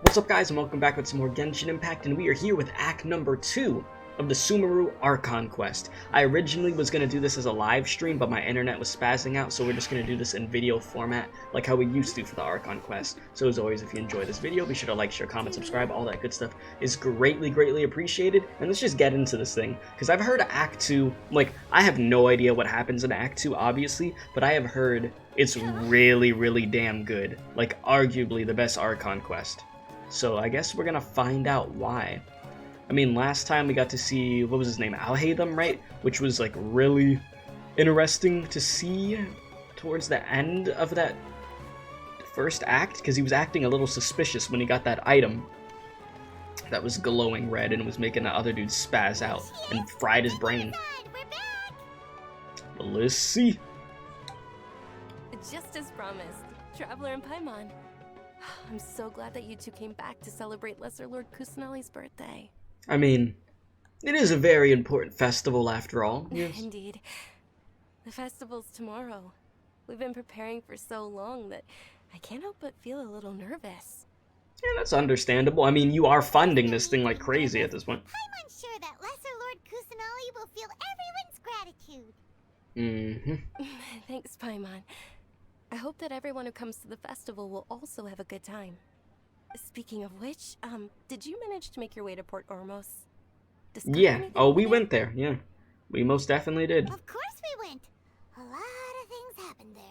What's up guys, and welcome back with some more Genshin Impact, and we are here with Act number 2 of the Sumeru Archon quest. I originally was going to do this as a live stream, but my internet was spazzing out, so we're just going to do this in video format, like how we used to for the Archon quest. So as always, if you enjoy this video, be sure to like, share, comment, subscribe, all that good stuff is greatly appreciated. And let's just get into this thing, because I've heard Act 2, like, I have no idea what happens in Act 2, obviously, but I have heard it's really damn good. Like, arguably the best Archon quest. So I guess we're gonna find out why. I mean, last time we got to see, what was his name, Alchemical, right? Which was like really interesting to see towards the end of that first act, because he was acting a little suspicious when he got that item that was glowing red and was making the other dude spaz out and fried his brain. But let's see. Just as promised, Traveler and Paimon. I'm so glad that you two came back to celebrate Lesser Lord Kusanali's birthday. I mean, it is a very important festival after all. Yes. Indeed. The festival's tomorrow. We've been preparing for so long that I can't help but feel a little nervous. Yeah, that's understandable. I mean, you are funding this thing like crazy at this point. I'm unsure that Lesser Lord Kusanali will feel everyone's gratitude. Thanks, Paimon. I hope that everyone who comes to the festival will also have a good time. Speaking of which, did you manage to make your way to Port Ormos? Yeah. Oh, we went there. Yeah. We most definitely did. Of course we went. A lot of things happened there.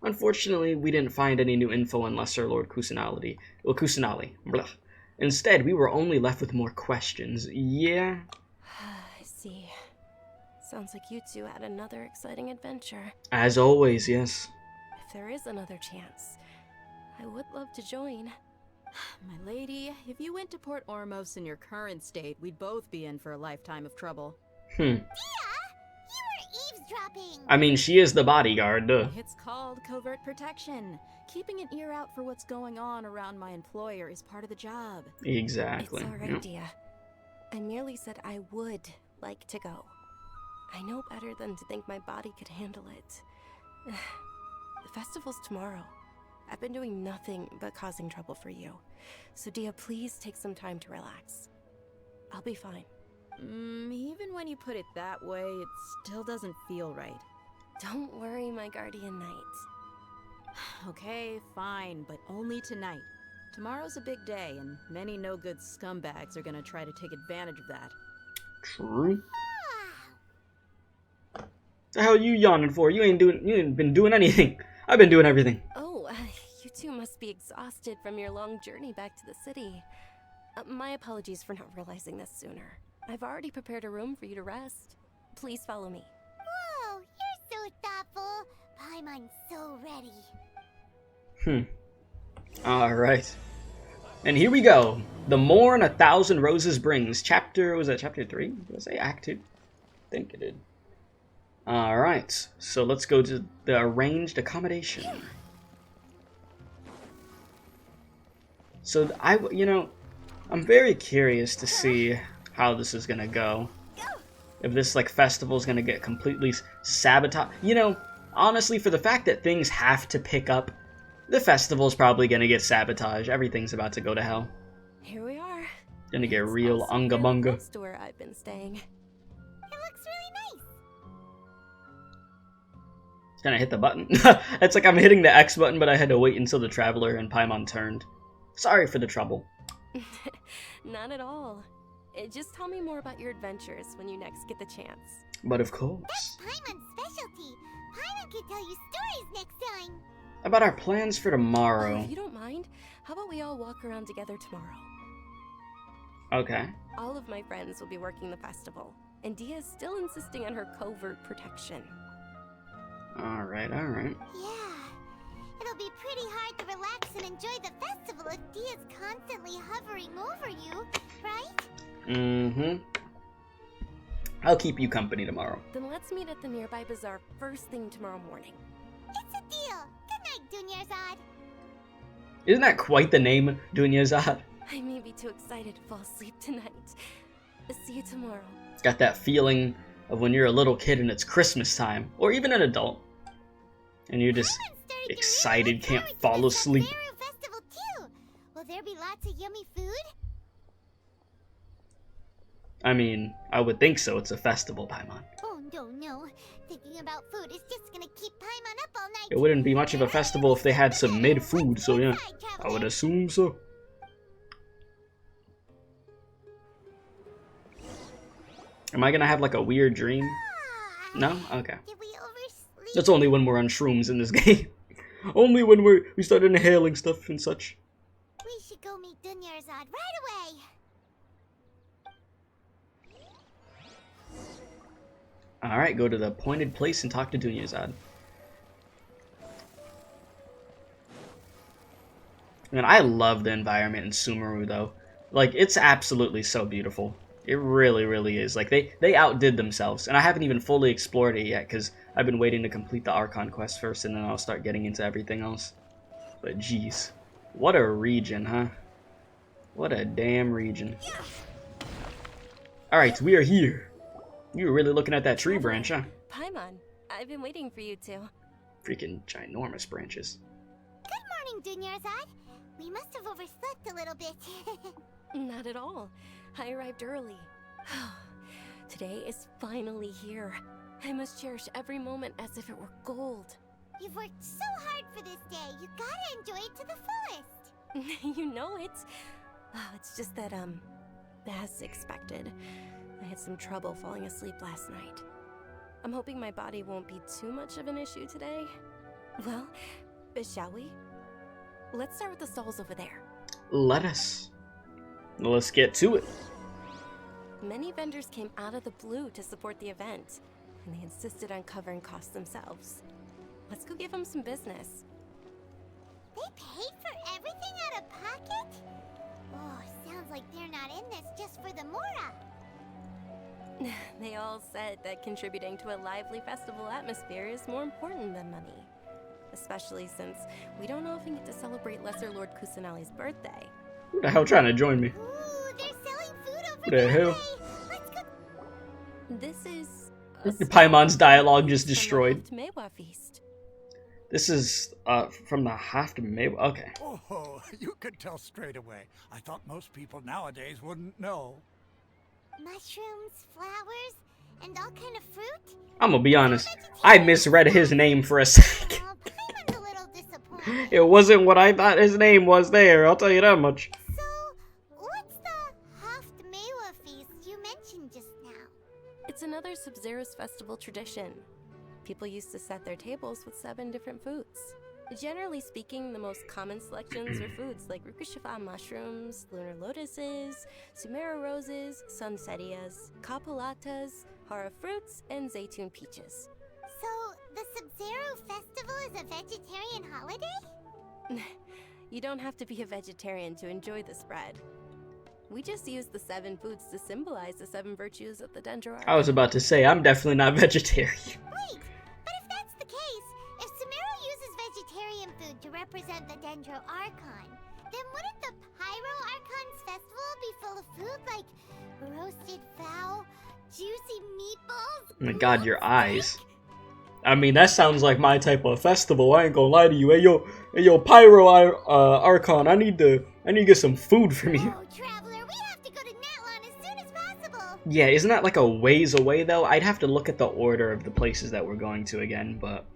Unfortunately, we didn't find any new info on Lesser Lord Kusanali. Well, Kusanali. Blah. Instead, we were only left with more questions. Yeah? I see. Sounds like you two had another exciting adventure. As always, yes. If there is another chance, I would love to join. My lady, if you went to Port Ormos in your current state, we'd both be in for a lifetime of trouble. Dia, you were eavesdropping. I mean, she is the bodyguard, duh. It's called covert protection. Keeping an ear out for what's going on around my employer is part of the job. Exactly. It's alright, Dia. I merely said I would like to go. I know better than to think my body could handle it. The festival's tomorrow. I've been doing nothing but causing trouble for you. So Dia, please take some time to relax. I'll be fine. Even when you put it that way, it still doesn't feel right. Don't worry, my guardian knight. Okay, fine, but only tonight. Tomorrow's a big day, and many no-good scumbags are gonna try to take advantage of that. True. The hell you yawning for? You ain't been doing anything. I've been doing everything. Oh, you two must be exhausted from your long journey back to the city. My apologies for not realizing this sooner. I've already prepared a room for you to rest. Please follow me. Whoa, you're so thoughtful. Paimon's so ready. Alright. And here we go. The Morn 1,000 Roses Brings. Chapter, was that chapter 3? Did I say Act 2? I think it did. Alright, so let's go to the arranged accommodation. So, I'm very curious to see how this is gonna go. If this, like, festival is gonna get completely sabotaged. Honestly, for the fact that things have to pick up, the festival's probably gonna get sabotaged. Everything's about to go to hell. Here we are. Gonna get real unga bunga. Close to where I've been staying. It looks really nice. Can I hit the button? It's like I'm hitting the X button, but I had to wait until the Traveler and Paimon turned. Sorry for the trouble. Not at all. Just tell me more about your adventures when you next get the chance. But of course. That's Paimon's specialty. Paimon can tell you stories next time. About our plans for tomorrow. If you don't mind, how about we all walk around together tomorrow? Okay. All of my friends will be working the festival, and Dia is still insisting on her covert protection. Alright. Yeah. It'll be pretty hard to relax and enjoy the festival if Dia's constantly hovering over you, right? I'll keep you company tomorrow. Then let's meet at the nearby bazaar first thing tomorrow morning. It's a deal. Good night, Dunyarzad. Isn't that quite the name, Dunyarzad? I may be too excited to fall asleep tonight. See you tomorrow. It's got that feeling of when you're a little kid and it's Christmas time, or even an adult, and you're just excited, can't fall asleep. there be lots of yummy food? I mean, I would think so. It's a festival, Paimon. Oh, no. Thinking about food is just gonna keep Paimon up all night. It wouldn't be much of a festival if they had some mid-food, so yeah. I would assume so. Am I gonna have like a weird dream? No? Okay. Did we oversleep? That's only when we're on shrooms in this game. Only when we start inhaling stuff and such. We should go meet Dunyarzad right away. Alright, go to the appointed place and talk to Dunyarzad. Man, I love the environment in Sumeru, though. Like, it's absolutely so beautiful. It really, really is. Like, they outdid themselves. And I haven't even fully explored it yet, because I've been waiting to complete the Archon quest first, and then I'll start getting into everything else. But, jeez. What a region, huh? What a damn region. Alright, we are here. You were really looking at that tree branch, huh? Paimon, I've been waiting for you two. Freaking ginormous branches. Good morning, Dunyarzad. We must have overslept a little bit. Not at all. I arrived early. Today is finally here. I must cherish every moment as if it were gold. You've worked so hard for this day. You gotta enjoy it to the fullest. You know it. It's just that, as expected, I had some trouble falling asleep last night. I'm hoping my body won't be too much of an issue today. Well, shall we? Let's start with the stalls over there. Let us. Let's get to it. Many vendors came out of the blue to support the event, and they insisted on covering costs themselves. Let's go give them some business. They paid for everything out of pocket? Oh, sounds like they're not in this just for the Mora. They all said that contributing to a lively festival atmosphere is more important than money. Especially since we don't often get to celebrate Lesser Lord Kusanali's birthday. Who the hell trying to join me? Ooh, they're selling food over Who the there. hell? Let's go. This is... Paimon's dialogue just destroyed. Mewa feast. This is from the Half to Maybe. Okay. Oh, you could tell straight away. I thought most people nowadays wouldn't know. Mushrooms, flowers, and all kind of fruit? I'm gonna be honest. I misread his name for a second. Oh, Paimon's a little disappointed. It wasn't what I thought his name was there. I'll tell you that much. So, what's the Haft Mewa feast you mentioned just now? It's another Sub-Zero's festival tradition. People used to set their tables with 7 different foods. Generally speaking, the most common selections are foods like Rukushifa mushrooms, lunar lotuses, Sumeru roses, sunsetias, kapulatas, hara fruits, and zaytun peaches. So, the Sub-Zero festival is a vegetarian holiday? You don't have to be a vegetarian to enjoy the spread. We just use the 7 foods to symbolize the 7 virtues of the dendro. I was about to say, I'm definitely not vegetarian. Wait, but if that's the case, if Sumeru uses vegetarian food to represent the Dendro Archon, then wouldn't the Pyro Archon's festival be full of food like roasted fowl, juicy meatballs? Oh my god, your grilled eyes. steak? I mean, that sounds like my type of festival. I ain't gonna lie to you. Hey yo, Pyro Archon, I need to get some food from you. Oh, traveler, we have to go to Natlan as soon as possible. Yeah, isn't that like a ways away though? I'd have to look at the order of the places that we're going to again, but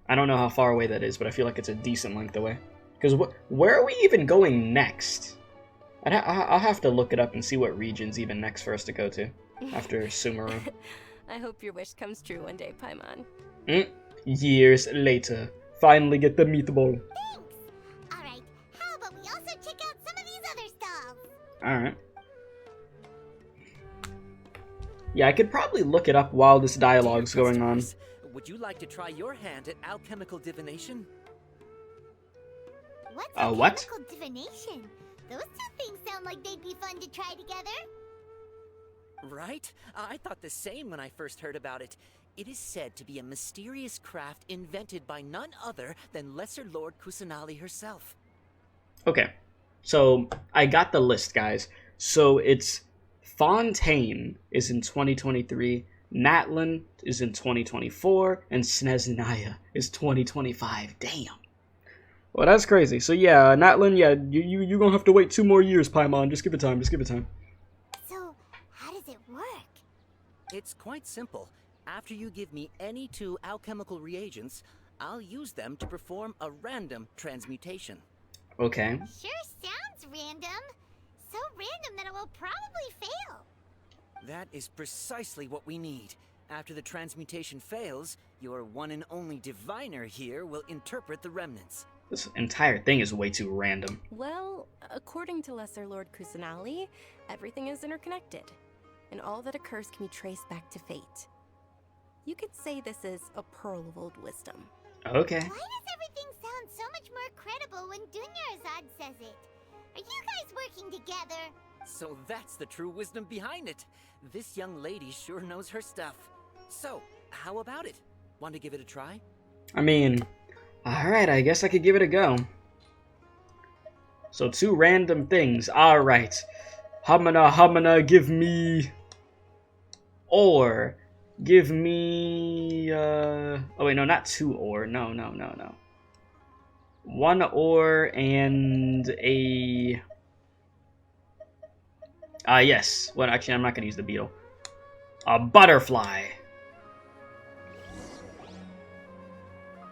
I don't know how far away that is, but I feel like it's a decent length away. Because where are we even going next? I'll have to look it up and see what region's even next for us to go to after Sumeru. I hope your wish comes true one day, Paimon. Years later, finally get the meatball. Thanks. Alright, how about we also check out some of these other stalls? Alright. Yeah, I could probably look it up while this dialogue's going on. Would you like to try your hand at alchemical divination? What's What? alchemical divination? Those two things sound like they'd be fun to try together. Right? I thought the same when I first heard about it. It is said to be a mysterious craft invented by none other than Lesser Lord Kusanali herself. Okay, so I got the list, guys. So it's Fontaine is in 2023, Natlan is in 2024, and Sneznaya is 2025. Damn. Well, that's crazy. So yeah, Natlin, yeah, you gonna have to wait 2 more years, Paimon. Just give it time. Just give it time. So, how does it work? It's quite simple. After you give me any 2 alchemical reagents, I'll use them to perform a random transmutation. Okay. Sure sounds random. So random that it will probably fail. That is precisely what we need. After the transmutation fails, your one and only diviner here will interpret the remnants. This entire thing is way too random. Well, according to Lesser Lord Kusanali, everything is interconnected, and all that occurs can be traced back to fate. You could say this is a pearl of old wisdom. Okay. Why does everything sound so much more credible when Dunyarzad says it? Are you guys working together? So that's the true wisdom behind it. This young lady sure knows her stuff. So, how about it? Want to give it a try? I mean, alright, I guess I could give it a go. So 2 random things. Alright. Hamana, give me... Ore. Give me... Oh wait, no, not 2 ore. No. 1 ore and a... yes. Well, actually, I'm not gonna use the beetle. A butterfly.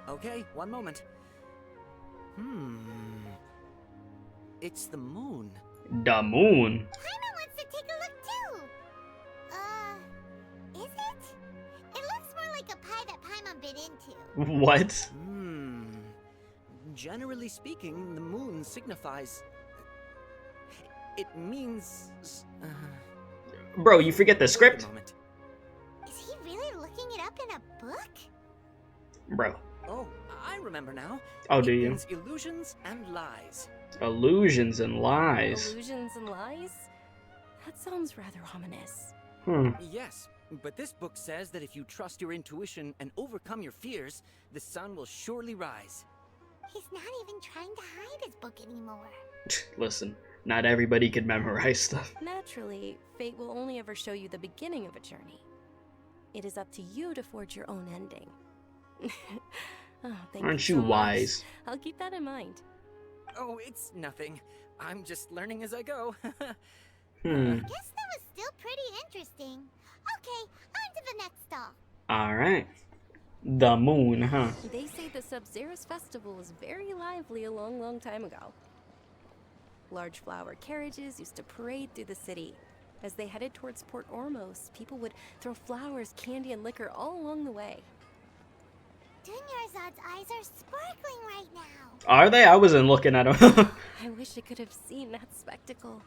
Okay, one moment. It's the moon. The moon. Paimon wants to take a look too. Is it? It looks more like a pie that Paimon bit into. What? Generally speaking, the moon signifies... It means... Bro, you forget the Wait a script? moment. Is he really looking it up in a book? Bro. Oh, I remember now. Oh, do It you? means illusions and lies. Illusions and lies. Illusions and lies? That sounds rather ominous. Yes, but this book says that if you trust your intuition and overcome your fears, the sun will surely rise. He's not even trying to hide his book anymore. Listen, not everybody can memorize stuff. Naturally, fate will only ever show you the beginning of a journey. It is up to you to forge your own ending. Oh, thank Aren't you you so wise? much. I'll keep that in mind. Oh, it's nothing. I'm just learning as I go. Guess that was still pretty interesting. Okay, on to the next stall. Alright. The moon, huh? They say the Sub-Zerus festival was very lively a long time ago. Large flower carriages used to parade through the city. As they headed towards Port Ormos, people would throw flowers, candy, and liquor all along the way. Dunyarzad's eyes are sparkling right now. Are they? I wasn't looking at them. I wish I could have seen that spectacle.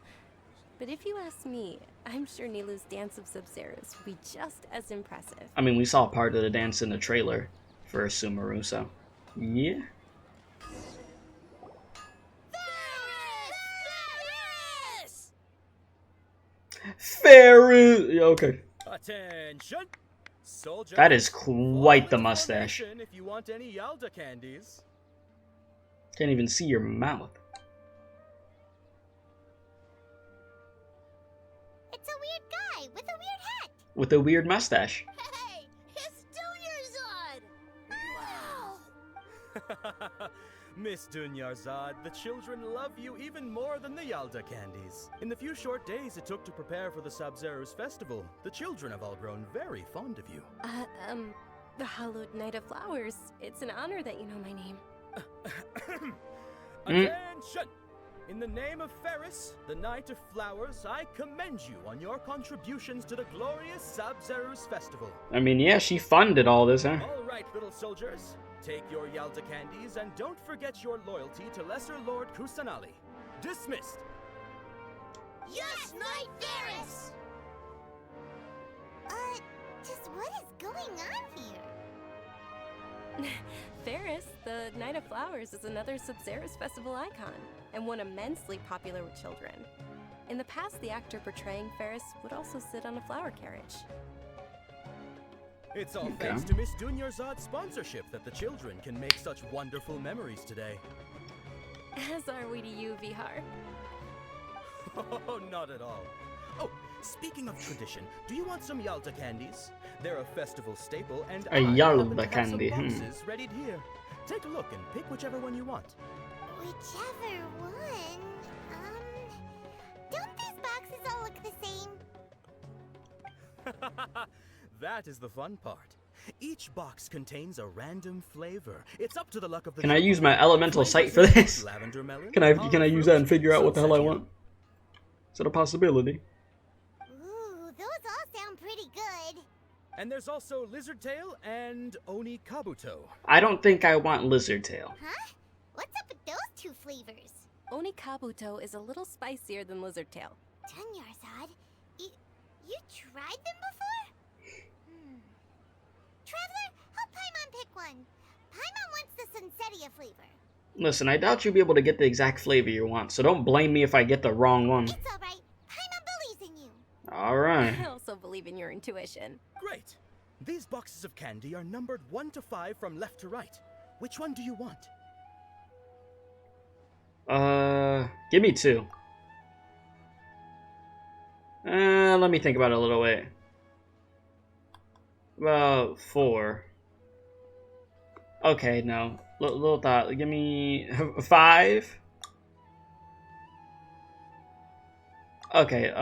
But if you ask me, I'm sure Nilu's dance of Sub-Zerus would be just as impressive. I mean, we saw part of the dance in the trailer for Sumeru, so... Yeah. Ferris! Yeah, okay. Attention! Soldiers, That is quite the form into mustache. formation if you want any Yalda candies. Can't even see your mouth. It's a weird guy with a weird hat. With a weird mustache. Hey, it's Dunyarzad! Wow! Miss Dunyarzad, the children love you even more than the Yalda candies. In the few short days it took to prepare for the Sub-Zerus festival, the children have all grown very fond of you. The Hallowed Knight of Flowers. It's an honor that you know my name. Attention! In the name of Ferris, the Knight of Flowers, I commend you on your contributions to the glorious Sub-Zerus festival. I mean, yeah, she funded all this, huh? All right, little soldiers. Take your Yalda candies and don't forget your loyalty to Lesser Lord Kusanali. Dismissed! Yes, Knight Ferris! Just what is going on here? Ferris, the Knight of Flowers, is another Sub-Zerus festival icon, and one immensely popular with children. In the past, the actor portraying Ferris would also sit on a flower carriage. It's all thanks to Miss Dunyarzad's sponsorship that the children can make such wonderful memories today. As are we to you, Vihar. Oh, not at all. Oh, speaking of tradition, do you want some Yalda candies? They're a festival staple, and A I happen Yalda to have candy, some boxes ready here. Take a look and pick whichever one you want. Whichever one. Don't these boxes all look the same? That is the fun part. Each box contains a random flavor. It's up to the luck of the Can I use drawer. my elemental sight for this? Lavender melon, Can I olive use that and fruit, figure out what the hell I sunset want? Is that a possibility? Ooh, those all sound pretty good. And there's also lizard tail and oni kabuto. I don't think I want lizard tail. Huh? What's up with those two flavors? Onikabuto is a little spicier than lizard tail. Dunyarzad, you tried them before? Traveler, help Paimon pick one. Paimon wants the Sunsetia flavor. Listen, I doubt you'll be able to get the exact flavor you want, so don't blame me if I get the wrong one. It's alright. Paimon believes in you. Alright. I also believe in your intuition. Great. These boxes of candy are numbered 1 to 5 from left to right. Which one do you want? Give me 2. Let me think about it a little bit. About 4. Okay, no. Little thought. Give me 5. Okay,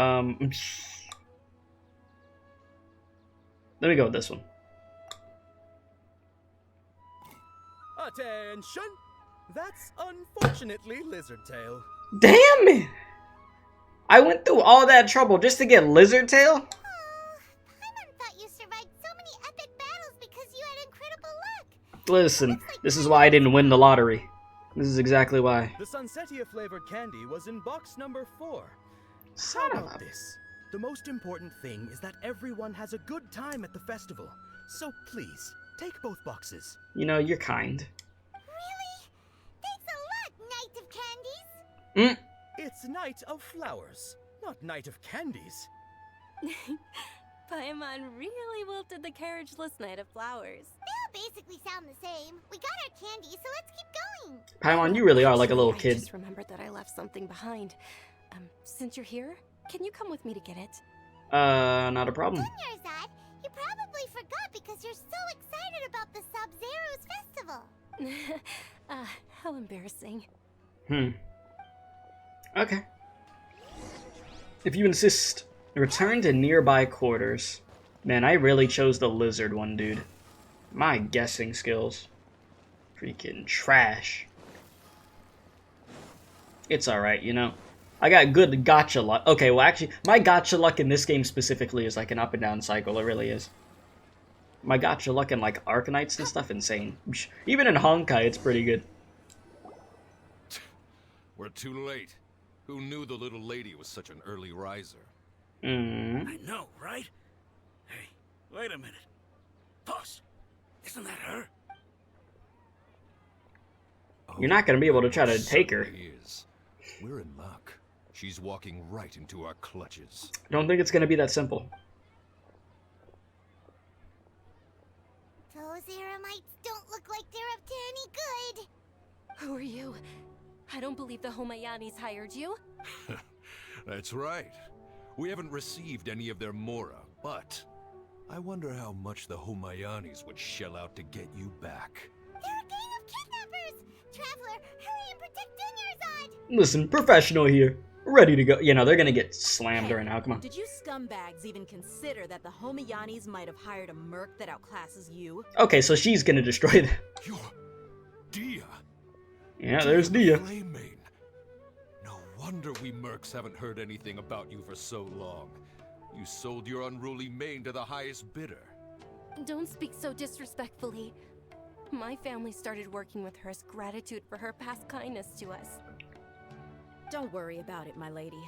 let me go with this one. Attention! That's unfortunately lizard tail. Damn it! I went through all that trouble just to get lizard tail? Paimon thought you survived so many epic battles because you had incredible luck. Listen, this is why I didn't win the lottery. This is exactly why. The Sunsetia flavored candy was in box number 4. Son How of about a... this? The most important thing is that everyone has a good time at the festival. So please, take both boxes. You know, you're kind. Really? Thanks a lot, Knight of Candies. It's Night of Flowers, not Night of Candies. Paimon really wilted the carriageless Knight of Flowers. They all basically sound the same. We got our candy, so let's keep going. Paimon, you really are like a little I kid. just remembered that I left something behind. Since you're here, can you come with me to get it? Not a problem. Dunyarzad, you probably forgot because you're so excited about the Sub-Zero's festival. How embarrassing. Okay. If you insist, return to nearby quarters. Man, I really chose the lizard one, dude. My guessing skills. Freaking trash. It's alright, you know. I got good gotcha luck. Okay, well actually, my gotcha luck in this game specifically is like an up and down cycle. It really is. My gotcha luck in like Archonites and stuff, insane. Even in Honkai, it's pretty good. We're too late. Who knew the little lady was such an early riser? I know, right? Hey, wait a minute. Boss, isn't that her? You're not gonna be able to try to take her. Is. We're in luck. She's walking right into our clutches. I don't think it's gonna be that simple. Those Eramites don't look like they're up to any good. Who are you? I don't believe the Homayanis hired you. That's right. We haven't received any of their mora, but I wonder how much the Homayanis would shell out to get you back. They're a gang of kidnappers! Traveler, hurry and protect Dunyarzad! Listen, professional here. Ready to go. You know, they're gonna get slammed right now. Come on. Did you scumbags even consider that the Homayanis might have hired a merc that outclasses you? Okay, so she's gonna destroy them. You're Dia. Yeah, there's Dia. Flamemane. No wonder we mercs haven't heard anything about you for so long. You sold your unruly mane to the highest bidder. Don't speak so disrespectfully. My family started working with her as gratitude for her past kindness to us. Don't worry about it, my lady.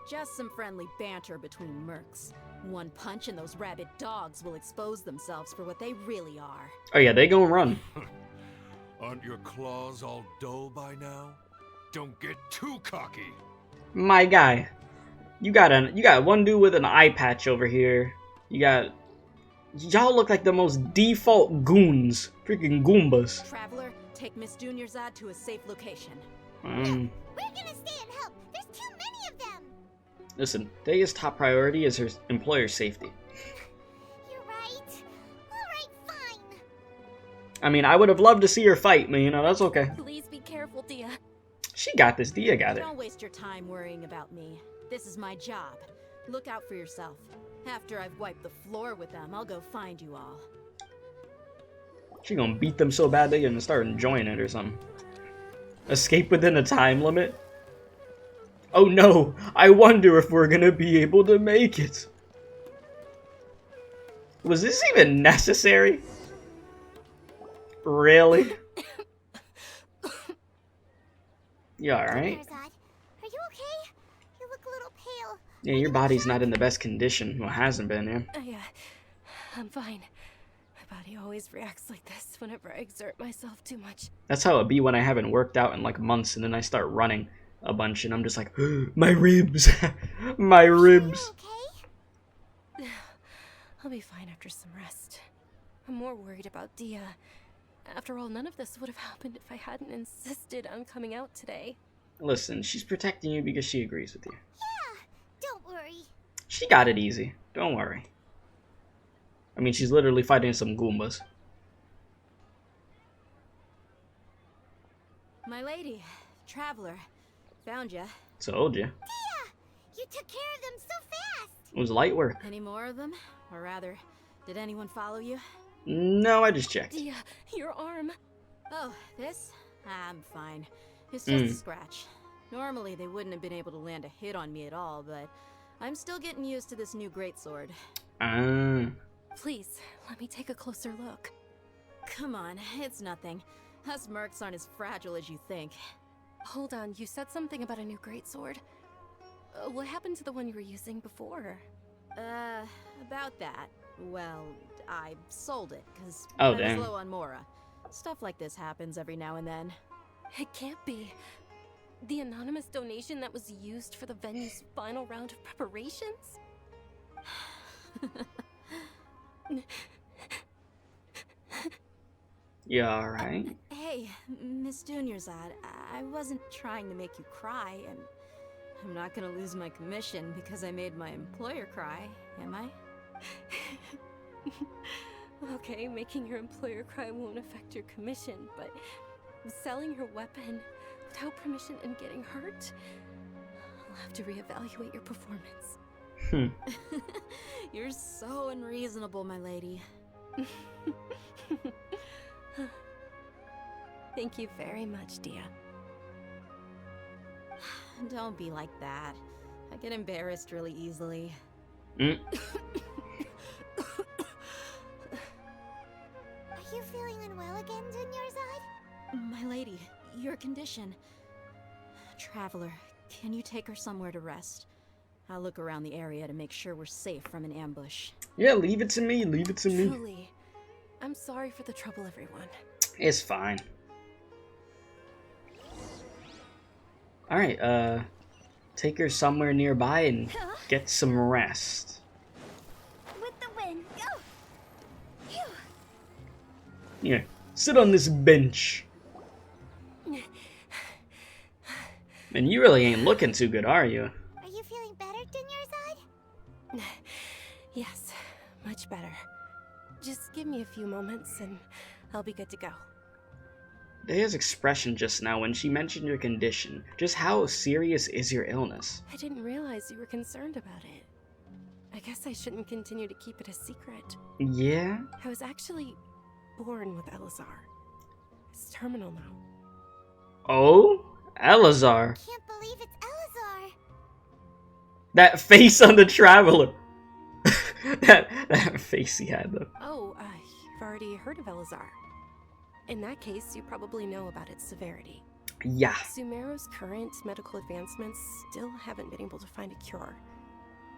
Just some friendly banter between mercs. One punch and those rabid dogs will expose themselves for what they really are. Oh yeah, they gonna run. Aren't your claws all dull by now? Don't get too cocky. My guy. You got one dude with an eye patch over here. Y'all look like the most default goons. Freaking Goombas. Traveler, take Miss Dunyarzad to a safe location. We're gonna stay and help. There's too many of them. Listen, Deja's top priority is her employer's safety. You're right. Alright, fine. I mean, I would have loved to see her fight, but you know, that's okay. Please be careful, Dia. She got this. Dia got it. Don't waste your time worrying about me. This is my job. Look out for yourself. After I've wiped the floor with them, I'll go find you all. She gonna beat them so bad they gonna start enjoying it or something. Escape within a time limit? Oh no! I wonder if we're gonna be able to make it. Was this even necessary? Really? You alright? Dunyarzad, are you okay? You look a little pale. Yeah, your body's not in the best condition. Well, hasn't been, yeah. Yeah, I'm fine. My body always reacts like this whenever I exert myself too much. That's how it be when I haven't worked out in like months and then I start running a bunch and I'm just like, my ribs! My ribs! Okay? I'll be fine after some rest. I'm more worried about Dia. After all, none of this would have happened if I hadn't insisted on coming out today. Listen, she's protecting you because she agrees with you. Yeah, don't worry. She got it easy. Don't worry. I mean, she's literally fighting some Goombas. My lady, traveler, found ya. Told ya. Dia, you took care of them so fast. It was light work. Any more of them? Or rather, did anyone follow you? No, I just checked. Dia, your arm. Oh, this? I'm fine. It's just a scratch. Normally, they wouldn't have been able to land a hit on me at all, but I'm still getting used to this new greatsword. Please, let me take a closer look. Come on, it's nothing. Us mercs aren't as fragile as you think. Hold on, you said something about a new greatsword. What happened to the one you were using before? About that. Well, I sold it, because Oh, I dang. was low on Mora. Stuff like this happens every now and then. It can't be. The anonymous donation that was used for the venue's final round of preparations? You alright? Hey, Miss Dunyarzad, I wasn't trying to make you cry, and I'm not gonna lose my commission because I made my employer cry, am I? Okay, making your employer cry won't affect your commission, but selling your weapon without permission and getting hurt? I'll have to reevaluate your performance. You're so unreasonable, my lady. Thank you very much, Dia. Don't be like that. I get embarrassed really easily. Are you feeling unwell again, Dunyarzad? My lady, your condition. Traveler, can you take her somewhere to rest? I'll look around the area to make sure we're safe from an ambush. Yeah, leave it to me. Leave it to me. Truly. I'm sorry for the trouble, everyone. It's fine. Alright, take her somewhere nearby and get some rest. With the wind, go! Phew. Here, sit on this bench. And you really ain't looking too good, are you? Are you feeling better, Dunyarzad? Yes, much better. Just give me a few moments and I'll be good to go. Dea's expression just now when she mentioned your condition. Just how serious is your illness? I didn't realize you were concerned about it. I guess I shouldn't continue to keep it a secret. Yeah? I was actually born with Elazar. It's terminal now. Oh? Elazar. Can't believe it's Elazar. That face on the traveler. that face he had though. Oh, you've already heard of Elazar. In that case, you probably know about its severity. Yeah. Sumeru's current medical advancements still haven't been able to find a cure.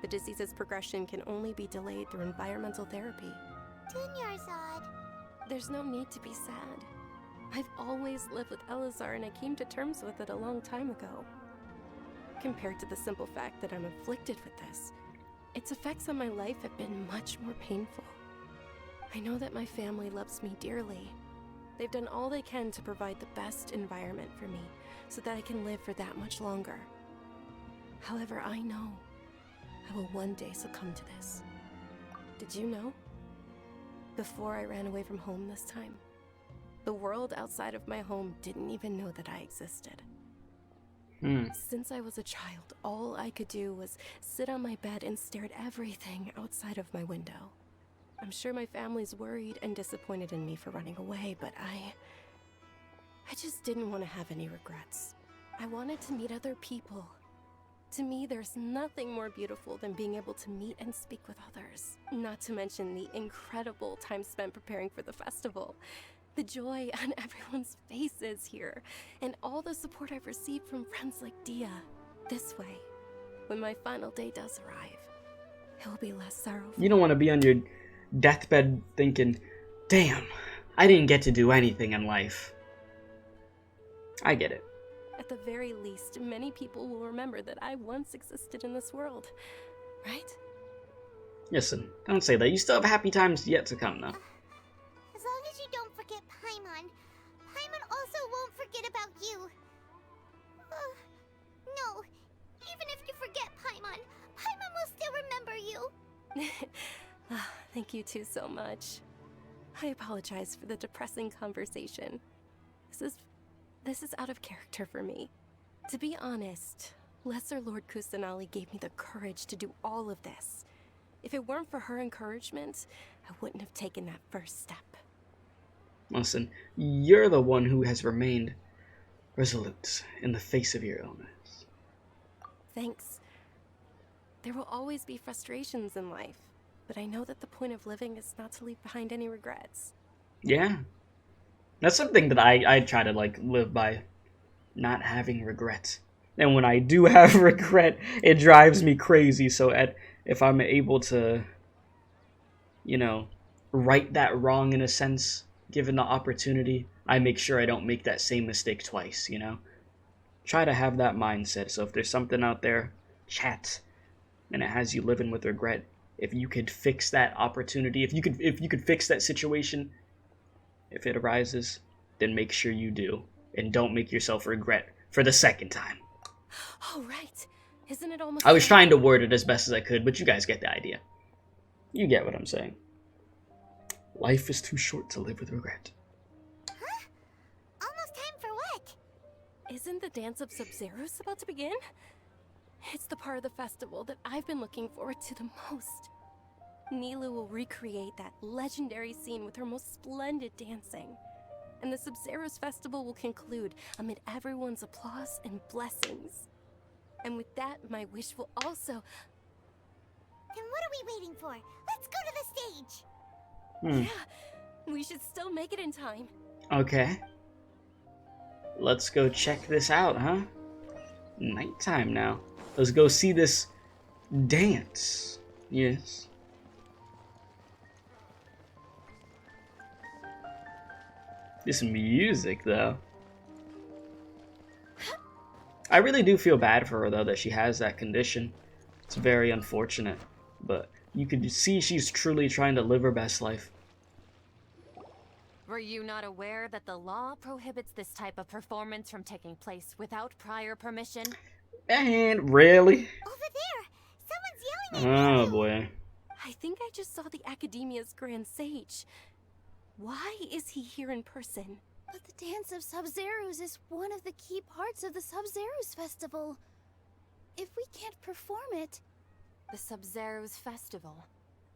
The disease's progression can only be delayed through environmental therapy. Dunyarzad. There's no need to be sad. I've always lived with Elazar and I came to terms with it a long time ago. Compared to the simple fact that I'm afflicted with this, its effects on my life have been much more painful. I know that my family loves me dearly. They've done all they can to provide the best environment for me so that I can live for that much longer. However, I know I will one day succumb to this. Did you know? Before I ran away from home this time, the world outside of my home didn't even know that I existed. Since I was a child, all I could do was sit on my bed and stare at everything outside of my window. I'm sure my family's worried and disappointed in me for running away, but I just didn't want to have any regrets. I wanted to meet other people. To me, there's nothing more beautiful than being able to meet and speak with others. Not to mention the incredible time spent preparing for the festival. The joy on everyone's faces here, and all the support I've received from friends like Dia. This way, when my final day does arrive, it will be less sorrowful. You don't want to be on your deathbed thinking, damn, I didn't get to do anything in life. I get it. At the very least, many people will remember that I once existed in this world, right? Listen, don't say that. You still have happy times yet to come, though. As long as you don't forget Paimon, Paimon also won't forget about you. No, even if you forget Paimon, Paimon will still remember you. Thank you two so much. I apologize for the depressing conversation. This is out of character for me. To be honest, Lesser Lord Kusanali gave me the courage to do all of this. If it weren't for her encouragement, I wouldn't have taken that first step. Listen, you're the one who has remained resolute in the face of your illness. Thanks. There will always be frustrations in life, but I know that the point of living is not to leave behind any regrets. Yeah. That's something that I try to, live by. Not having regret. And when I do have regret, it drives me crazy. So if I'm able to, right that wrong in a sense, given the opportunity, I make sure I don't make that same mistake twice, Try to have that mindset. So if there's something out there, chat, and it has you living with regret, if you could fix that opportunity, if you could fix that situation, if it arises, then make sure you do. And don't make yourself regret for the second time. Oh, right. Isn't it almost... I was trying to word it as best as I could, but you guys get the idea. You get what I'm saying. Life is too short to live with regret. Huh? Almost time for what? Isn't the dance of Sub-Zeros about to begin? It's the part of the festival that I've been looking forward to the most. Nilu will recreate that legendary scene with her most splendid dancing. And the Sub-Zeros festival will conclude amid everyone's applause and blessings. And with that, my wish will also... Then what are we waiting for? Let's go to the stage! Yeah, we should still make it in time. Okay. Let's go check this out, huh? Nighttime now. Let's go see this dance. Yes. This music, though. I really do feel bad for her, though, that she has that condition. It's very unfortunate. But you can see she's truly trying to live her best life. Were you not aware that the law prohibits this type of performance from taking place without prior permission? And really? Over there! Someone's yelling at me! Oh, boy. I think I just saw the Academia's Grand Sage. Why is he here in person? But the Dance of Sub-Zeros is one of the key parts of the Sub-Zeros festival. If we can't perform it... The Sub-Zeros festival.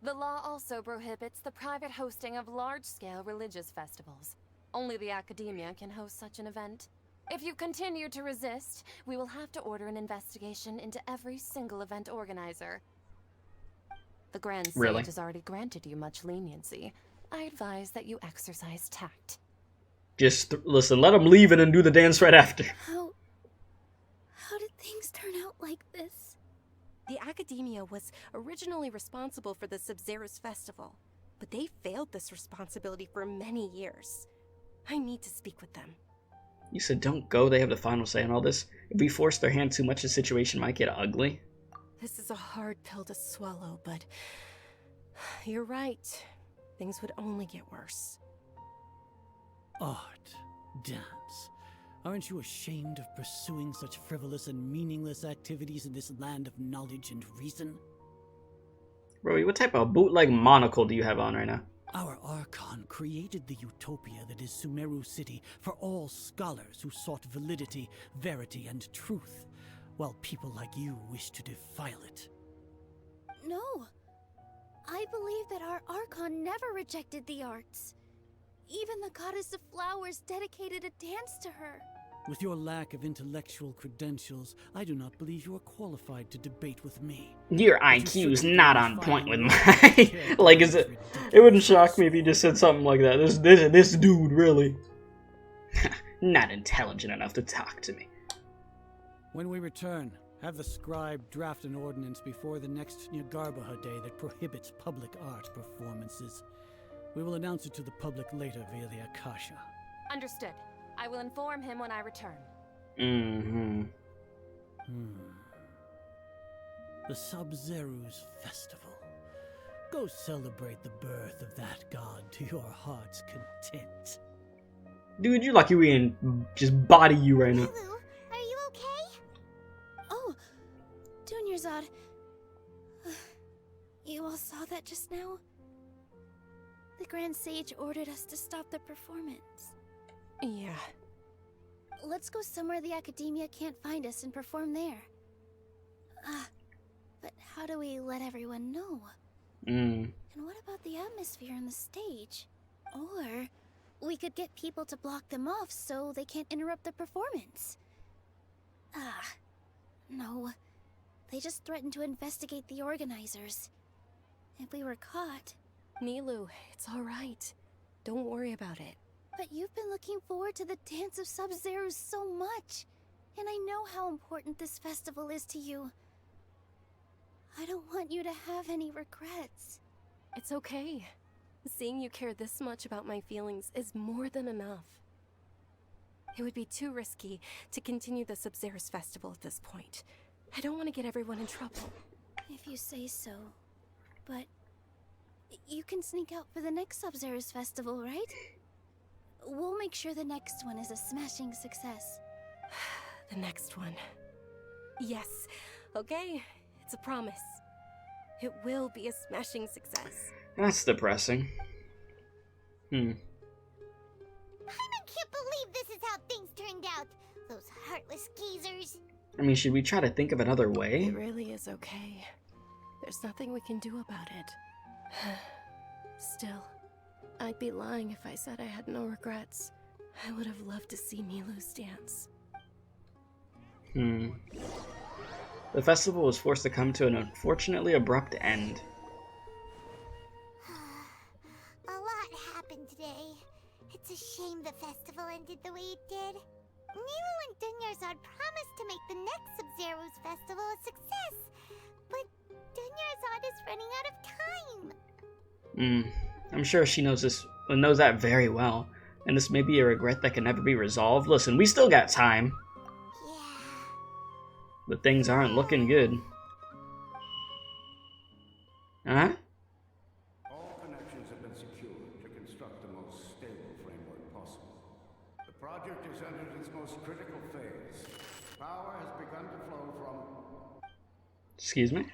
The law also prohibits the private hosting of large-scale religious festivals. Only the Academia can host such an event. If you continue to resist, we will have to order an investigation into every single event organizer. The Grand Sage has already granted you much leniency. I advise that you exercise tact. Just listen, let him leave and then do the dance right after. How did things turn out like this? The Academia was originally responsible for the Sub-Zeros festival, but they failed this responsibility for many years. I need to speak with them. You said don't go, they have the final say on all this. If we force their hand too much, the situation might get ugly. This is a hard pill to swallow, but you're right. Things would only get worse. Art, dance. Aren't you ashamed of pursuing such frivolous and meaningless activities in this land of knowledge and reason? Rory, what type of bootleg monocle do you have on right now? Our Archon created the utopia that is Sumeru City for all scholars who sought validity, verity, and truth, while people like you wish to defile it. No. I believe that our Archon never rejected the arts. Even the goddess of flowers dedicated a dance to her. With your lack of intellectual credentials, I do not believe you are qualified to debate with me. Your IQ's not on point with mine. Like, is it? It wouldn't shock me if you just said something like that. This dude, really. Not intelligent enough to talk to me. When we return, have the scribe draft an ordinance before the next Nyargarbaha day that prohibits public art performances. We will announce it to the public later via the Akasha. Understood. I will inform him when I return. The Sub-Zeru's festival. Go celebrate the birth of that god to your heart's content. Dude, you're lucky we didn't just body you right now. Lulu, are you okay? Oh, Dunyarzad. You all saw that just now? The Grand Sage ordered us to stop the performance. Yeah. Let's go somewhere the Academia can't find us and perform there. But how do we let everyone know? And what about the atmosphere on the stage? Or we could get people to block them off so they can't interrupt the performance. No. They just threatened to investigate the organizers. If we were caught... Nilu, it's alright. Don't worry about it. But you've been looking forward to the Dance of Sub-Zero so much. And I know how important this festival is to you. I don't want you to have any regrets. It's okay. Seeing you care this much about my feelings is more than enough. It would be too risky to continue the Sub-Zero's festival at this point. I don't want to get everyone in trouble. If you say so. But you can sneak out for the next Sub-Zero's festival, right? We'll make sure the next one is a smashing success. The next one. Yes. Okay. It's a promise. It will be a smashing success. That's depressing. Paimon can't believe this is how things turned out. Those heartless geezers. I mean, should we try to think of another way? It really is okay. There's nothing we can do about it. Still, I'd be lying if I said I had no regrets. I would have loved to see Nilu's dance. The festival was forced to come to an unfortunately abrupt end. A lot happened today. It's a shame the festival ended the way it did. Nilu and Dunyarzad promised to make the next Sub-Zero's festival a success, but Dunyarzad is running out of time. I'm sure she knows that very well, and this may be a regret that can never be resolved. Listen, we still got time. But things aren't looking good. Huh? All connections have been secured to construct the most stable framework possible. The project has entered its most critical phase. Power has begun to flow from... Excuse me?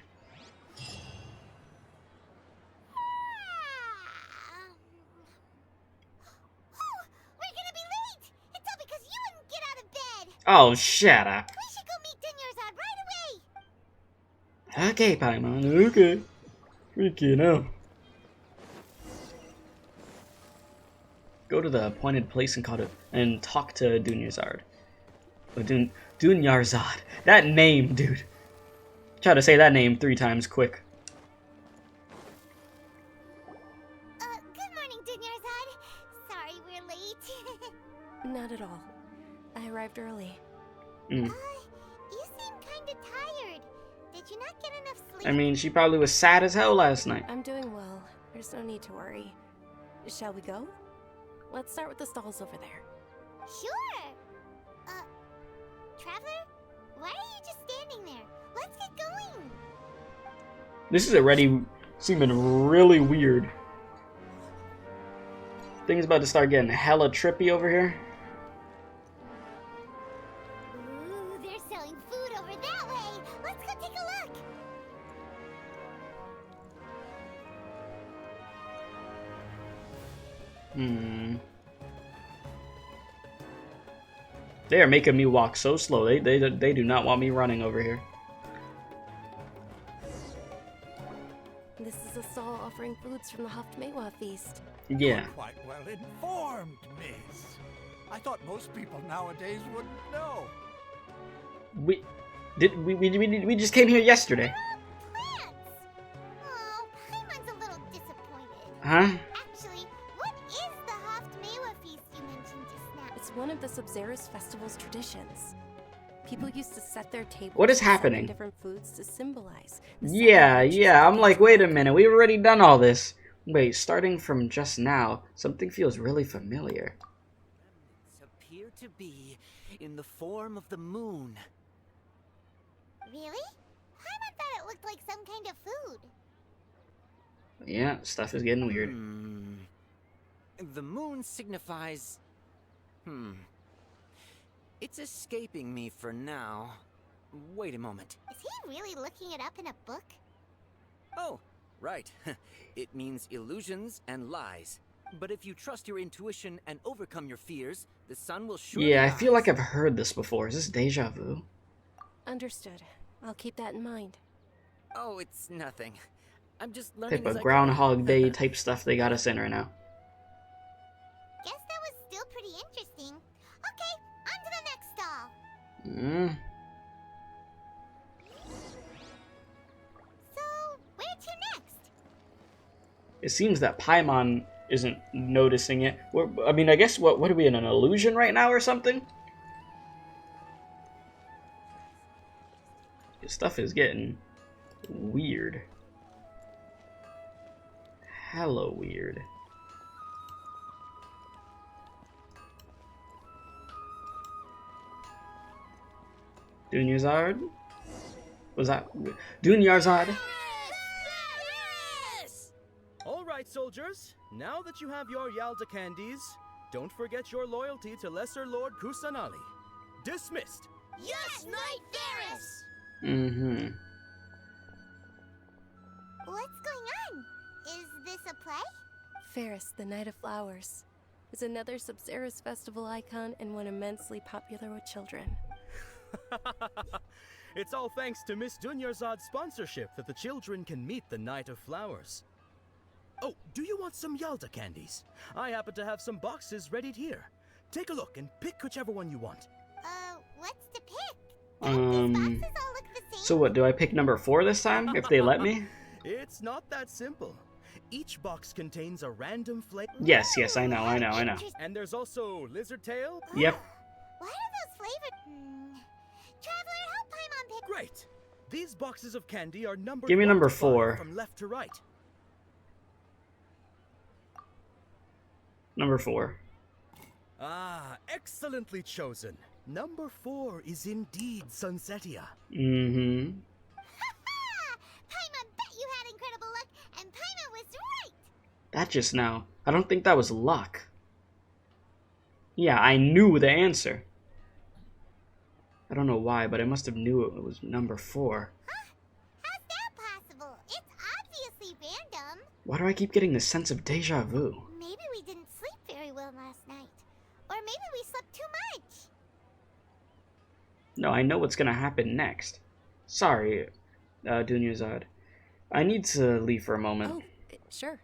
We're gonna be late! It's all because you wouldn't get out of bed! Oh, shut up. We should go meet Dunyarzad right away! Okay, Paimon, okay. Freaking hell. Go to the appointed place and talk to Dunyarzad. Dunyarzad. That name, dude. Try to say that name 3 times quick. Good morning, Dunyarzad. Sorry we're late. Not at all. I arrived early. You seem kinda tired. Did you not get enough sleep? I mean, she probably was sad as hell last night. I'm doing well. There's no need to worry. Shall we go? Let's start with the stalls over there. Sure. Traveler? Why are you just standing there? Let's get going. This is already seeming really weird. Things about to start getting hella trippy over here. Ooh, they're selling food over that way. Let's go take a look. They are making me walk so slow. They do not want me running over here. This is a stall offering foods from the Haftmewa feast. Yeah. You're quite well informed, miss. I thought most people nowadays wouldn't know. We just came here yesterday. Oh, Paimon's a little disappointed. Huh? Actually, what is the Haftmewa feast you mentioned just now? It's one of the Sabzerus festival's traditions. People used to set their tables. What is with 7 happening? different foods to symbolize. Yeah. I'm like, wait a minute. We've already done all this. Wait, starting from just now, something feels really familiar. Remnants appear to be in the form of the moon. Really? Paimon thought it looked like some kind of food. Yeah, stuff is getting weird. The moon signifies... It's escaping me for now. Wait a moment. Is he really looking it up in a book? Oh, right. It means illusions and lies. But if you trust your intuition and overcome your fears, the sun will surely Yeah, I rise. feel like I've heard this before. Is this deja vu? Understood. I'll keep that in mind. Oh, it's nothing. I'm just learning Type as of I Groundhog go. Day type stuff they got us in right now. Guess that was still pretty interesting. Okay, on to the next stall. So, where to next? It seems that Paimon isn't noticing it. I mean, I guess, what are we in, an illusion right now or something? This stuff is getting weird. Hella weird. Dunyarzad? Was that Dunyarzad? All right, soldiers. Now that you have your Yalda candies, don't forget your loyalty to Lesser Lord Kusanali. Dismissed. Yes, Knight Varus! What's going on? Is this a play? Ferris, the Night of Flowers, is another Sabzerus festival icon and one immensely popular with children. It's all thanks to Miss Dunyarzad's sponsorship that the children can meet the Night of Flowers. Oh, do you want some Yalda candies? I happen to have some boxes readied here. Take a look and pick whichever one you want. What's to pick? These boxes all look the same. So what, do I pick number 4 this time, if they let me? It's not that simple. Each box contains a random flavor. Yes, I know. And there's also lizard tail. Yep. What are those flavored? Traveler, help Paimon pick. Great. These boxes of candy are numbered. Give me 1 number to 5 4. from left to right. Number 4. Ah, excellently chosen. Number 4 is indeed Sunsetia. Paimon bet you had incredible luck, and Paimon was right. That just now. I don't think that was luck. Yeah, I knew the answer. I don't know why, but I must have knew it was number 4. Huh? How's that possible? It's obviously random. Why do I keep getting this sense of deja vu? Maybe we didn't sleep very well last night. Or maybe we slept too much. No, I know what's gonna happen next. Sorry, Dunyarzad. I need to leave for a moment. Oh, sure.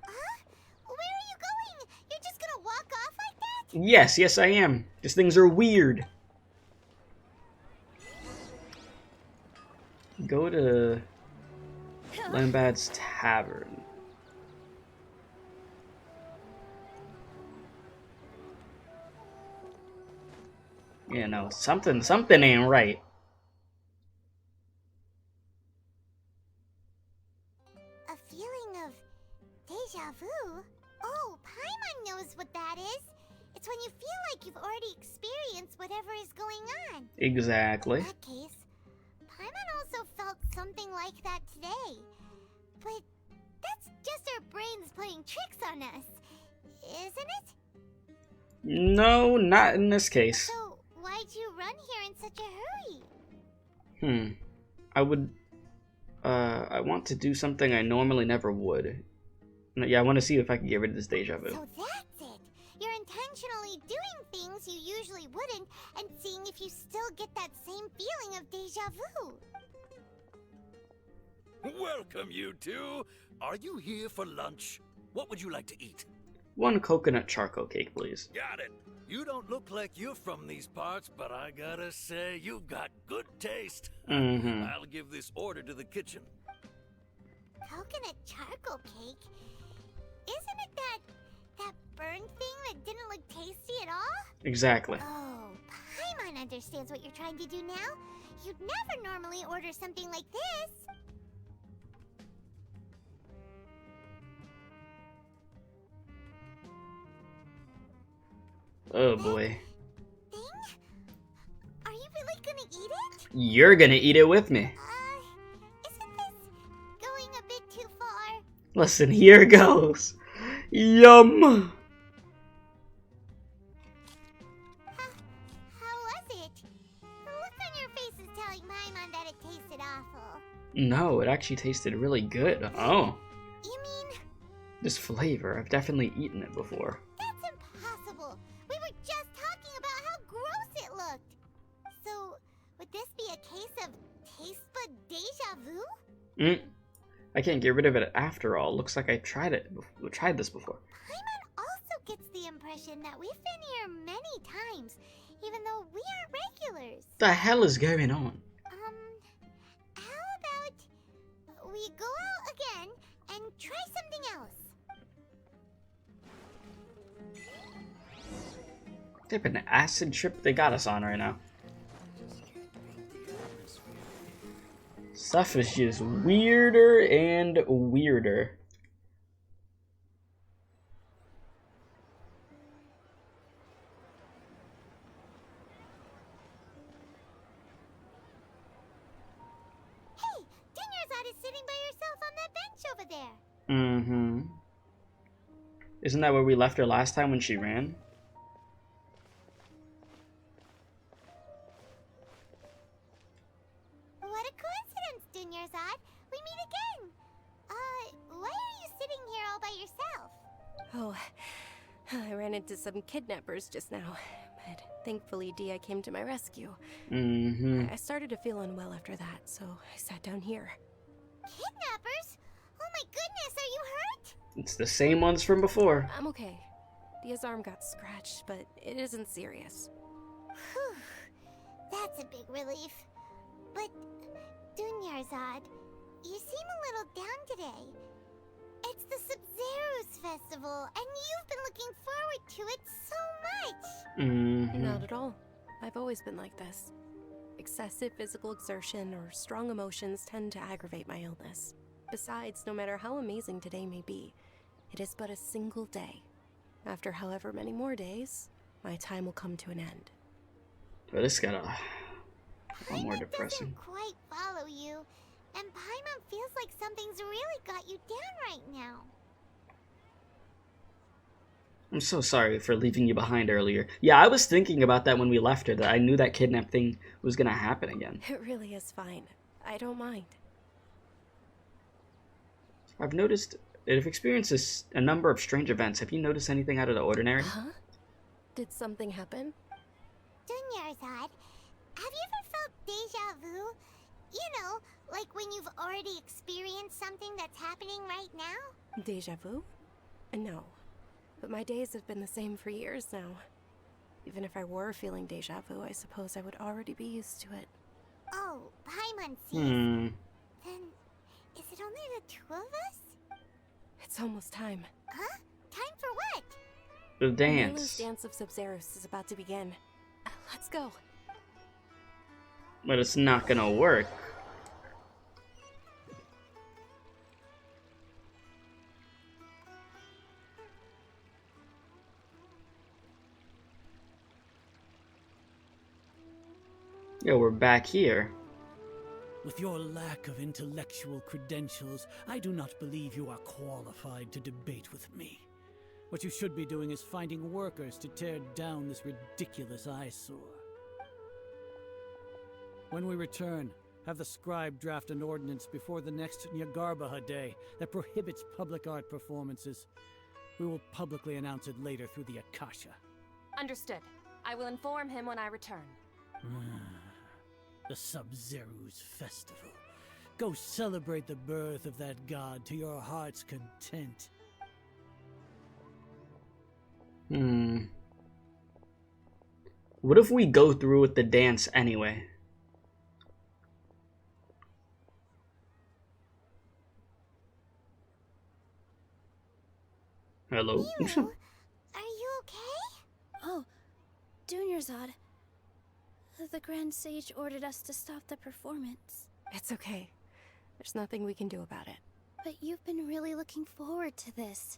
Where are you going? You're just gonna walk off like that? Yes, I am. These things are weird. Go to Lambad's Tavern. Yeah, no, something ain't right. A feeling of deja vu? Oh, Paimon knows what that is. It's when you feel like you've already experienced whatever is going on. Exactly. In that case, Paimon also felt something like that today. But that's just our brains playing tricks on us, isn't it? No, not in this case. So, why'd you run here in such a hurry? I want to do something I normally never would. Yeah, I want to see if I can get rid of this deja vu. So that's it. You're intentionally doing things you usually wouldn't and seeing if you still get that same feeling of deja vu. Welcome, you two. Are you here for lunch? What would you like to eat? 1 coconut charcoal cake, please. Got it. You don't look like you're from these parts, but I gotta say, you've got good taste. I'll give this order to the kitchen. Coconut charcoal cake? Isn't it that burned thing that didn't look tasty at all? Exactly. Oh, Paimon understands what you're trying to do now. You'd never normally order something like this. Oh boy. Thing? Are you really gonna eat it? You're gonna eat it with me. Isn't this going a bit too far? Listen, here goes. Yum! How was it? The look on your face is telling Paimon that it tasted awful. No, it actually tasted really good. Oh. You mean? This flavor, I've definitely eaten it before. That's impossible. We were just talking about how gross it looked. So, would this be a case of taste bud deja vu? I can't get rid of it after all. Looks like I tried this before. Paimon also gets the impression that we've been here many times, even though we aren't regulars. The hell is going on? How about we go out again and try something else? Type an acid trip they got us on right now. Stuff is just weirder and weirder. Hey, Dunyarzad is sitting by herself on that bench over there. Isn't that where we left her last time when she ran? What a coincidence, Dunyarzad. We meet again. Why are you sitting here all by yourself? Oh, I ran into some kidnappers just now, but thankfully Dia came to my rescue. I started to feel unwell after that, so I sat down here. Kidnappers? Oh my goodness, are you hurt? It's the same ones from before. I'm okay. Dia's arm got scratched, but it isn't serious. Whew. That's a big relief. But, Dunyarzad, you seem a little down today. It's the Sub-Zero's festival, and you've been looking forward to it so much. Not at all. I've always been like this. Excessive physical exertion or strong emotions tend to aggravate my illness. Besides, no matter how amazing today may be, it is but a single day. After however many more days, my time will come to an end. But this got a lot more depressing. Doesn't quite follow you, and Paimon feels like something's really got you down right now. I'm so sorry for leaving you behind earlier. Yeah, I was thinking about that when we left her, that I knew that kidnap thing was gonna happen again. It really is fine. I don't mind. I've noticed that I've experienced a number of strange events. Have you noticed anything out of the ordinary? Huh? Did something happen? Dunyarzad, have you ever felt deja vu? You know, like when you've already experienced something that's happening right now? Deja vu? No. But my days have been the same for years now. Even if I were feeling deja vu, I suppose I would already be used to it. Oh, Paimon sees. Then, is it only the two of us? It's almost time. Huh? Time for what? The The dance. Dance of Sub-Zeros is about to begin. Let's go. But it's not gonna work. Yo, we're back here. With your lack of intellectual credentials, I do not believe you are qualified to debate with me. What you should be doing is finding workers to tear down this ridiculous eyesore. When we return, Have the scribe draft an ordinance before the next Nyargarbaha Day that prohibits public art performances. We will publicly announce it later through the Akasha. Understood. I will inform him when I return. The Sub-Zeru's festival. Go celebrate the birth of that god to your heart's content. What if we go through with the dance anyway? Hello? Are you okay? Oh, Dunyarzad. The Grand Sage ordered us to stop the performance. It's okay. There's nothing we can do about it. But you've been really looking forward to this.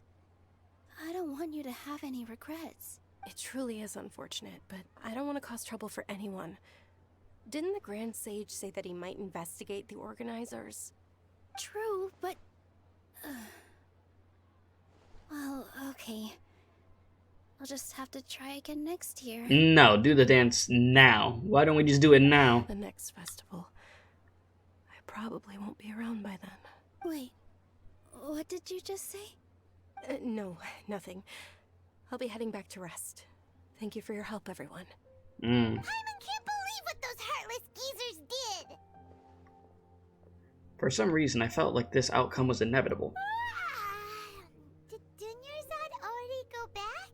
I don't want you to have any regrets. It truly is unfortunate, but I don't want to cause trouble for anyone. Didn't the Grand Sage say that he might investigate the organizers? True, but... well, okay. I'll just have to try again next year. No, do the dance now. Why don't we just do it now? The next festival. I probably won't be around by then. Wait, what did you just say? No, nothing. I'll be heading back to rest. Thank you for your help, everyone. Paimon can't believe what those heartless geezers did! For some reason, I felt like this outcome was inevitable. Did Dunyarzad already go back?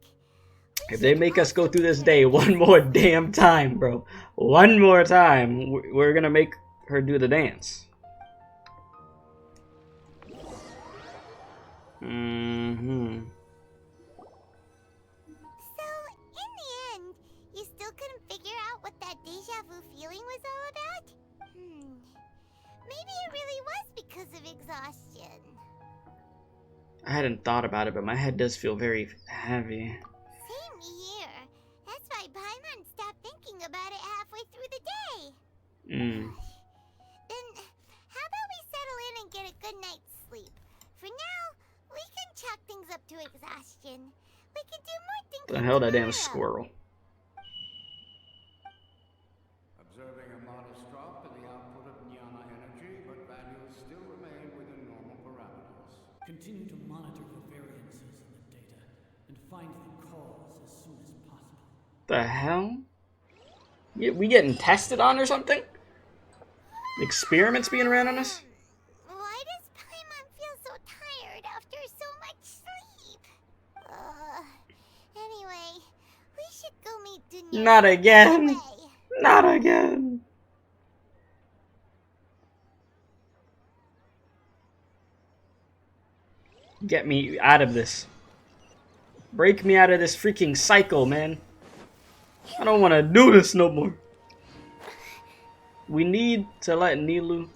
If they make us go through this day one more damn time, bro. One more time, we're gonna make her do the dance. So, in the end, you still couldn't figure out what that deja vu feeling was all about? Maybe it really was because of exhaustion. I hadn't thought about it, but my head does feel very heavy. Same here. That's why Paimon stopped thinking about it halfway through the day. Then, how about we settle in and get a good night's sleep? For now, we can chalk things up to exhaustion. We can do more thinking. The hell, that damn tomorrow. squirrel. Observing a modest drop in the output of Jnana energy, but values still remain within normal parameters. Continue to monitor for variances in the data and find the cause as soon as possible. The hell? We getting tested on or something? Experiments being ran on us? Why does Paimon feel so tired after so much sleep? Anyway, we should go meet Dunyarzad. Not again. Anyway. Not again. Get me out of this. Break me out of this freaking cycle, man. I don't want to do this no more. We need to let Nilou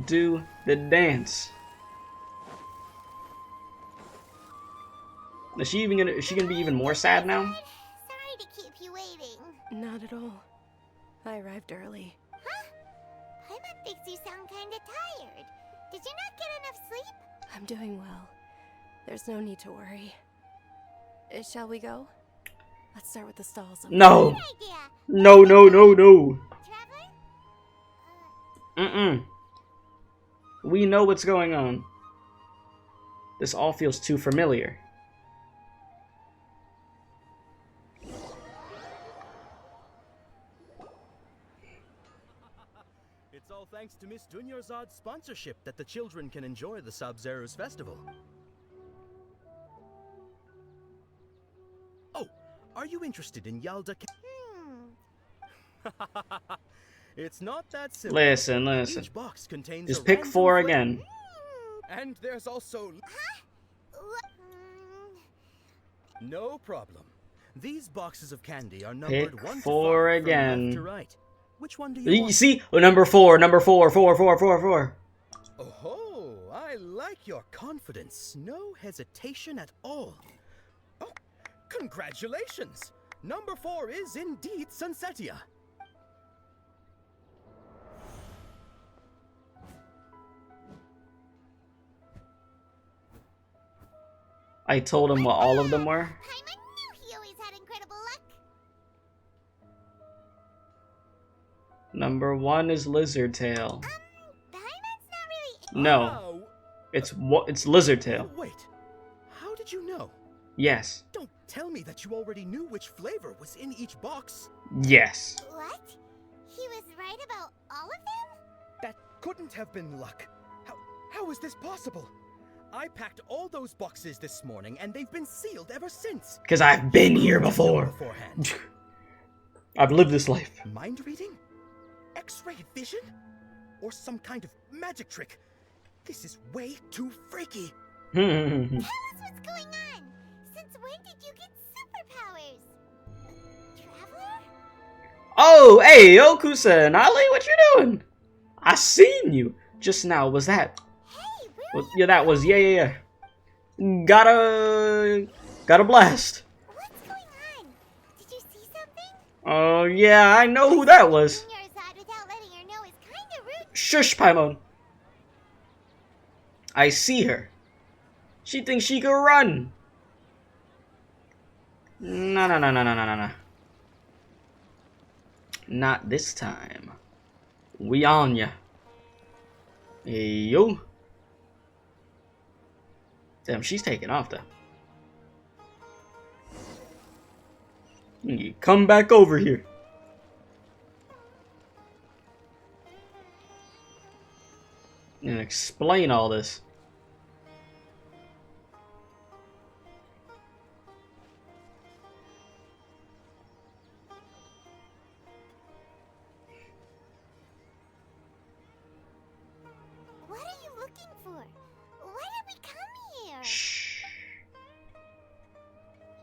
do the dance. Is she gonna be even more sad now? Sorry to keep you waiting. Not at all. I arrived early. Huh? Paimon thinks you sound kinda tired. Did you not get enough sleep? I'm doing well. There's no need to worry. Shall we go? Let's start with the stalls. No. Good idea. No, no, no, no. Traveler? We know what's going on. This all feels too familiar. It's all thanks to Miss Dunyarzad's sponsorship that the children can enjoy the Sub-Zeru's festival. Oh, are you interested in Yalda? It's not that simple. Listen. Each box contains Just a pick random 4 flavor. again. And there's also... No problem. These boxes of candy are numbered Pick 1 to 5 4 from again. left to right. Which one do you You want? see? Oh, number 4, 4. Oh, I like your confidence. No hesitation at all. Oh, congratulations! Number 4 is indeed Sunsetia. I told him what all of them were. Paimon knew he always had incredible luck. Number 1 is Lizard Tail. Paimon's not really. No, it's Lizard Tail. Wait, how did you know? Yes. Don't tell me that you already knew which flavor was in each box. Yes. What? He was right about all of them? That couldn't have been luck. How is this possible? I packed all those boxes this morning, and they've been sealed ever since. Because I've been here before. I've lived this life. Mind reading? X-ray vision? Or some kind of magic trick? This is way too freaky. Tell us what's going on. Since when did you get superpowers? Traveler? Oh, hey, Okusa and Ali, what you doing? I seen you just now. Was that? Hey, yeah, that was. Yeah. Got a blast. What's going on? Did you see something? Oh yeah, I know who that was. Dunyarzad without letting her know is kinda rude. Shush, Paimon. I see her. She thinks she could run. No. Not this time. We on ya. Hey, yo. Damn, she's taking off though. You come back over here. And explain all this. What are you looking for? Why did we come here? Shh.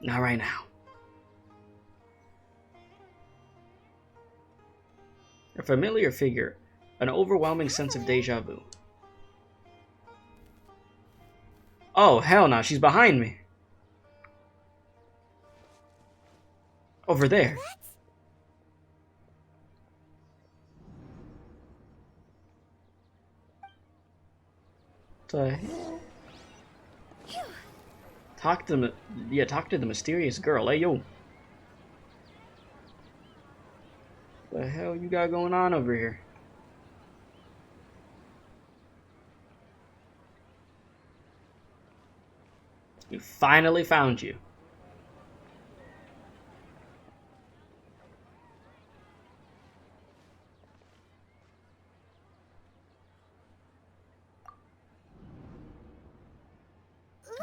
Not right now. A familiar figure. An overwhelming sense of deja vu. Oh, hell no, she's behind me. Over there. What? The hell? Talk to the mysterious girl. Hey, yo. The hell you got going on over here? We finally found you.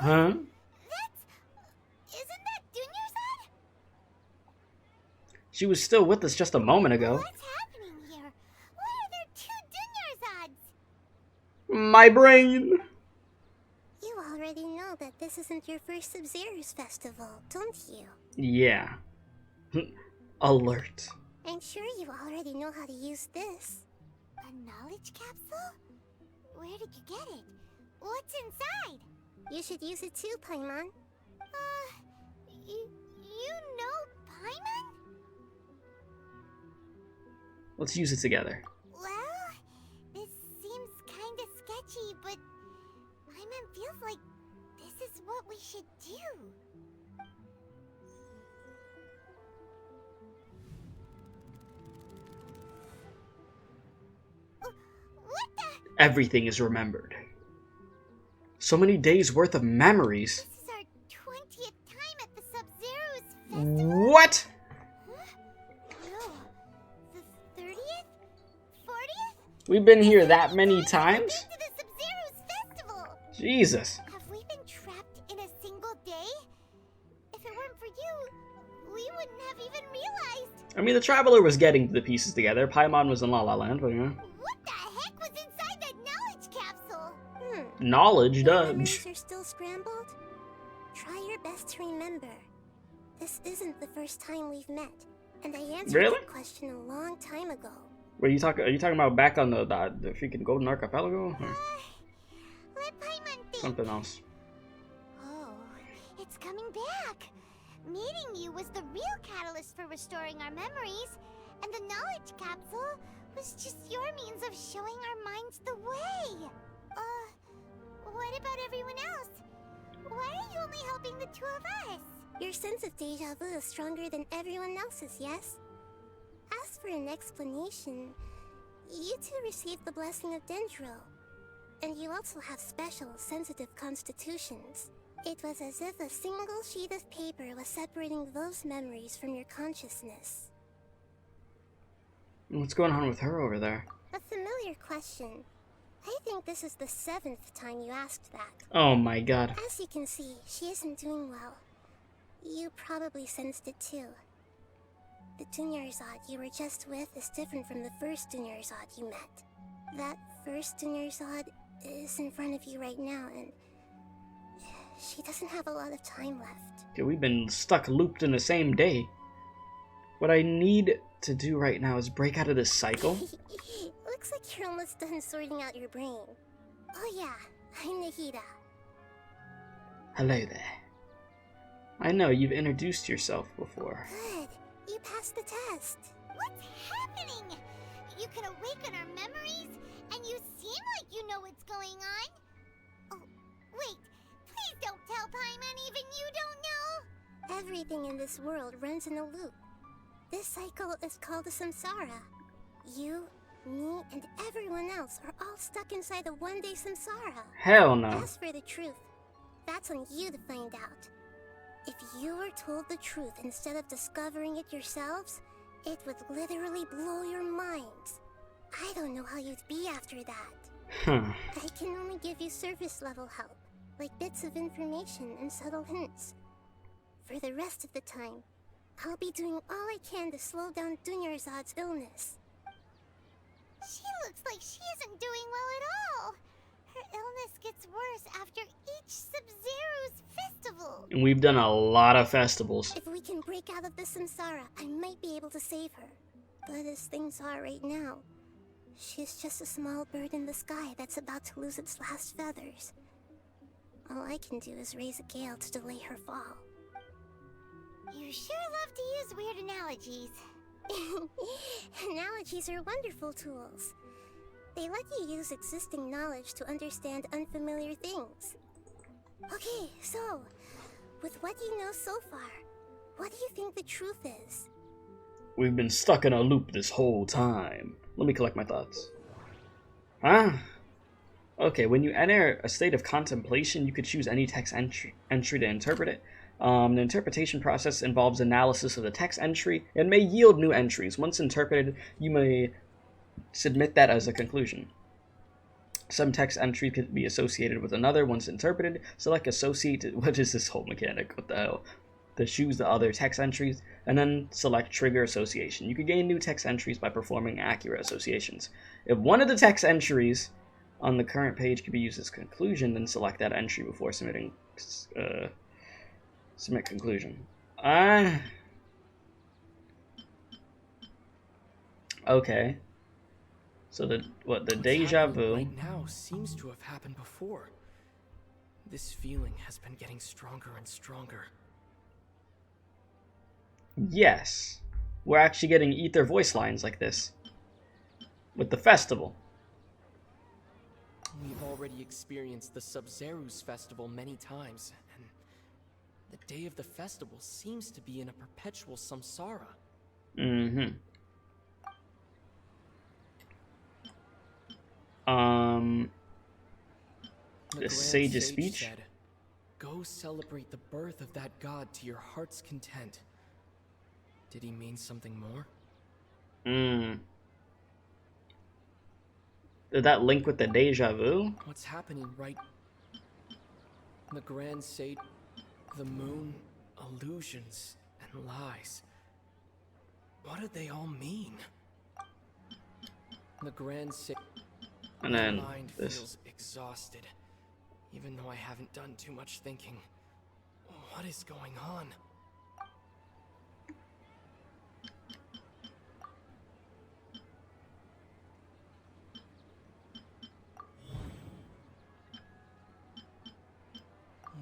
Huh? Isn't that Dunyarzad? She was still with us just a moment ago. What's happening here? Why are there two Dunyarzads? My brain! You already know that this isn't your first Sub-Zero's festival, don't you? Yeah. Alert. I'm sure you already know how to use this. A knowledge capsule? Where did you get it? What's inside? You should use it too, Paimon. You know Paimon? Let's use it together. Well, this seems kinda sketchy, but Paimon feels like this is what we should do. What the? Everything is remembered. So many days worth of memories. This is our 20th time at the Sub-Zero's festival. What? No. The 30th? 40th? We've been here that many times? We've been to the Sub-Zero's festival. Jesus. Have we been trapped in a single day? If it weren't for you, we wouldn't have even realized. I mean, the Traveler was getting the pieces together. Paimon was in La La Land, but yeah. What the heck was inside that knowledge capsule? Knowledge, duh. Memories are still scrambled? Try your best to remember. This isn't the first time we've met, and I answered Really? that question a long time ago. Are you talking about back on the freaking Golden Archipelago? Or Let Paimon think. something else? Oh, it's coming back. Meeting you was the real catalyst for restoring our memories, and the knowledge capsule was just your means of showing our minds the way. What about everyone else? Why are you only helping the two of us? Your sense of deja vu is stronger than everyone else's, yes? Ask for an explanation, you two received the blessing of Dendro. And you also have special, sensitive constitutions. It was as if a single sheet of paper was separating those memories from your consciousness. What's going on with her over there? A familiar question. I think this is the 7th time you asked that. Oh my god. As you can see, she isn't doing well. You probably sensed it too. The Dunyarzad you were just with is different from the first Dunyarzad you met. That first Dunyarzad is in front of you right now, and she doesn't have a lot of time left. Okay, we've been stuck looped in the same day. What I need to do right now is break out of this cycle. Looks like you're almost done sorting out your brain. Oh yeah, I'm Nahida. Hello there. I know you've introduced yourself before. Good, you passed the test. What's happening? You can awaken our memories, and you seem like you know what's going on. Oh, wait, please don't tell Paimon even you don't know. Everything in this world runs in a loop. This cycle is called a Samsara. You, me, and everyone else are all stuck inside a one-day Samsara. Hell no. As for the truth, that's on you to find out. If you were told the truth instead of discovering it yourselves, it would literally blow your minds. I don't know how you'd be after that. I can only give you surface-level help, like bits of information and subtle hints. For the rest of the time, I'll be doing all I can to slow down Dunyarzad's illness. She looks like she isn't doing well at all. Her illness gets worse after each Sub-Zero's festival. And we've done a lot of festivals. If we can break out of the Samsara, I might be able to save her. But as things are right now, she's just a small bird in the sky that's about to lose its last feathers. All I can do is raise a gale to delay her fall. You sure love to use weird analogies. Analogies are wonderful tools. They let you use existing knowledge to understand unfamiliar things. Okay, so, with what you know so far, what do you think the truth is? We've been stuck in a loop this whole time. Let me collect my thoughts. Huh? Okay, when you enter a state of contemplation, you could choose any text entry to interpret it. The interpretation process involves analysis of the text entry and may yield new entries. Once interpreted, you may submit that as a conclusion. Some text entry could be associated with another. Once interpreted, select associate. What is this whole mechanic? What the hell? To choose the other text entries, and then select trigger association. You can gain new text entries by performing accurate associations. If one of the text entries on the current page can be used as conclusion, then select that entry before submitting submit conclusion. Okay. So the déjà vu right now seems to have happened before. This feeling has been getting stronger and stronger. Yes. We're actually getting ether voice lines like this with the festival. We've already experienced the Sub-Zeru's festival many times, and the day of the festival seems to be in a perpetual samsara. Mm-hmm. The sage's speech said, "Go celebrate the birth of that god to your heart's content." Did he mean something more? Did that link with the déjà vu? What's happening right? The Grand Sage, the moon, illusions, and lies. What do they all mean? The Grand Sage. And then my mind this. feels exhausted, even though I haven't done too much thinking. What is going on?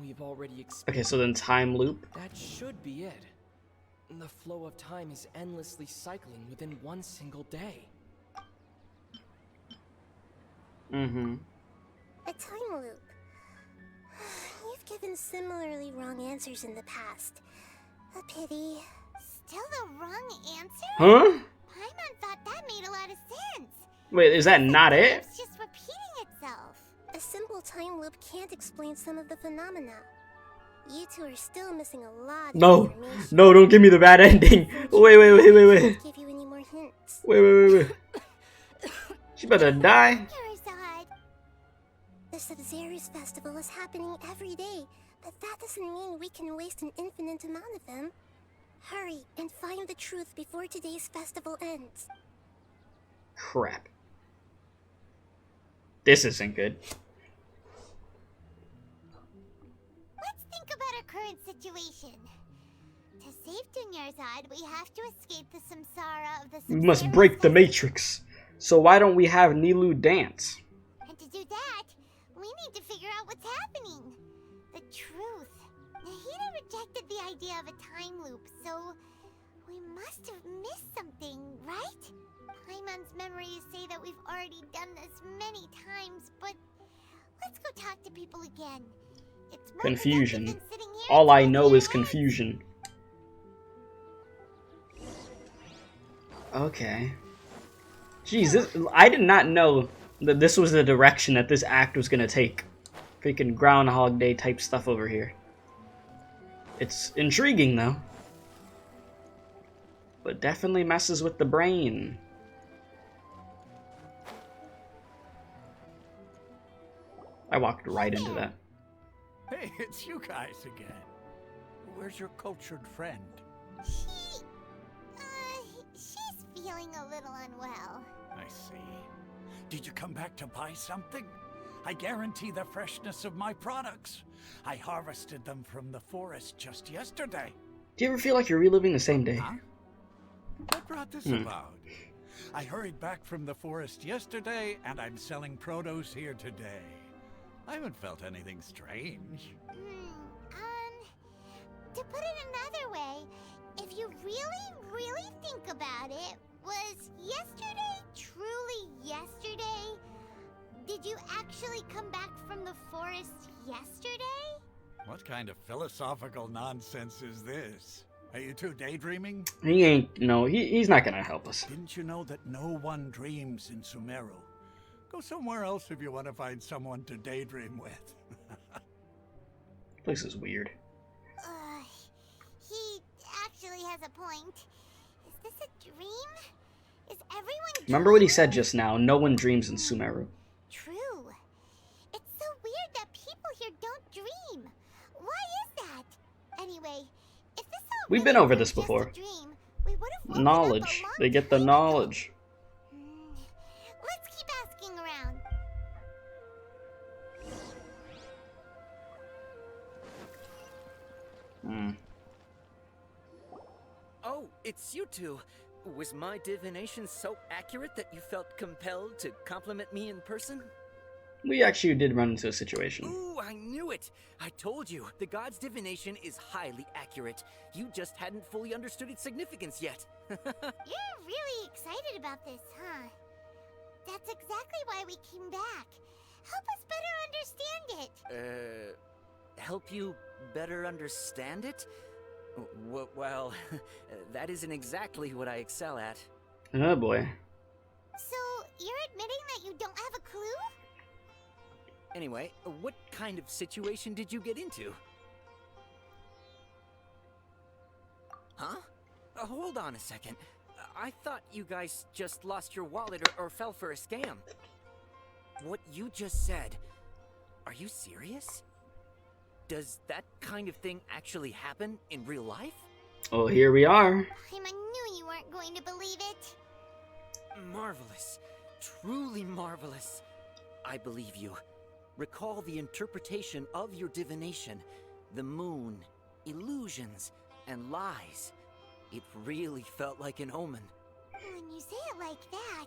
We've already Okay, so then time loop. That should be it. The flow of time is endlessly cycling within one single day. Mm-hmm. A time loop. You've given similarly wrong answers in the past. A pity. Still the wrong answer? Huh? Paimon thought that made a lot of sense. Wait, is that not it? It's just repeating itself. A simple time loop can't explain some of the phenomena. You two are still missing a lot of information. No, don't give me the bad ending. Wait. Can't give you any more hints. Wait. She better die. The Sabzeruz festival is happening every day, but that doesn't mean we can waste an infinite amount of them. Hurry and find the truth before today's festival ends. Crap. This isn't good. Let's think about our current situation. To save Dunyarzad, we have to escape the Samsara of the We must break the Matrix. So why don't we have Nilou dance? And to do that, we need to figure out what's happening. The truth. Nahida rejected the idea of a time loop, so we must have missed something, right? Paimon's memories say that we've already done this many times, but let's go talk to people again. It's more Confusion. productive than sitting here All I and know talking is our heads. confusion. Okay. Jeez, I did not know that this was the direction that this act was gonna take. Freaking Groundhog Day type stuff over here. It's intriguing though. But definitely messes with the brain. I walked right into that. Hey, it's you guys again. Where's your cultured friend? She's feeling a little unwell. I see. Did you come back to buy something? I guarantee the freshness of my products. I harvested them from the forest just yesterday. Do you ever feel like you're reliving the same day? Huh? What brought this about? I hurried back from the forest yesterday, and I'm selling produce here today. I haven't felt anything strange. To put it another way, if you really think about it, was yesterday truly yesterday? Did you actually come back from the forest yesterday? What kind of philosophical nonsense is this? Are you two daydreaming? He ain't, no, he's not gonna help us. Didn't you know that no one dreams in Sumeru? Go somewhere else if you want to find someone to daydream with. This place is weird. He actually has a point. Is this a dream? Is everyone Remember what he said just now, no one dreams in Sumeru. True. It's so weird that people here don't dream. Why is that? Anyway, if this all We've been over this before. dream, we would have woken Knowledge. up a long They get the time knowledge. Let's keep asking around. Oh, it's you two. Was my divination so accurate that you felt compelled to compliment me in person? We actually did run into a situation. Ooh, I knew it! I told you, the god's divination is highly accurate. You just hadn't fully understood its significance yet. You're really excited about this, huh? That's exactly why we came back. Help us better understand it. Help you better understand it? Well, that isn't exactly what I excel at. Oh boy. So, you're admitting that you don't have a clue? Anyway, what kind of situation did you get into? Huh? Hold on a second. I thought you guys just lost your wallet or fell for a scam. What you just said, are you serious? Does that kind of thing actually happen in real life? Oh, here we are. I knew you weren't going to believe it. Marvelous. Truly marvelous. I believe you. Recall the interpretation of your divination. The moon, illusions, and lies. It really felt like an omen. When you say it like that,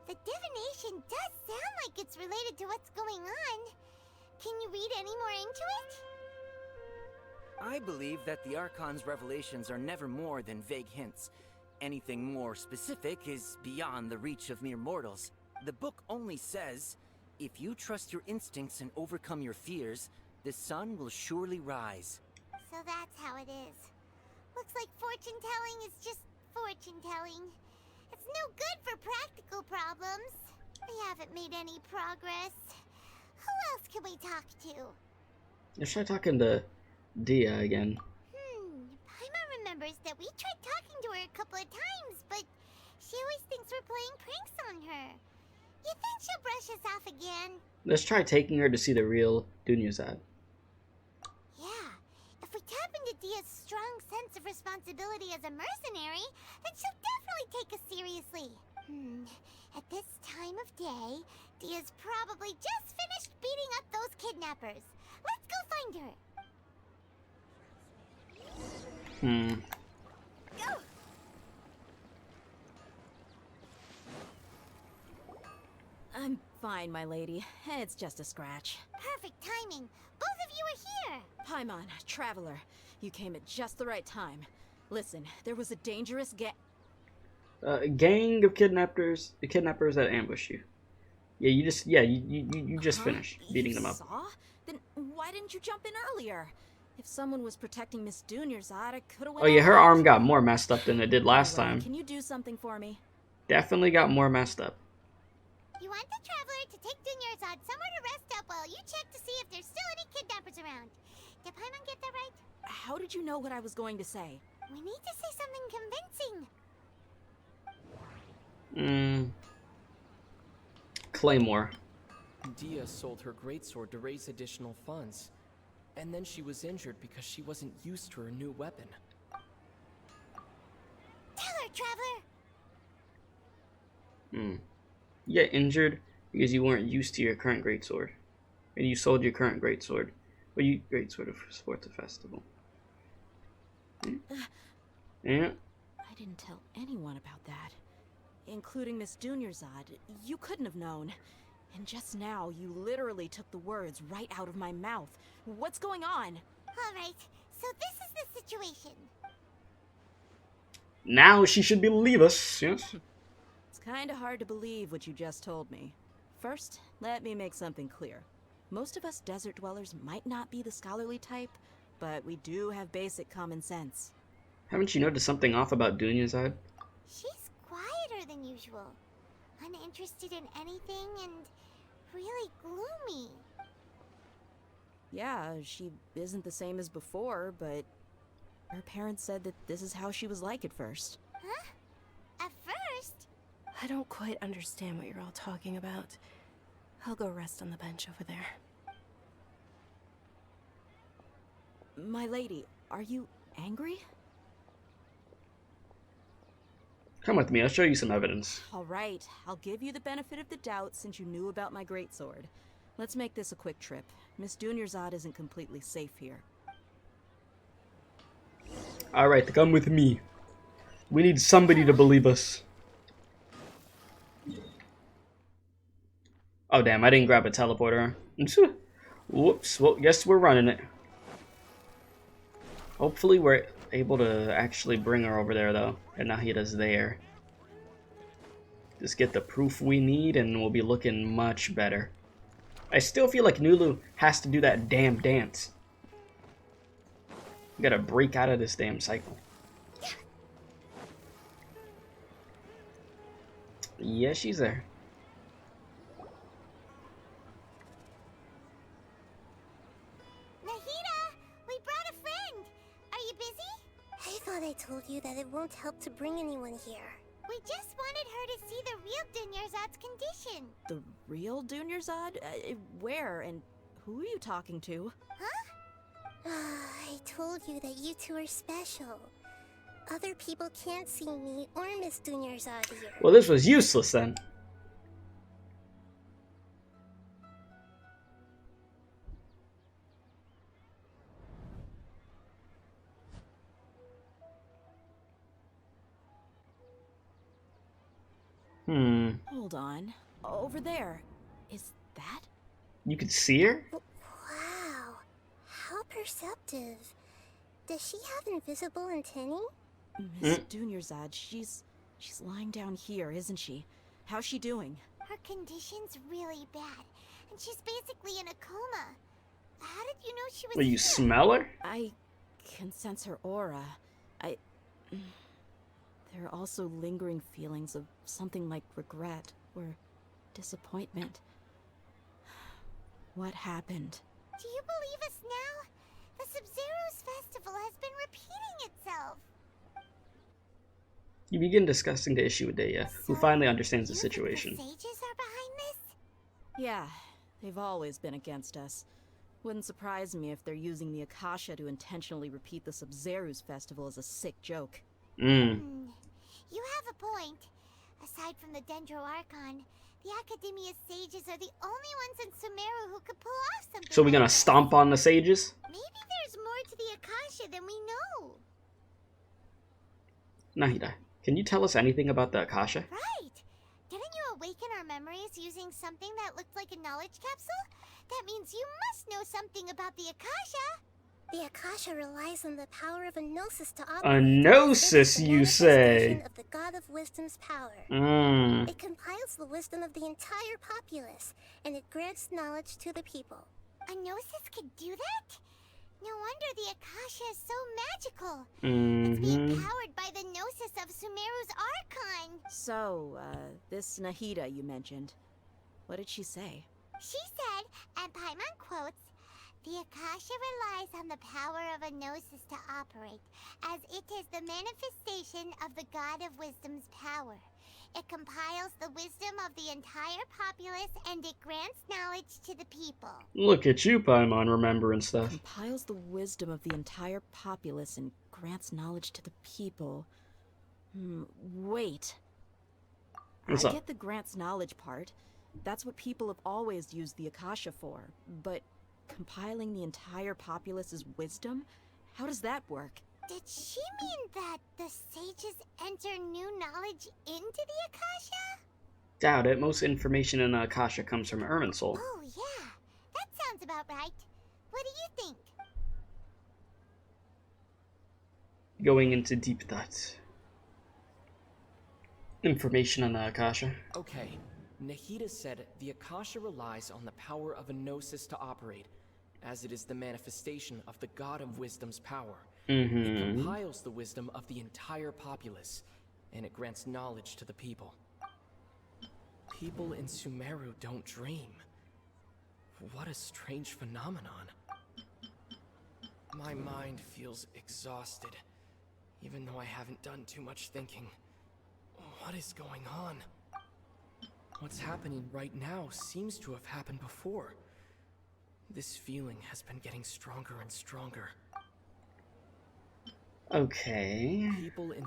the divination does sound like it's related to what's going on. Can you read any more into it? I believe that the Archon's revelations are never more than vague hints. Anything more specific is beyond the reach of mere mortals. The book only says, if you trust your instincts and overcome your fears, the sun will surely rise. So that's how it is. Looks like fortune-telling is just fortune-telling. It's no good for practical problems. We haven't made any progress. Who else can we talk to? Let's try talking to Dia again. Paimon remembers that we tried talking to her a couple of times, but she always thinks we're playing pranks on her. You think she'll brush us off again? Let's try taking her to see the real Dunyarzad. Yeah, if we tap into Dia's strong sense of responsibility as a mercenary, then she'll definitely take us seriously. At this time of day, Dia's probably just finished beating up those kidnappers. Let's go find her. Go! I'm fine, my lady. It's just a scratch. Perfect timing. Both of you are here. Paimon, traveler. You came at just the right time. Listen, there was a dangerous gang of kidnappers that ambushed you. Yeah, you just finished beating them up. Saw? Then why didn't you jump in earlier? If someone was protecting Miss Dunyarzad, I could have went. Oh yeah, her arm got more messed up than it did last time. Can you do something for me? Definitely got more messed up. You want the traveler to take Dunyarzad somewhere to rest up while you check to see if there's still any kidnappers around. Did Paimon get that right? How did you know what I was going to say? We need to say something convincing. Claymore. Dia sold her greatsword to raise additional funds. And then she was injured because she wasn't used to her new weapon. Tell her, traveler! You got injured because you weren't used to your current greatsword. And you sold your current greatsword. Well, you greatsword to support the festival. Yeah. I didn't tell anyone about that. Including Miss Dunyarzad. You couldn't have known. And just now, you literally took the words right out of my mouth. What's going on? Alright, so this is the situation. Now she should believe us, yes? It's kinda hard to believe what you just told me. First, let me make something clear. Most of us desert dwellers might not be the scholarly type, but we do have basic common sense. Haven't you noticed something off about Dunyarzad? She's quieter than usual. Uninterested in anything and really gloomy. Yeah, she isn't the same as before, but her parents said that this is how she was like at first. Huh? At first? I don't quite understand what you're all talking about. I'll go rest on the bench over there. My lady, are you angry? Come with me, I'll show you some evidence. Alright, I'll give you the benefit of the doubt since you knew about my greatsword. Let's make this a quick trip. Miss Dunyarzad isn't completely safe here. Alright, come with me. We need somebody to believe us. Oh damn, I didn't grab a teleporter. Whoops, well, guess we're running it. Hopefully we're able to actually bring her over there though, and Nahida's there. Just get the proof we need and we'll be looking much better. I still feel like Nulu has to do that damn dance. We gotta break out of this damn cycle. Yeah, she's there. Nahida, we brought a friend. Are you busy? I thought I told you that it won't help to bring anyone here. We just wanted her to see the real Dunyarzad's condition. The real Dunyarzad? Where and who are you talking to? Huh? I told you that you two are special. Other people can't see me or Miss Dunyarzad here. Well, this was useless then. Hold on. Over there. Is that? You could see her? Wow. How perceptive. Does she have invisible antennae? Miss Dunyarzad, she's lying down here, isn't she? How's she doing? Her condition's really bad, and she's basically in a coma. How did you know she was Will you here? smell her? I can sense her aura. there are also lingering feelings of something like regret or disappointment. What happened? Do you believe us now? The Sub-Zero's festival has been repeating itself. You begin discussing the issue with Déjà, who finally understands the situation. The sages are behind this? Yeah, they've always been against us. Wouldn't surprise me if they're using the Akasha to intentionally repeat the Sub-Zero's festival as a sick joke. You have a point. Aside from the Dendro Archon, the Academia's sages are the only ones in Sumeru who could pull off something. So we're gonna stomp on the sages? Maybe there's more to the Akasha than we know. Nahida, can you tell us anything about the Akasha? Right! Didn't you awaken our memories using something that looked like a knowledge capsule? That means you must know something about the Akasha! The Akasha relies on the power of a gnosis to operate. A gnosis, you say? Of the God of Wisdom's power. It compiles the wisdom of the entire populace, and it grants knowledge to the people. A gnosis could do that? No wonder the Akasha is so magical. It's being powered by the gnosis of Sumeru's Archon. So, this Nahida you mentioned, what did she say? She said, and Paimon quotes, "The Akasha relies on the power of a gnosis to operate, as it is the manifestation of the God of Wisdom's power. It compiles the wisdom of the entire populace, and it grants knowledge to the people." Look at you, Paimon, remembering stuff. Compiles the wisdom of the entire populace and grants knowledge to the people. Wait. What's I up? get the grants knowledge part. That's what people have always used the Akasha for. But compiling the entire populace's wisdom? How does that work? Did she mean that the sages enter new knowledge into the Akasha? Doubt it. Most information in the Akasha comes from Irminsul. Oh yeah, that sounds about right. What do you think? Going into deep thoughts. Information on the Akasha. Okay, Nahida said the Akasha relies on the power of a gnosis to operate, as it is the manifestation of the God of Wisdom's power. It compiles the wisdom of the entire populace, and it grants knowledge to the people. People in Sumeru don't dream. What a strange phenomenon. My mind feels exhausted, even though I haven't done too much thinking. What is going on? What's happening right now seems to have happened before. This feeling has been getting stronger and stronger. Okay. People in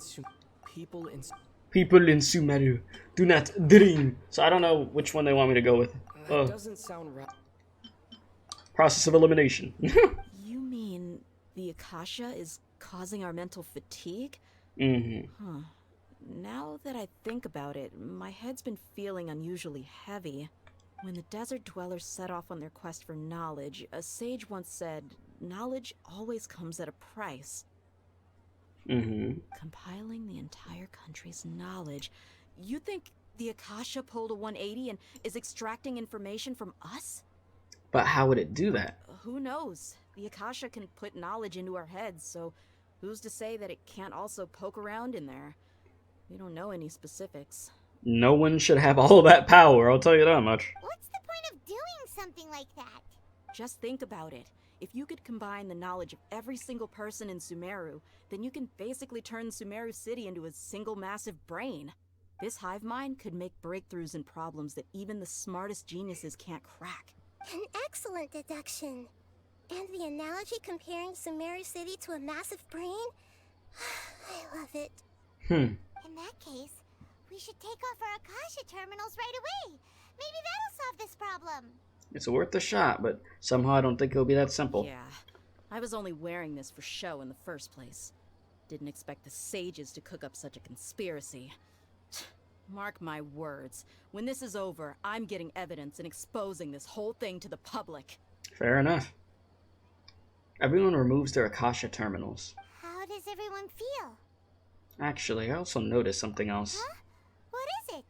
Sumeru do not dream. So I don't know which one they want me to go with. That doesn't sound right. Process of elimination. You mean the Akasha is causing our mental fatigue? Huh. Now that I think about it, my head's been feeling unusually heavy. When the desert dwellers set off on their quest for knowledge, a sage once said, knowledge always comes at a price. Compiling the entire country's knowledge. You think the Akasha pulled a 180 and is extracting information from us? But how would it do that? Who knows? The Akasha can put knowledge into our heads, so who's to say that it can't also poke around in there? We don't know any specifics. No one should have all that power, I'll tell you that much. What's the point of doing something like that? Just think about it. If you could combine the knowledge of every single person in Sumeru, then you can basically turn Sumeru City into a single massive brain. This hive mind could make breakthroughs in problems that even the smartest geniuses can't crack. An excellent deduction. And the analogy comparing Sumeru City to a massive brain? I love it. In that case, we should take off our Akasha terminals right away. Maybe that'll solve this problem. It's worth a shot, but somehow I don't think it'll be that simple. Yeah, I was only wearing this for show in the first place. Didn't expect the sages to cook up such a conspiracy. Mark my words, when this is over, I'm getting evidence and exposing this whole thing to the public. Fair enough. Everyone removes their Akasha terminals. How does everyone feel? Actually, I also noticed something else. Huh? What is it?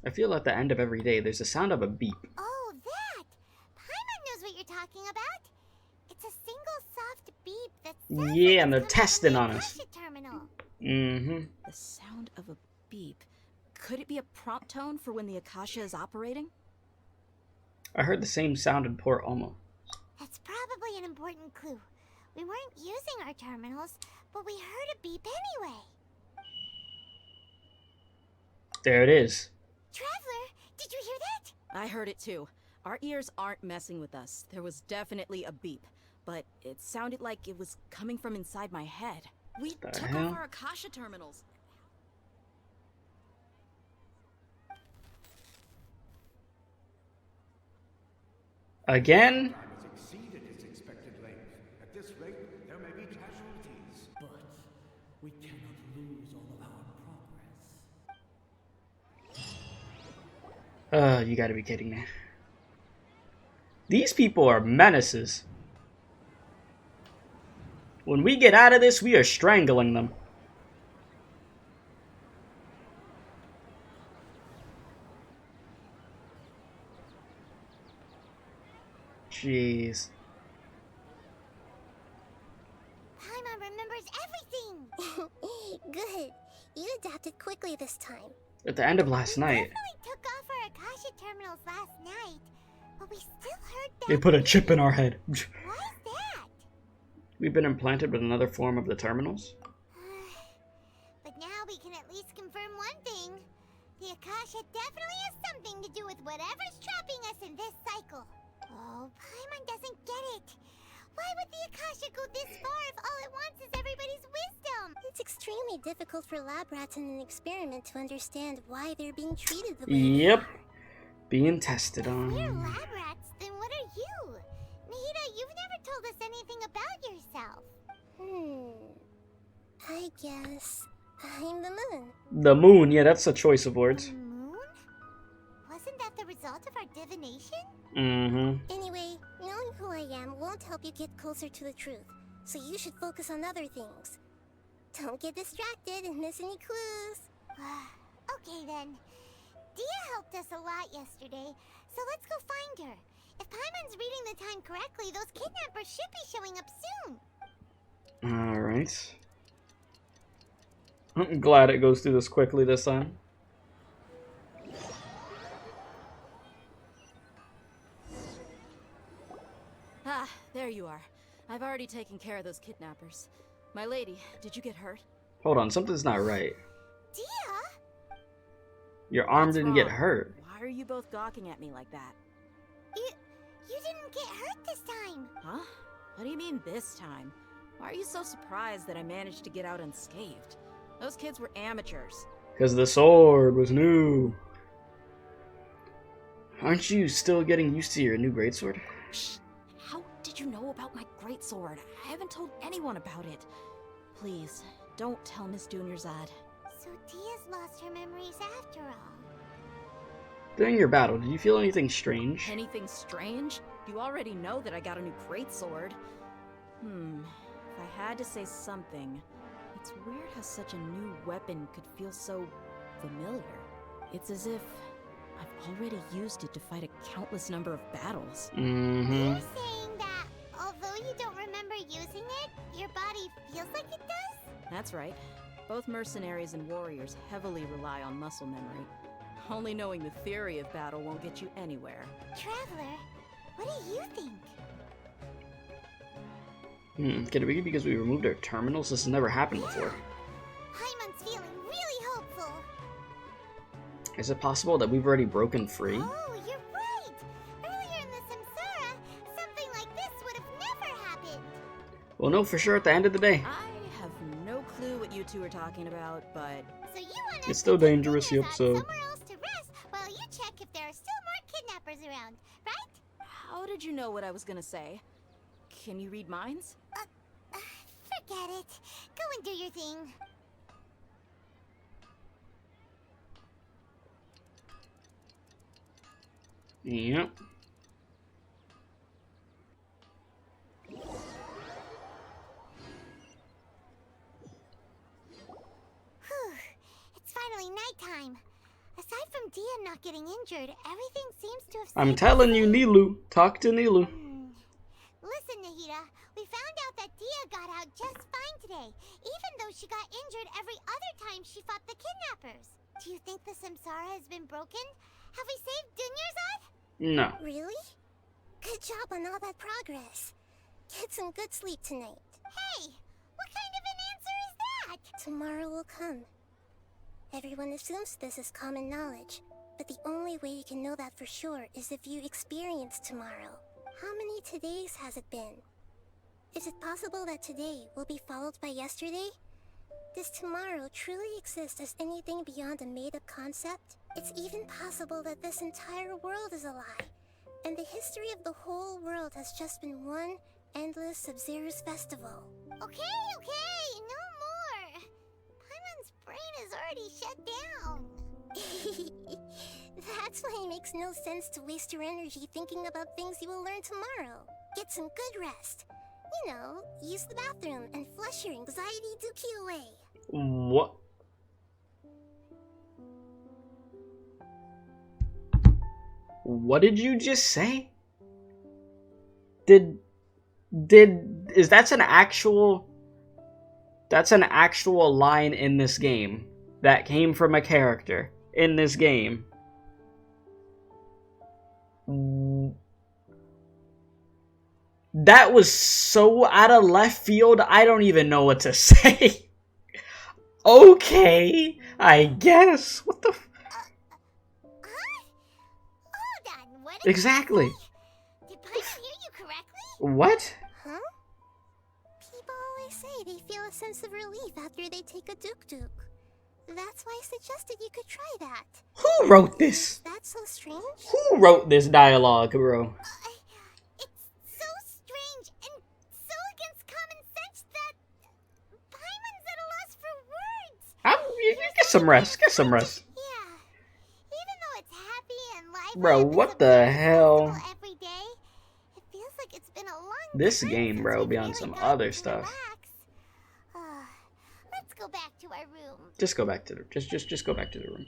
I feel at the end of every day there's a sound of a beep. Oh, that! Paimon knows what you're talking about. It's a single soft beep Yeah, and they're testing on us. The sound of a beep. Could it be a prompt tone for when the Akasha is operating? I heard the same sound in Port Almo. That's probably an important clue. We weren't using our terminals, but we heard a beep anyway. There it is. Traveler, did you hear that? I heard it too. Our ears aren't messing with us. There was definitely a beep, but it sounded like it was coming from inside my head. We took off our Akasha terminals. Again? Exceeded its expected length. At this rate, there may be casualties. But we cannot lose all of our progress. You gotta be kidding me. These people are menaces. When we get out of this, we are strangling them. Jeez. Paimon remembers everything! Good. You adapted quickly this time. At the end of last night, We took off our Akasha terminals last night, but we still heard that. they put a chip in our head. Why is that? We've been implanted with another form of the terminals. But now we can at least confirm one thing. The Akasha definitely has something to do with whatever's trapping us in this cycle. Oh, Paimon doesn't get it. Why would the Akasha go this far if all it wants is everybody's wisdom? It's extremely difficult for lab rats in an experiment to understand why they're being treated the way Yep. Being tested on. We're lab rats, then what are you? Nahida, you've never told us anything about yourself. I guess I'm the moon. The moon, yeah, that's a choice of words. Moon? Wasn't that the result of our divination? Anyway, knowing who I am won't help you get closer to the truth, so you should focus on other things. Don't get distracted and miss any clues. Okay then. Dia helped us a lot yesterday, so let's go find her. If Paimon's reading the time correctly, those kidnappers should be showing up soon. Alright. I'm glad it goes through this quickly this time. Ah, there you are. I've already taken care of those kidnappers. My lady, did you get hurt? Hold on, something's not right. Dia? Your arm What's didn't get wrong? hurt. Why are you both gawking at me like that? You didn't get hurt this time. Huh? What do you mean this time? Why are you so surprised that I managed to get out unscathed? Those kids were amateurs. Because the sword was new. Aren't you still getting used to your new greatsword? Shh! How did you know about my greatsword? I haven't told anyone about it. Please, don't tell Miss Dunyarzad. So Dia's lost her memories after all. During your battle, did you feel anything strange? Anything strange? You already know that I got a new greatsword. If I had to say something, it's weird how such a new weapon could feel so familiar. It's as if I've already used it to fight a countless number of battles. You're saying that although you don't remember using it, your body feels like it does? That's right. Both mercenaries and warriors heavily rely on muscle memory. Only knowing the theory of battle won't get you anywhere. Traveler, what do you think? Could it be because we removed our terminals? This has never happened before. Paimon's feeling really hopeful. Is it possible that we've already broken free? Oh, you're right! Earlier in the Samsara, something like this would have never happened. We'll know for sure at the end of the day. I have no clue what you two are talking about, but... So you want us It's still to take dangerous, yep, Dunyarzad so... somewhere else to rest while you check if there are still more kidnappers around, right? How did you know what I was gonna say? Can you read minds? Forget it. Go and do your thing. Yep. It's finally nighttime. Aside from Dia not getting injured, everything seems to have... I'm telling you, Nilu. Talk to Nilu. Listen, Nahida, We found out that Dia got out just fine today, even though she got injured every other time she fought the kidnappers. Do you think the Samsara has been broken? Have we saved Dunyarzad? No. Really? Good job on all that progress. Get some good sleep tonight. Hey, what kind of an answer is that? Tomorrow will come. Everyone assumes this is common knowledge, but the only way you can know that for sure is if you experience tomorrow. How many todays has it been? Is it possible that today will be followed by yesterday? Does tomorrow truly exist as anything beyond a made-up concept? It's even possible that this entire world is a lie, and the history of the whole world has just been one endless Sub-Zero's festival. Okay, no more. Paimon's brain is already shut down. That's why it makes no sense to waste your energy thinking about things you will learn tomorrow. Get some good rest. You know, use the bathroom and flush your anxiety dookie away. What? What did you just say? That's an actual line in this game that came from a character in this game. That was so out of left field, I don't even know what to say. Okay, I guess. What the Hold on, what exactly. Did Paimon hear you correctly? What? Huh? People always say they feel a sense of relief after they take a duk-duk. That's why I suggested you could try that. Who wrote this? That's so strange. Who wrote this dialogue, bro? It's so strange and so against common sense that Paimon's at a loss for words. You get some rest. Get some rest. Yeah. Even though it's happy and lively. Bro, what the hell? Every day, it feels like it's been a long This time game, since bro, we've be on really some gotten other to stuff. relax. Let's go back to our room. Just go back to the just go back to the room.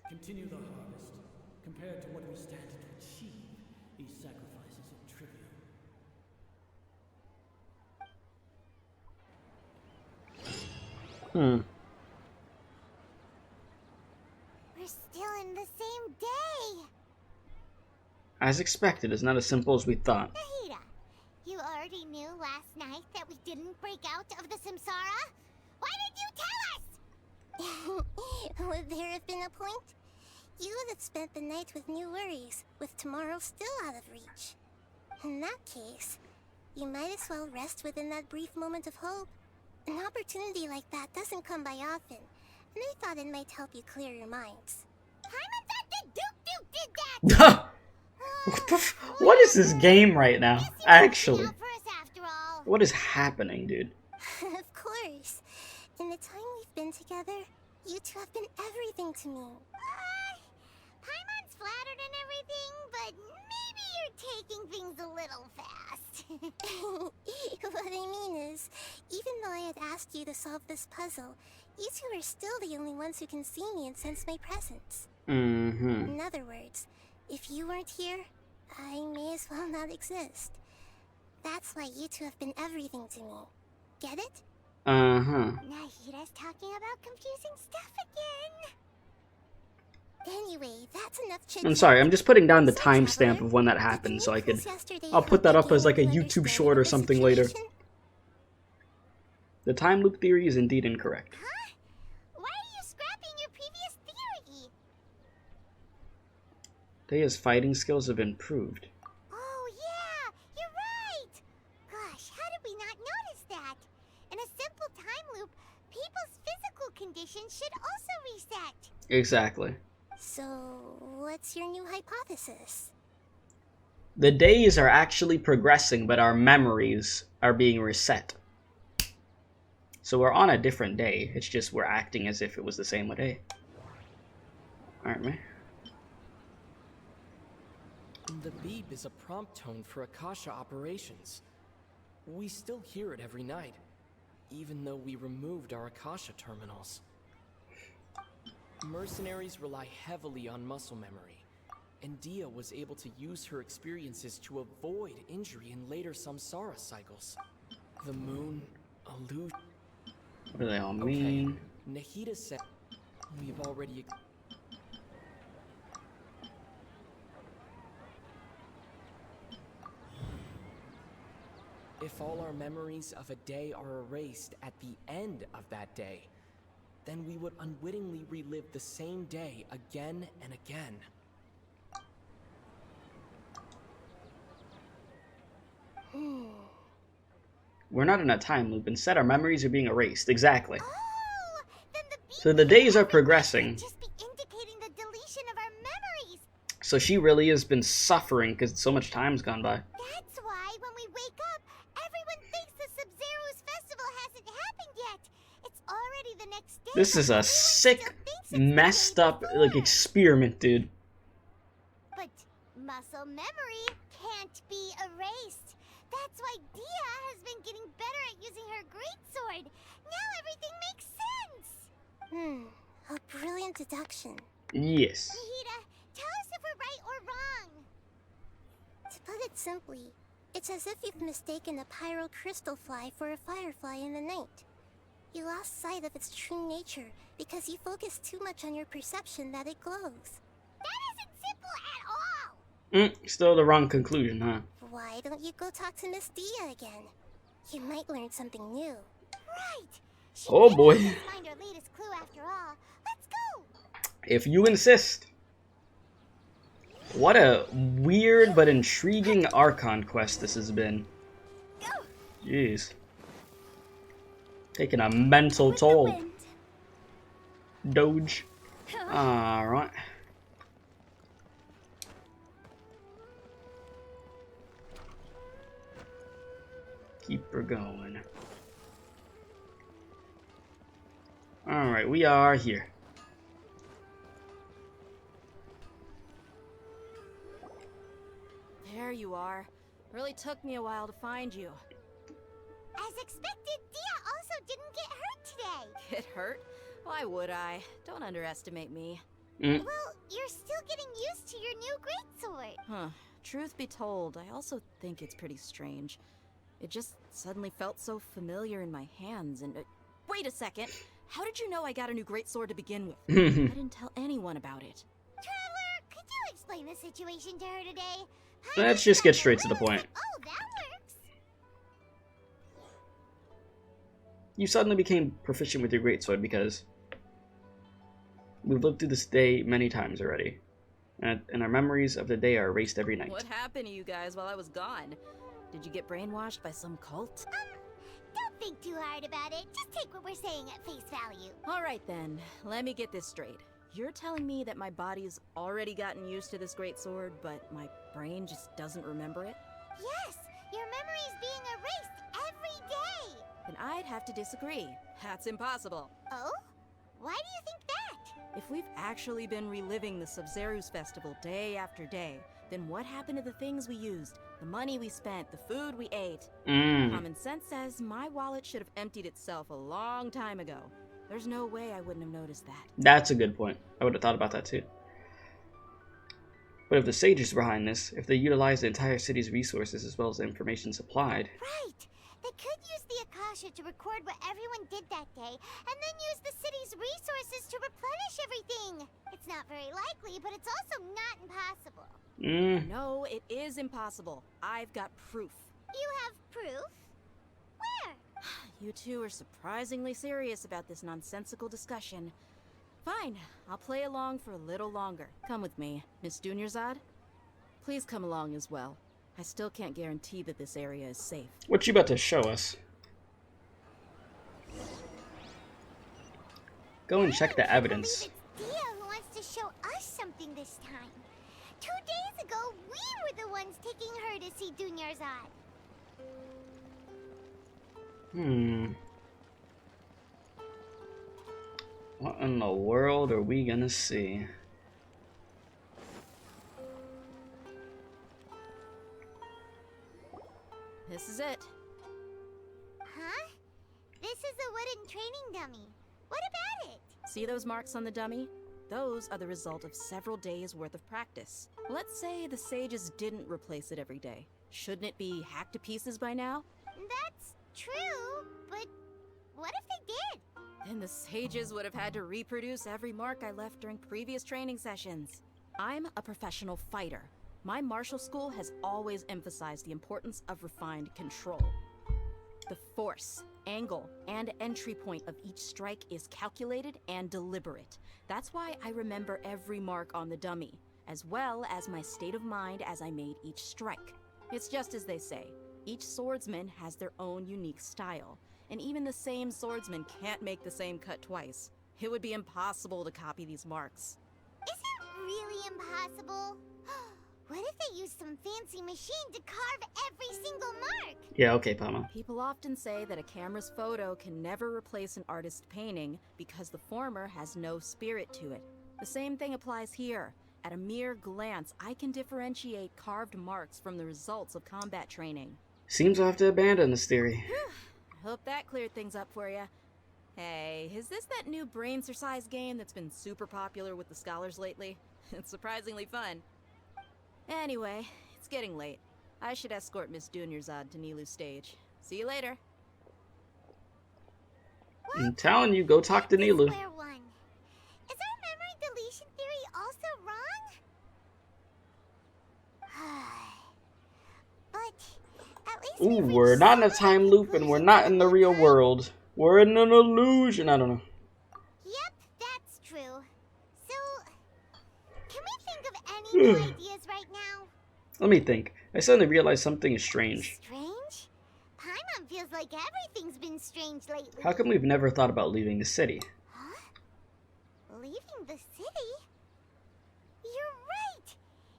Continue the harvest. Compared to what we stand to achieve, these sacrifices are trivial. We're still in the same day. As expected, it's not as simple as we thought. Nahida, you already knew last night that we didn't break out of the Samsara? Why did you tell us? Would there have been a point? You would have spent the night with new worries, with tomorrow still out of reach. In that case, you might as well rest within that brief moment of hope. An opportunity like that doesn't come by often, and I thought it might help you clear your minds. Paimon thought the Duke did that! What is this game right now? Actually, what is happening, dude? Of course. In the time we've been together, you two have been everything to me. Paimon's flattered and everything, but maybe you're taking things a little fast. What I mean is, even though I had asked you to solve this puzzle, you two are still the only ones who can see me and sense my presence. In other words, if you weren't here, I may as well not exist. That's why you two have been everything to me. Get it? Nahida's talking about confusing stuff again. Anyway, that's enough chit. I'm sorry, I'm just putting down the timestamp of when that happened so I'll put that up as like a YouTube short or something later. The time loop theory is indeed incorrect. Huh? Why are you scrapping your previous theory? Deia's fighting skills have improved. Oh yeah, you're right. Gosh, how did we not notice that? In a simple time loop, people's physical conditions should also reset. Exactly. So, what's your new hypothesis? The days are actually progressing, but our memories are being reset. So we're on a different day. It's just we're acting as if it was the same day. Aren't we? The beep is a prompt tone for Akasha operations. We still hear it every night, even though we removed our Akasha terminals. Mercenaries rely heavily on muscle memory, and Dia was able to use her experiences to avoid injury in later Samsara cycles. The moon, illusion. What do they all mean? Okay, Nahida said we've already. If all our memories of a day are erased at the end of that day, then we would unwittingly relive the same day again and again. We're not in a time loop. Instead, our memories are being erased. Exactly. So the days are progressing. Just be indicating the deletion of our memories. So she really has been suffering because so much time's gone by. That's why when we wake up, everyone thinks the Sub-Zero's festival hasn't happened yet. It's already the next day. This is a sick, messed up like experiment, dude. But muscle memory can't be erased. That's why Dia has been getting better at using her greatsword. Now everything makes sense. A brilliant deduction. Yes. Nahida, tell us if we're right or wrong. To put it simply, it's as if you've mistaken a pyro crystal fly for a firefly in the night. You lost sight of its true nature because you focused too much on your perception that it glows. That isn't simple at all. Still the wrong conclusion, huh? Why don't you go talk to Miss Dia again? You might learn something new. Right. Oh boy. Find our latest clue after all. Let's go. If you insist. What a weird but intriguing Archon quest this has been. Jeez. Taking a mental toll. Doge. Alright. Keep her going. Alright, we are here. There you are. Really took me a while to find you. As expected, Dia also didn't get hurt today. Get hurt? Why would I? Don't underestimate me. Well, you're still getting used to your new greatsword. Huh. Truth be told, I also think it's pretty strange. It just suddenly felt so familiar in my hands and... wait a second! How did you know I got a new greatsword to begin with? I didn't tell anyone about it. Traveler, could you explain the situation to her today? Let's just get straight to the point. Oh, that works. You suddenly became proficient with your greatsword because we've lived through this day many times already, and our memories of the day are erased every night. What happened to you guys while I was gone? Did you get brainwashed by some cult? Don't think too hard about it. Just take what we're saying at face value. Alright then, let me get this straight. You're telling me that my body's already gotten used to this greatsword, but my brain just doesn't remember it? Yes, your memory is being erased every day. Then I'd have to disagree. That's impossible. Oh? Why do you think that? If we've actually been reliving the Sub-Zero's festival day after day, then what happened to the things we used, the money we spent, the food we ate? Common sense says my wallet should have emptied itself a long time ago. There's no way I wouldn't have noticed that. That's a good point. I would have thought about that too. But if the sages were behind this, if they utilized the entire city's resources as well as the information supplied... Right! They could use the Akasha to record what everyone did that day, and then use the city's resources to replenish everything! It's not very likely, but it's also not impossible. No, it is impossible. I've got proof. You have proof? Where? You two are surprisingly serious about this nonsensical discussion. Fine, I'll play along for a little longer. Come with me, Miss Dunyarzad. Please come along as well. I still can't guarantee that this area is safe. What you about to show us? Go and check the evidence. It's Dia who wants to show us something this time. 2 days ago, we were the ones taking her to see Dunyarzad. What in the world are we gonna see? This is it. Huh? This is a wooden training dummy. What about it? See those marks on the dummy? those are the result of several days worth of practice. Let's say the sages didn't replace it every day. Shouldn't it be hacked to pieces by now? That's true, but what if they did? Then the sages would have had to reproduce every mark I left during previous training sessions. I'm a professional fighter. My martial school has always emphasized the importance of refined control. The force, angle, and entry point of each strike is calculated and deliberate. That's why I remember every mark on the dummy, as well as my state of mind as I made each strike. It's just as they say, each swordsman has their own unique style, and even the same swordsman can't make the same cut twice. It would be impossible to copy these marks. Is it really impossible? What if they use some fancy machine to carve every single mark? Yeah, okay, Palma. People often say that a camera's photo can never replace an artist's painting because the former has no spirit to it. The same thing applies here. At a mere glance, I can differentiate carved marks from the results of combat training. Seems I'll have to abandon this theory. Hope that cleared things up for you. Hey, is this that new brain exercise game that's been super popular with the scholars lately? It's surprisingly fun. Anyway, it's getting late. I should escort Miss Dunyarzad to Nilu's stage. See you later. I'm telling you, go talk to Nilu. Square one. Is our memory deletion theory also wrong? But at least Ooh, we're not in a time loop and we're not in the real world. We're in an illusion. I don't know. Yep, that's true. So, can we think of any new ideas right now? Let me think. I suddenly realized something is strange. Strange? Paimon feels like everything's been strange lately. How come we've never thought about leaving the city? Huh? Leaving the city? You're right!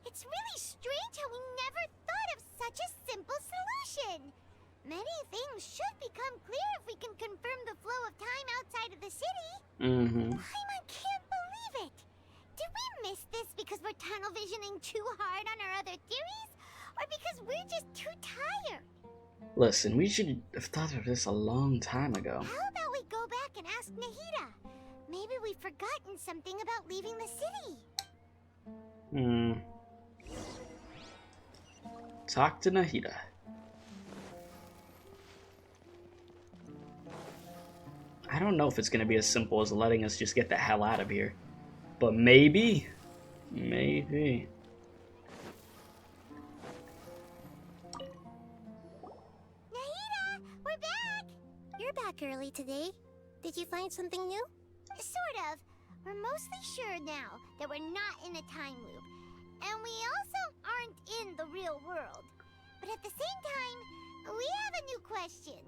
It's really strange how we never thought of such a simple solution. Many things should become clear if we can confirm the flow of time outside of the city. Paimon can't believe it! Did we miss this because we're tunnel visioning too hard on our other theories? Or because we're just too tired? Listen, we should have thought of this a long time ago. How about we go back and ask Nahida? Maybe we've forgotten something about leaving the city. Talk to Nahida. I don't know if it's going to be as simple as letting us just get the hell out of here. But maybe. Maybe. Nahida, we're back! You're back early today. Did you find something new? Sort of. We're mostly sure now that we're not in a time loop. And we also aren't in the real world. But at the same time, we have a new question.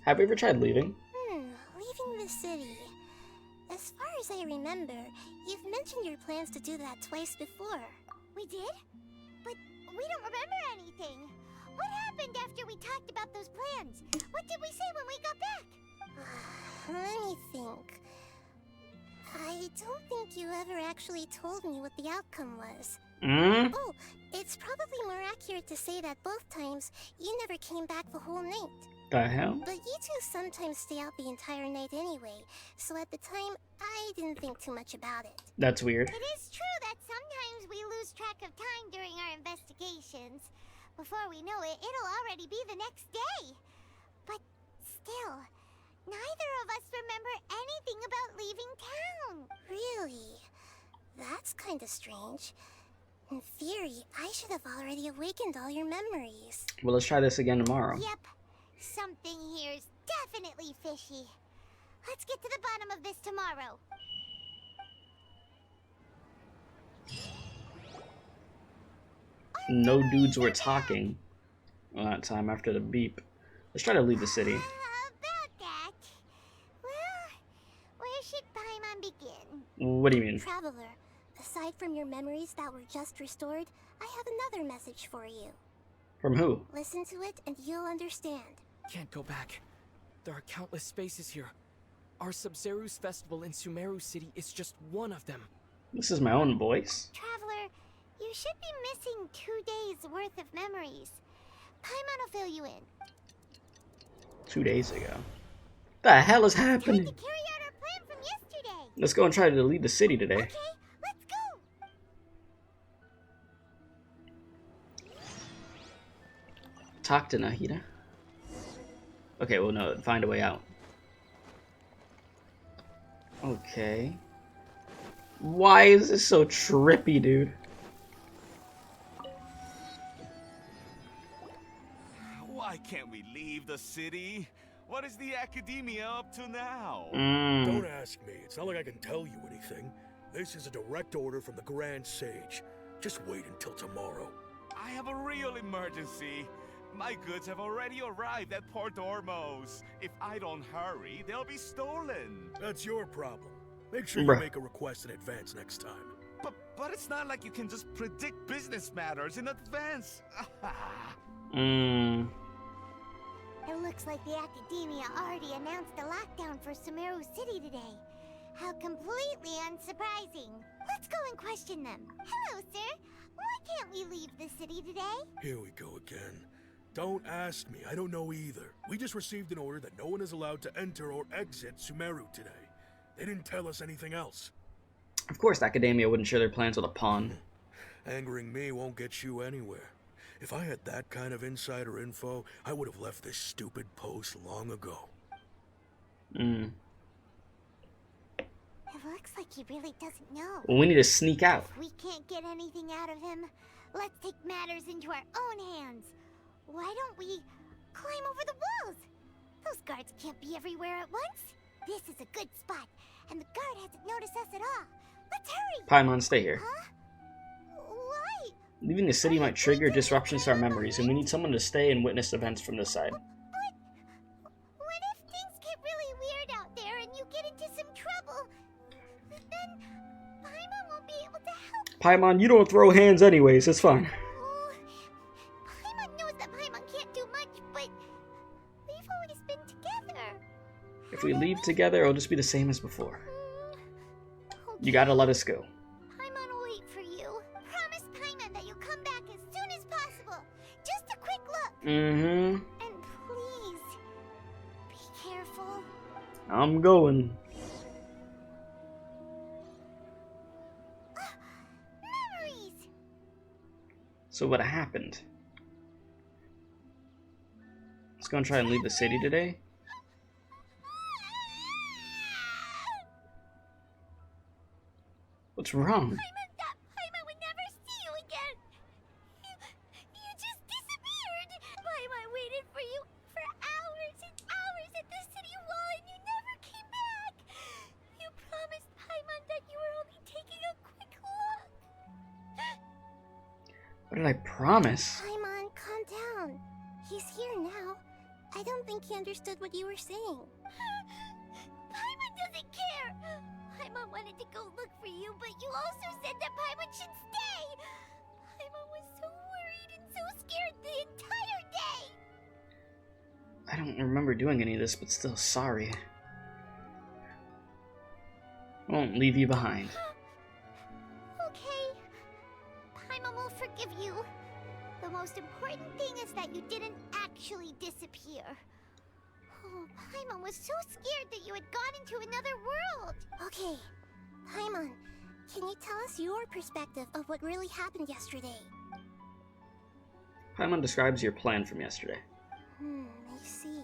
Have we ever tried leaving? Leaving the city. As far as I remember, you've mentioned your plans to do that twice before. We did? But we don't remember anything. What happened after we talked about those plans? What did we say when we got back? Let me think. I don't think you ever actually told me what the outcome was. Oh, it's probably more accurate to say that both times you never came back the whole night. The hell? But you two sometimes stay out the entire night anyway, so at the time, I didn't think too much about it. That's weird. It is true that sometimes we lose track of time during our investigations. Before we know it, it'll already be the next day. But still, neither of us remember anything about leaving town. Really? That's kinda strange. In theory, I should have already awakened all your memories. Well, let's try this again tomorrow. Yep. Something here's definitely fishy. Let's get to the bottom of this tomorrow. No dudes were talking. Well, that time after the beep. Let's try to leave the city. About that. Well, where should Paimon begin? What do you mean? Traveler, aside from your memories that were just restored, I have another message for you. From who? Listen to it and you'll understand. Can't go back. There are countless spaces here. Our Sumeru's festival in Sumeru City is just one of them. This is my own voice. Traveler, you should be missing 2 days worth of memories. Paimon will fill you in. 2 days ago. The hell is happening? Time to carry out our plan from yesterday. Let's go and try to leave the city today. Okay, Talk to Nahida. Okay, well, no, find a way out. Okay. Why is this so trippy, dude? Why can't we leave the city? What is the academia up to now? Don't ask me. It's not like I can tell you anything. This is a direct order from the Grand Sage. Just wait until tomorrow. I have a real emergency. My goods have already arrived at Port Ormos. If I don't hurry, they'll be stolen. That's your problem. Make sure you make a request in advance next time. But it's not like you can just predict business matters in advance. It looks like the Academia already announced a lockdown for Sumeru City today. How completely unsurprising. Let's go and question them. Hello, sir. Why can't we leave the city today? Here we go again. Don't ask me. I don't know either. We just received an order that no one is allowed to enter or exit Sumeru today. They didn't tell us anything else. Of course, Academia wouldn't share their plans with a pawn. Angering me won't get you anywhere. If I had that kind of insider info, I would have left this stupid post long ago. It looks like he really doesn't know. Well, we need to sneak out. If we can't get anything out of him, let's take matters into our own hands. Why don't we climb over the walls? Those guards can't be everywhere at once. This is a good spot, and the guard hasn't noticed us at all. Let's hurry! Paimon, stay here. Huh? Why? Leaving the city might trigger disruptions to our memories, and we need someone to stay and witness events from this side. But what if things get really weird out there and you get into some trouble? Then Paimon won't be able to help. Paimon, you don't throw hands anyways, it's fine. Paimon knows that Paimon can't do much, but we've always been together. If we leave together, it'll just be the same as before. You gotta let us go. Paimon will wait for you. Promise Paimon that you'll come back as soon as possible. Just a quick look. And please, be careful. I'm going. Memories! So what happened? Let's go and try and leave the city today. What's wrong? Paimon would never see you again. You just disappeared. Paimon waited for you for hours and hours at the city wall and you never came back. You promised Paimon that you were only taking a quick look. What did I promise? Paimon, calm down. He's here now. I don't think he understood what you were saying. Paimon doesn't care. Paimon wanted to go look for you, but you also said that Paimon should stay. Paimon was so worried and so scared the entire day. I don't remember doing any of this, but still sorry. I won't leave you behind. Okay. Paimon will forgive you. The most important thing is that you didn't actually disappear. Oh, Paimon was so scared that you had gone into another world. Okay, Paimon, can you tell us your perspective of what really happened yesterday? Paimon describes your plan from yesterday. I see.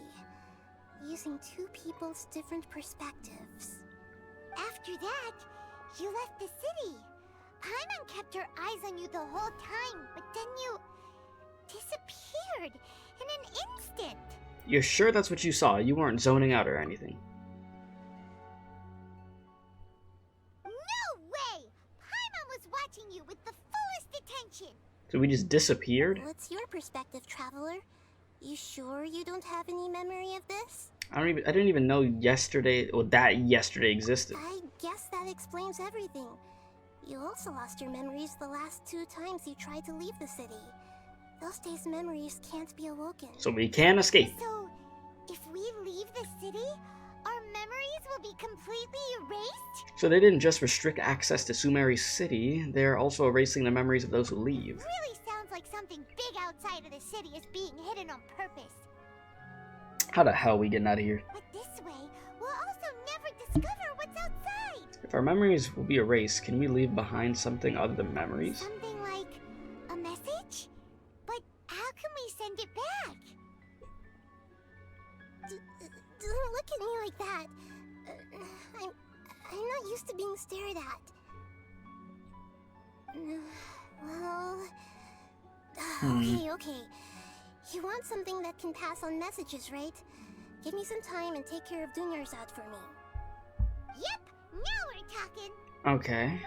Using two people's different perspectives. After that, you left the city. Paimon kept her eyes on you the whole time, but then you disappeared in an instant. You're sure that's what you saw? You weren't zoning out or anything? No way! Paimon was watching you with the fullest attention. So we just disappeared? What's your perspective, Traveler? You sure you don't have any memory of this? I didn't even know yesterday, or that yesterday existed. I guess that explains everything. You also lost your memories the last 2 times you tried to leave the city. Those days' memories can't be awoken. So we can't escape. So, if we leave the city, our memories will be completely erased? So they didn't just restrict access to Sumeru City, they're also erasing the memories of those who leave. Really sounds like something big outside of the city is being hidden on purpose. How the hell are we getting out of here? But this way, we'll also never discover what's outside. If our memories will be erased, can we leave behind something other than memories? Something like a message? But how can we send it back. Don't look at me like that. I'm not used to being stared at. Well... Okay. You want something that can pass on messages, right? Give me some time and take care of Dunyarzad for me. Yep, now we're talking. Okay.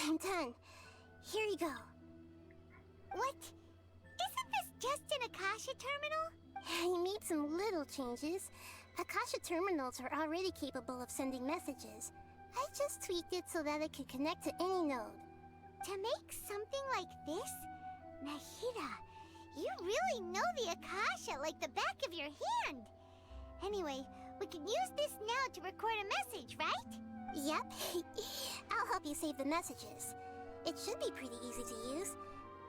I'm done. Here you go. What? Isn't this just an Akasha terminal? I made some little changes. Akasha terminals are already capable of sending messages. I just tweaked it so that it could connect to any node. To make something like this? Nahida, you really know the Akasha like the back of your hand. Anyway, we can use this now to record a message, right? Yep. I'll help you save the messages. It should be pretty easy to use.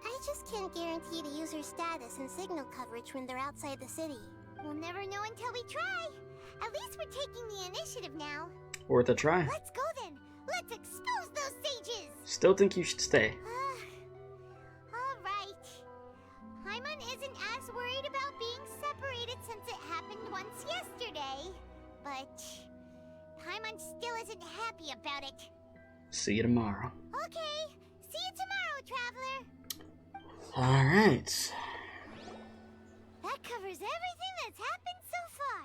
I just can't guarantee the user's status and signal coverage when they're outside the city. We'll never know until we try. At least we're taking the initiative now. Worth a try. Let's go then. Let's expose those sages. Still think you should stay. Alright. Paimon isn't as worried about being separated since it happened once yesterday. But Paimon still isn't happy about it. See you tomorrow. Okay. See you tomorrow, Traveler. Alright. That covers everything that's happened so far.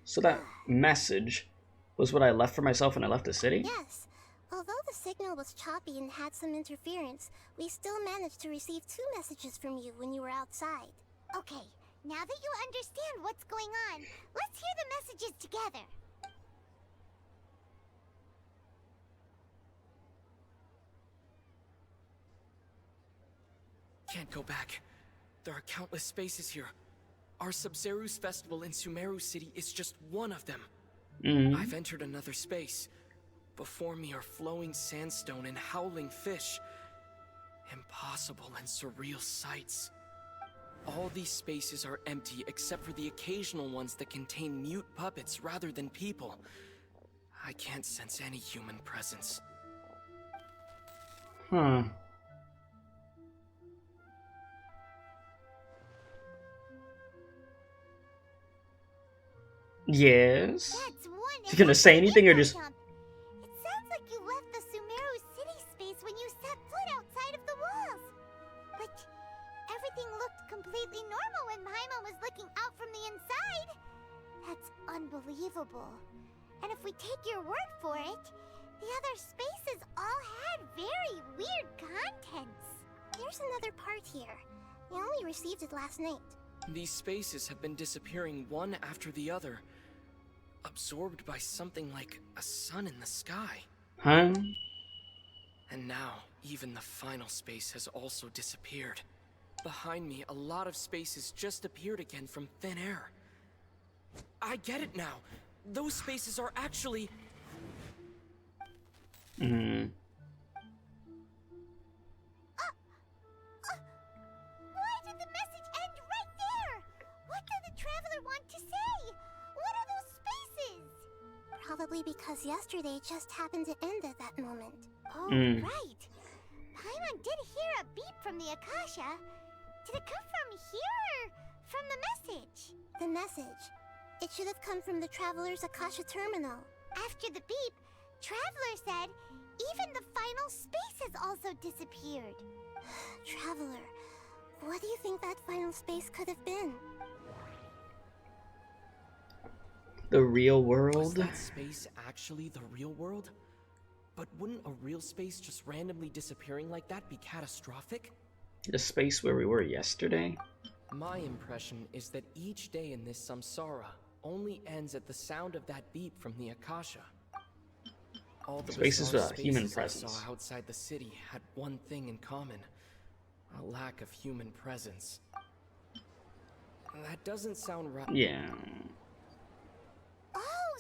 So that message was what I left for myself when I left the city? Yes. Although the signal was choppy and had some interference, we still managed to receive 2 messages from you when you were outside. Okay, now that you understand what's going on, let's hear the messages together. Can't go back. There are countless spaces here. Our Sumeru's festival in Sumeru City is just one of them. I've entered another space. Before me are flowing sandstone and howling fish. Impossible and surreal sights. All these spaces are empty except for the occasional ones that contain mute puppets rather than people. I can't sense any human presence. Yes? You gonna say anything or just... It sounds like you left the Sumeru City space when you set foot outside of the walls. But everything looked completely normal when Paimon was looking out from the inside. That's unbelievable. And if we take your word for it, the other spaces all had very weird contents. There's another part here. We only received it last night. These spaces have been disappearing one after the other, absorbed by something like a sun in the sky. Huh? And now, even the final space has also disappeared. Behind me, a lot of spaces just appeared again from thin air. I get it now. Those spaces are actually... Why did the message end right there? What did the Traveler want to say? What are those spaces? Probably because yesterday just happened to end at that moment. Oh, right. Paimon did hear a beep from the Akasha. Did it come from here or from the message? The message. It should have come from the Traveler's Akasha terminal. After the beep, Traveler said even the final space has also disappeared. Traveler, what do you think that final space could have been? The real world? Was that space actually the real world? But wouldn't a real space just randomly disappearing like that be catastrophic? The space where we were yesterday? My impression is that each day in this Samsara only ends at the sound of that beep from the Akasha. All the spaces bizarre without human spaces presence. I saw outside the city had one thing in common: a lack of human presence. That doesn't sound right. Yeah.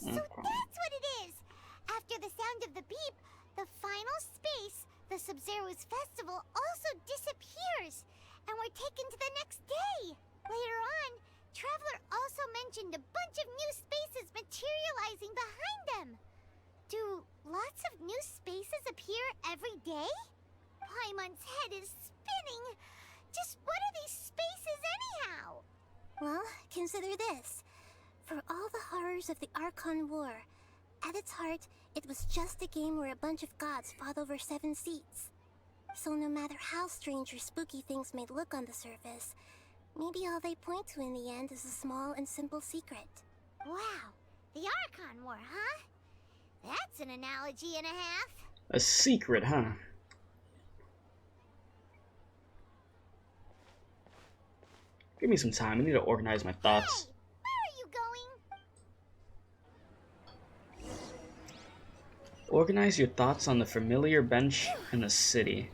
So that's what it is! After the sound of the beep, the final space, the Sub-Zero's festival, also disappears, and we're taken to the next day. Later on, Traveler also mentioned a bunch of new spaces materializing behind them. Do lots of new spaces appear every day? Paimon's head is spinning. Just what are these spaces anyhow? Well, consider this. For all the horrors of the Archon War, at its heart, it was just a game where a bunch of gods fought over 7 seats. So no matter how strange or spooky things may look on the surface, maybe all they point to in the end is a small and simple secret. Wow, the Archon War, huh? That's an analogy and a half. A secret, huh? Give me some time. I need to organize my thoughts. Hey, where are you going? Organize your thoughts on the familiar bench in the city.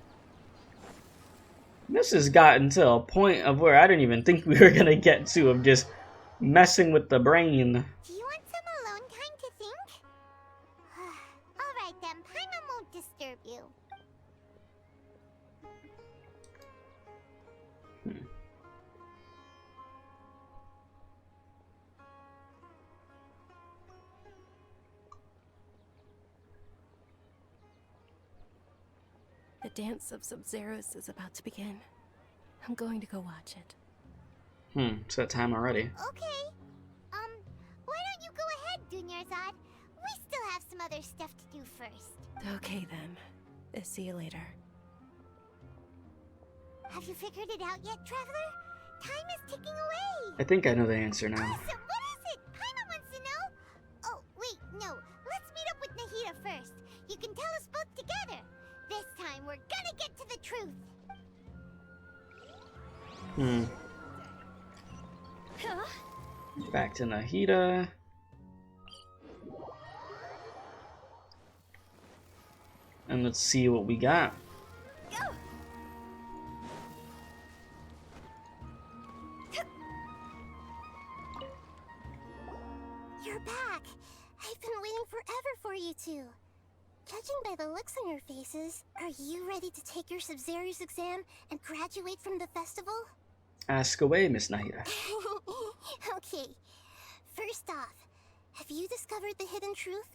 This has gotten to a point of where I didn't even think we were gonna get to, of just messing with the brain. Do you want some alone time to think? Alright then, Paimon won't disturb you. The dance of Sub-Zeros is about to begin. I'm going to go watch it. It's that time already. Okay. Why don't you go ahead, Dunyarzad? We still have some other stuff to do first. Okay then. See you later. Have you figured it out yet, Traveler? Time is ticking away. I think I know the answer now. Awesome, what is it? Paimon wants to know. Oh, wait, no. Let's meet up with Nahida first. You can tell us both together. This time, we're gonna get to the truth. Back to Nahida. And let's see what we got. Go. You're back. I've been waiting forever for you two. Judging by the looks on your faces, are you ready to take your Sub-Zero's exam and graduate from the festival? Ask away, Miss Nahida. Okay. First off, have you discovered the hidden truth?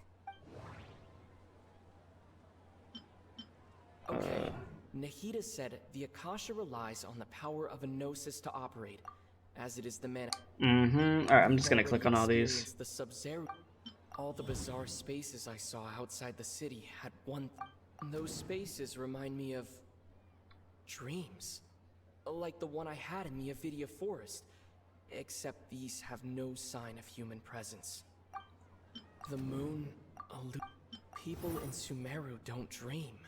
Okay. Nahida said the Akasha relies on the power of a gnosis to operate, as it is the man. Alright, I'm just gonna click on all these. The Sub-Zero. All the bizarre spaces I saw outside the city had one. Those spaces remind me of dreams. Like the one I had in the Avidia Forest. Except these have no sign of human presence. The moon, people in Sumeru don't dream.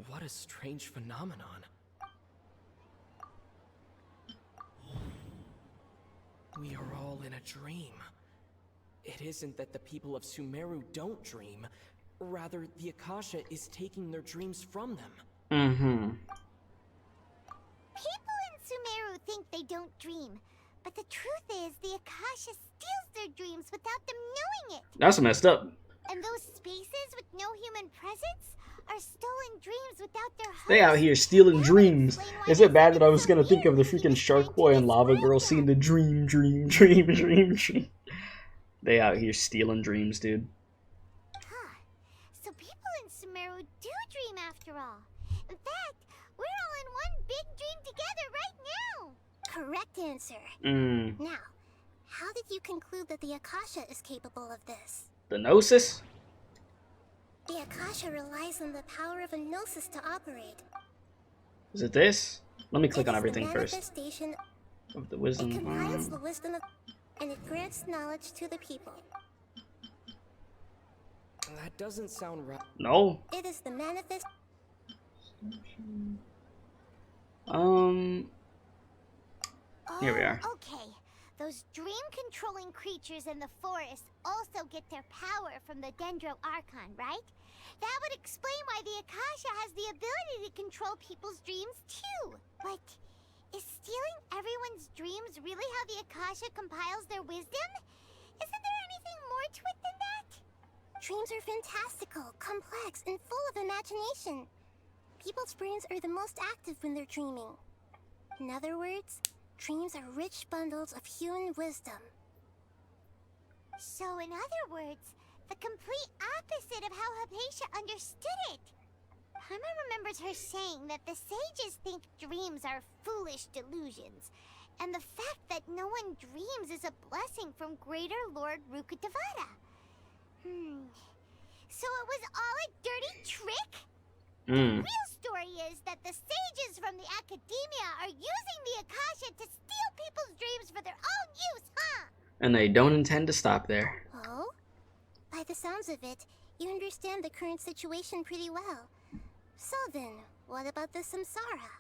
What a strange phenomenon. We are all in a dream. It isn't that the people of Sumeru don't dream. Rather, the Akasha is taking their dreams from them. People in Sumeru think they don't dream. But the truth is, the Akasha steals their dreams without them knowing it. That's messed up. And those spaces with no human presence are stolen dreams without their host. They out here stealing dreams. Is it bad that I was gonna think of the freaking Shark Boy and Lava Girl seeing the dream. They out here stealing dreams, dude. Huh. So people in Sumeru do dream after all. In fact, we're all in one big dream together right now. Correct answer. Now, how did you conclude that the Akasha is capable of this? The Gnosis? The Akasha relies on the power of a gnosis to operate. Is it this? Let me click on everything first. Manifestation Of the wisdom. It compiles the wisdom of, and it grants knowledge to the people. That doesn't sound right. No. It is the manifest. Here we are. Okay. Those dream-controlling creatures in the forest also get their power from the Dendro Archon, right? That would explain why the Akasha has the ability to control people's dreams too. But is stealing everyone's dreams really how the Akasha compiles their wisdom? Isn't there anything more to Dreams are fantastical, complex, and full of imagination. People's brains are the most active when they're dreaming. In other words, dreams are rich bundles of human wisdom. So in other words, the complete opposite of how Hypatia understood it. Paimon remembers her saying that the sages think dreams are foolish delusions, and the fact that no one dreams is a blessing from Greater Lord Rukkhadevata. So it was all a dirty trick? The real story is that the sages from the Academia are using the Akasha to steal people's dreams for their own use, huh? And they don't intend to stop there. Oh? By the sounds of it, you understand the current situation pretty well. So then, what about the Samsara?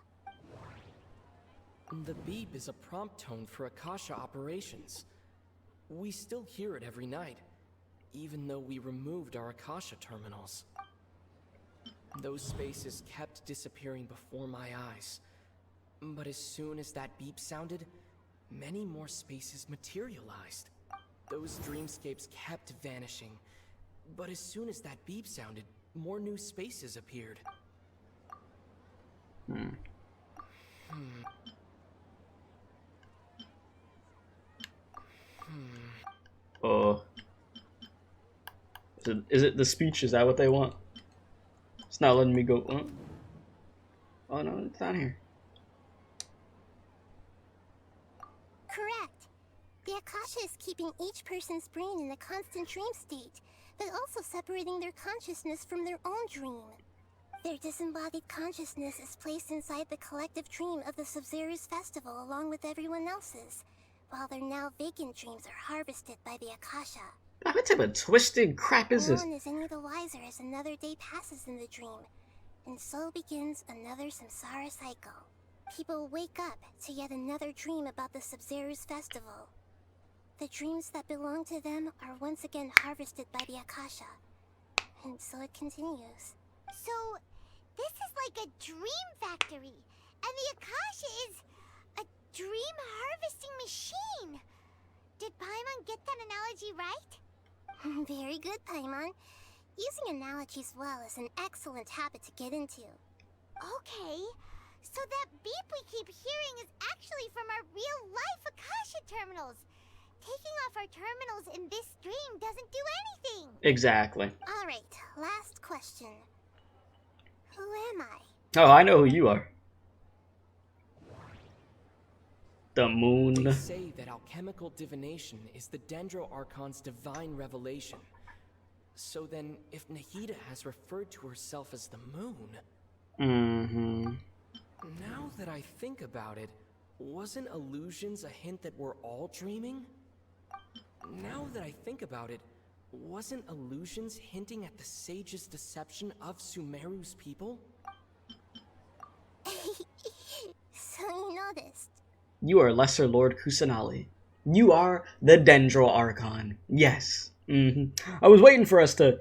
The beep is a prompt tone for Akasha operations. We still hear it every night, even though we removed our Akasha terminals. Those spaces kept disappearing before my eyes. But as soon as that beep sounded, many more spaces materialized. Those dreamscapes kept vanishing. But as soon as that beep sounded, more new spaces appeared. Oh. Is it the speech? Is that what they want? It's not letting me go. Oh no, it's not here. Correct. The Akasha is keeping each person's brain in a constant dream state, but also separating their consciousness from their own dream. Their disembodied consciousness is placed inside the collective dream of the Sub-Zero's festival along with everyone else's, while their now vacant dreams are harvested by the Akasha. What type of twisted crap is this? No one is any the wiser as another day passes in the dream, and so begins another Samsara cycle. People wake up to yet another dream about the Sub-Zero's festival. The dreams that belong to them are once again harvested by the Akasha, and so it continues. So, this is like a dream factory, and the Akasha is a dream harvesting machine. Did Paimon get that analogy right? Very good, Paimon. Using analogies well is an excellent habit to get into. Okay, so that beep we keep hearing is actually from our real-life Akasha terminals. Taking off our terminals in this dream doesn't do anything. Exactly. Alright, last question. Who am I? Oh, I know who you are. The moon. They say that alchemical divination is the Dendro Archon's divine revelation. So then, if Nahida has referred to herself as the moon... Now that I think about it, wasn't illusions a hint that we're all dreaming? Now that I think about it, wasn't illusions hinting at the sage's deception of Sumeru's people? So you noticed. You are Lesser Lord Kusanali. You are the Dendro Archon. Yes. I was waiting for us to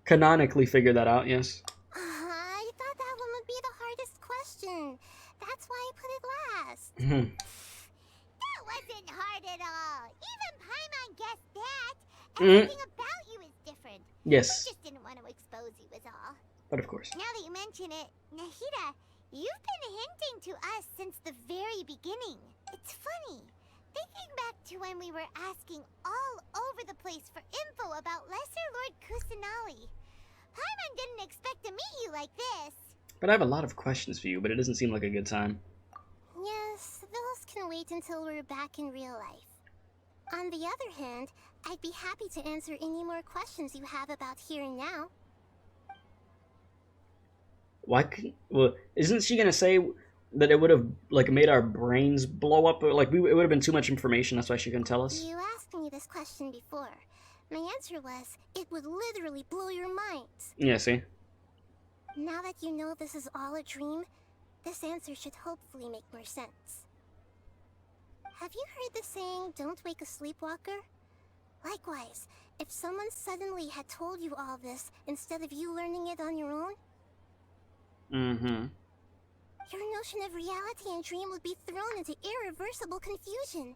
canonically figure that out, yes. I thought that one would be the hardest question. That's why I put it last. That wasn't hard at all. Even Paimon guessed that. Everything about you is different. Yes. We just didn't want to expose you is all. But of course. Now that you mention it, Nahida, you've been hinting to us since the very beginning. It's funny. Thinking back to when we were asking all over the place for info about Lesser Lord Kusanali. Paimon didn't expect to meet you like this. But I have a lot of questions for you, but it doesn't seem like a good time. Yes, those can wait until we're back in real life. On the other hand, I'd be happy to answer any more questions you have about here and now. Why couldn't... Well, isn't she gonna say that it would have, like, made our brains blow up? Like, it would have been too much information, that's why she couldn't tell us? You asked me this question before. My answer was, it would literally blow your minds. Yeah, see? Now that you know this is all a dream, this answer should hopefully make more sense. Have you heard the saying, don't wake a sleepwalker? Likewise, if someone suddenly had told you all this instead of you learning it on your own, your notion of reality and dream would be thrown into irreversible confusion.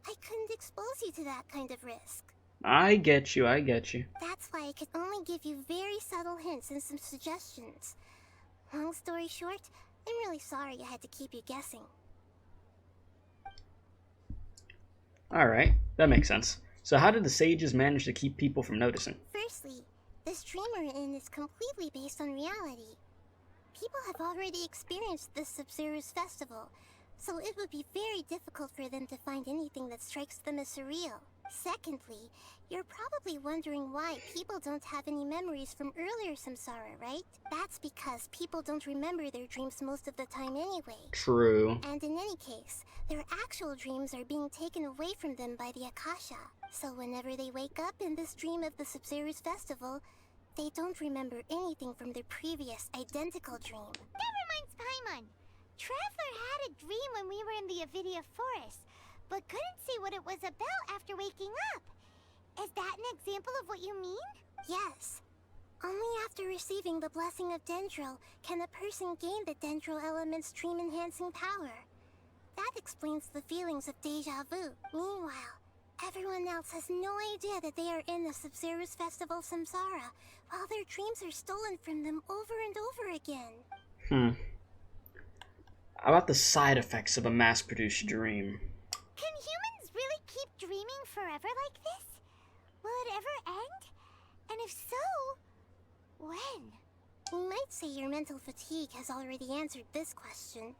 I couldn't expose you to that kind of risk. I get you, I get you. That's why I could only give you very subtle hints and some suggestions. Long story short, I'm really sorry I had to keep you guessing. Alright, that makes sense. So how did the sages manage to keep people from noticing? Firstly, this dream we're in is completely based on reality. People have already experienced this Sub-Zero's festival, so it would be very difficult for them to find anything that strikes them as surreal. Secondly, you're probably wondering why people don't have any memories from earlier Samsara, right? That's because people don't remember their dreams most of the time anyway. True. And in any case, their actual dreams are being taken away from them by the Akasha. So whenever they wake up in this dream of the Sub-Zero's festival, they don't remember anything from their previous identical dream. That reminds Paimon. Traveler had a dream when we were in the Avidia forest, but couldn't see what it was about after waking up. Is that an example of what you mean? Yes. Only after receiving the blessing of dendro can a person gain the dendro element's dream-enhancing power. That explains the feelings of déjà vu. Meanwhile, everyone else has no idea that they are in the Sub-Zero's festival Samsara, while their dreams are stolen from them over and over again. How about the side effects of a mass-produced dream? Can humans really keep dreaming forever like this? Will it ever end? And if so, when? You might say your mental fatigue has already answered this question.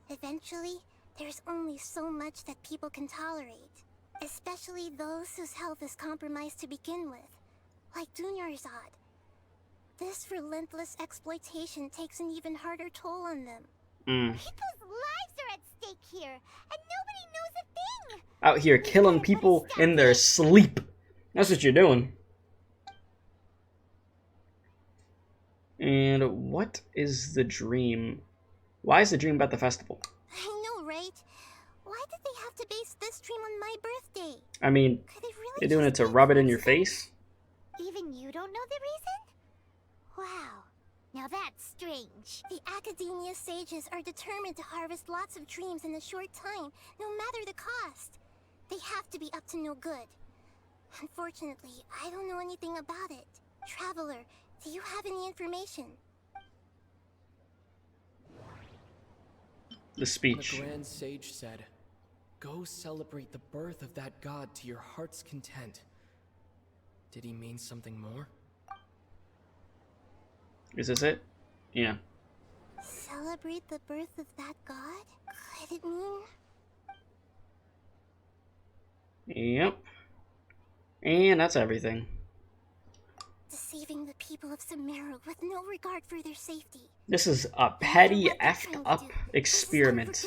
Eventually, there's only so much that people can tolerate. Especially those whose health is compromised to begin with, like Dunyarzad. This relentless exploitation takes an even harder toll on them. People's lives are at stake here, and nobody knows a thing! Out here killing people in their sleep. That's what you're doing. And what is the dream? Why is the dream about the festival? I know, right? Why did they have to base this dream on my birthday? I mean, you're doing it to rub it in your face? Even you don't know the reason? Wow. Now that's strange. The Academia sages are determined to harvest lots of dreams in a short time, no matter the cost. They have to be up to no good. Unfortunately, I don't know anything about it. Traveler, do you have any information? The speech. The Grand Sage said, "Go celebrate the birth of that god to your heart's content." Did he mean something more? Is this it? Yeah. Celebrate the birth of that god? Could it mean? Yep. And that's everything. Deceiving the people of Sumeru with no regard for their safety. This is a petty, effed up experiment.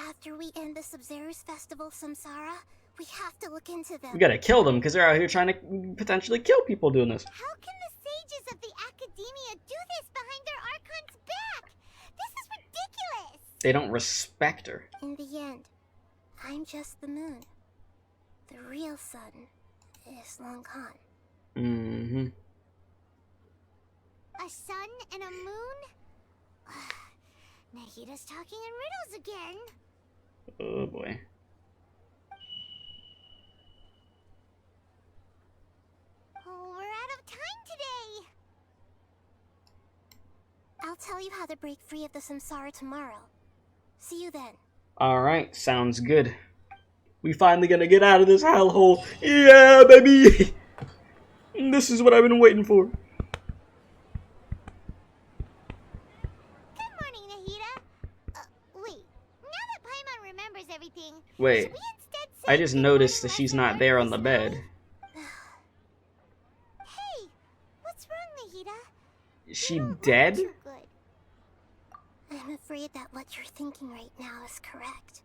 After we end the Sub-Zero's festival Samsara, we have to look into them. We gotta kill them because they're out here trying to potentially kill people doing this. How can the sages of the Academia do this behind their Archon's back? This is ridiculous! They don't respect her. In the end, I'm just the moon. The real sun is long gone. A sun and a moon? Nahida's talking in riddles again. Oh boy. Oh, we're out of time today. I'll tell you how to break free of the Samsara tomorrow. See you then. Alright, sounds good. We finally gonna get out of this hellhole. Yeah, baby! This is what I've been waiting for. Good morning, Nahida. Wait, now that Paimon remembers everything, Wait, should we instead say I just noticed that she's not there on the bed. Hey, what's wrong, Nahida? Is she dead? Too good. I'm afraid that what you're thinking right now is correct.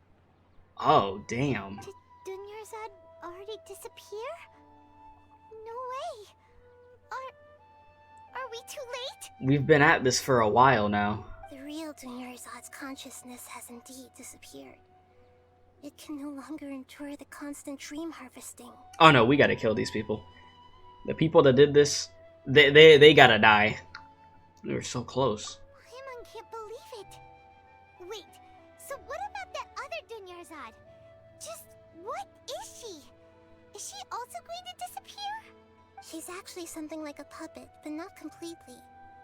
Oh, damn. Did Dunyarzad already disappear? No way. Are we too late? We've been at this for a while now. The real Dunyarzad's consciousness has indeed disappeared. It can no longer endure the constant dream harvesting. Oh no, we gotta kill these people. The people that did this, they gotta die. They were so close. Paimon can't believe it. Wait, so what about that other Dunyarzad? Just what is she? Is she also going to disappear? She's actually something like a puppet, but not completely.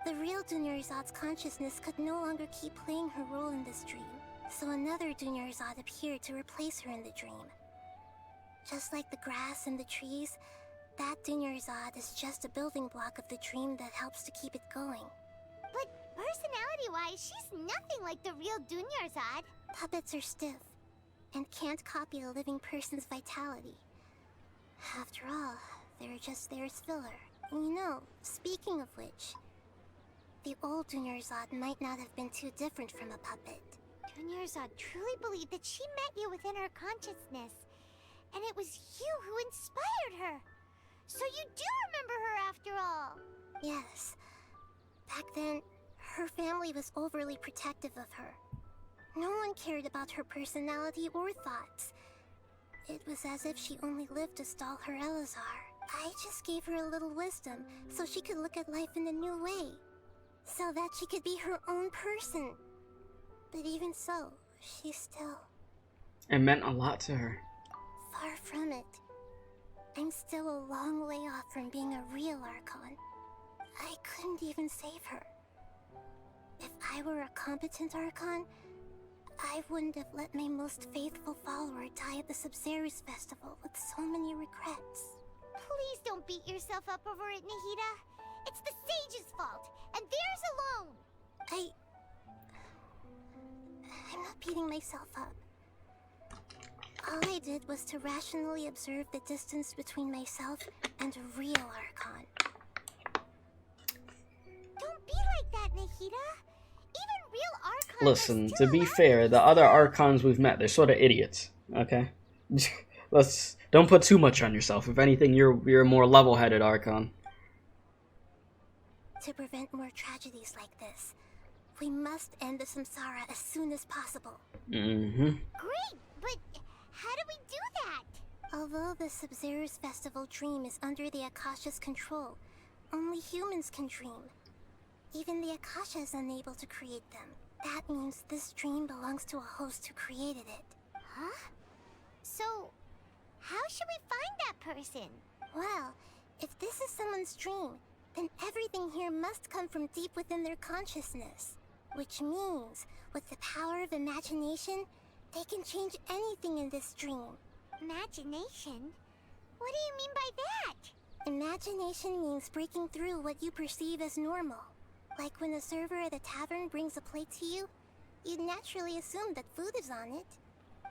The real Dunyarzad's consciousness could no longer keep playing her role in this dream, so another Dunyarzad appeared to replace her in the dream. Just like the grass and the trees, that Dunyarzad is just a building block of the dream that helps to keep it going. But personality-wise, she's nothing like the real Dunyarzad. Puppets are stiff, and can't copy a living person's vitality. After all, they're just there as filler. And you know, speaking of which, the old Dunyarzad might not have been too different from a puppet. Dunyarzad truly believed that she met you within her consciousness, and it was you who inspired her. So you do remember her after all. Yes. Back then, her family was overly protective of her. No one cared about her personality or thoughts. It was as if she only lived to stall her Elazar. I just gave her a little wisdom so she could look at life in a new way, so that she could be her own person. But even so, she still... It meant a lot to her. Far from it. I'm still a long way off from being a real Archon. I couldn't even save her. If I were a competent Archon, I wouldn't have let my most faithful follower die at the Sumeru festival with so many regrets. Please don't beat yourself up over it, Nahida. It's the sage's fault, and theirs alone. I'm not beating myself up. All I did was to rationally observe the distance between myself and a real Archon. Don't be like that, Nahida. Even real Archons. Listen, to be fair, the other Archons we've met, they're sort of idiots. Okay, don't put too much on yourself. If anything, you're a more level-headed Archon. To prevent more tragedies like this, we must end the Samsara as soon as possible. Great, but how do we do that? Although the Sumeru festival dream is under the Akasha's control, only humans can dream. Even the Akasha is unable to create them. That means this dream belongs to a host who created it. Huh? So, how should we find that person? Well, if this is someone's dream, then everything here must come from deep within their consciousness. Which means, with the power of imagination, they can change anything in this dream. Imagination? What do you mean by that? Imagination means breaking through what you perceive as normal. Like when a server at a tavern brings a plate to you, you'd naturally assume that food is on it.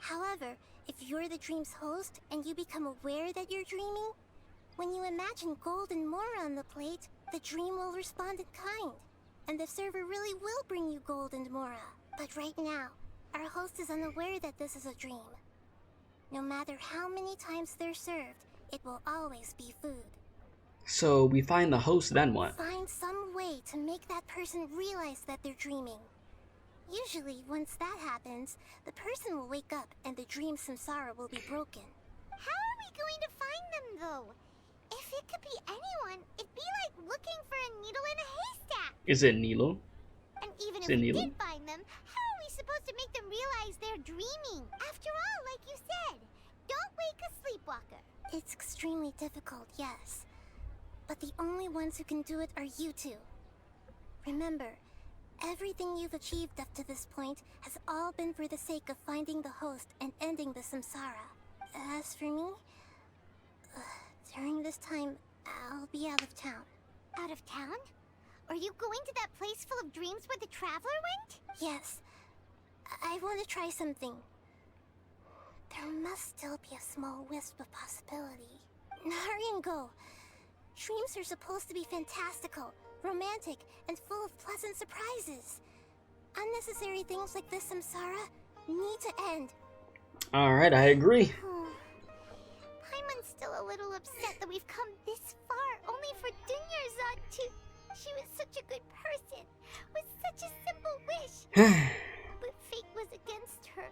However, if you're the dream's host and you become aware that you're dreaming, when you imagine gold and more on the plate, the dream will respond in kind. And the server really will bring you gold and mora. But right now, our host is unaware that this is a dream. No matter how many times they're served, it will always be food. So we find the host, then what? Find some way to make that person realize that they're dreaming. Usually, once that happens, the person will wake up and the dream samsara will be broken. How are we going to find them, though? If it could be anyone, it'd be like looking for a needle in a haystack. Is it Nilo? And even if we did find them, how are we supposed to make them realize they're dreaming? After all, like you said, don't wake a sleepwalker. It's extremely difficult, yes. But the only ones who can do it are you two. Remember, everything you've achieved up to this point has all been for the sake of finding the host and ending the samsara. As for me, during this time, I'll be out of town. Out of town? Are you going to that place full of dreams where the traveler went? Yes. I want to try something. There must still be a small wisp of possibility. Hurry and go. Dreams are supposed to be fantastical, romantic, and full of pleasant surprises. Unnecessary things like this samsara need to end. Alright, I agree. Paimon's still a little upset that we've come this far, only for Dunyarzad to... She was such a good person, with such a simple wish. But fate was against her.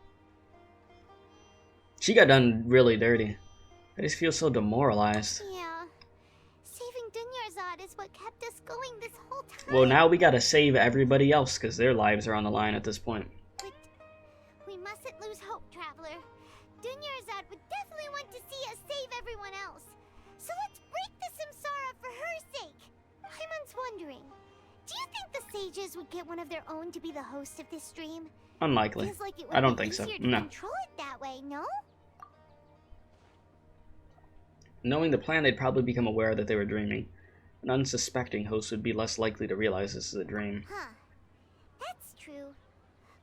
She got done really dirty. I just feel so demoralized. Yeah. Saving Dunyarzad is what kept us going this whole time. Well, now we gotta save everybody else, because their lives are on the line at this point. But we mustn't lose hope, Traveler. Dunyarzad would definitely want to see us save everyone else. So let's break the Samsara for her sake. Paimon's wondering, do you think the sages would get one of their own to be the host of this stream? Unlikely. Feels like it would I don't be think so. easier to No. control it that way, no? Knowing the plan, they'd probably become aware that they were dreaming. An unsuspecting host would be less likely to realize this is a dream. Huh. That's true.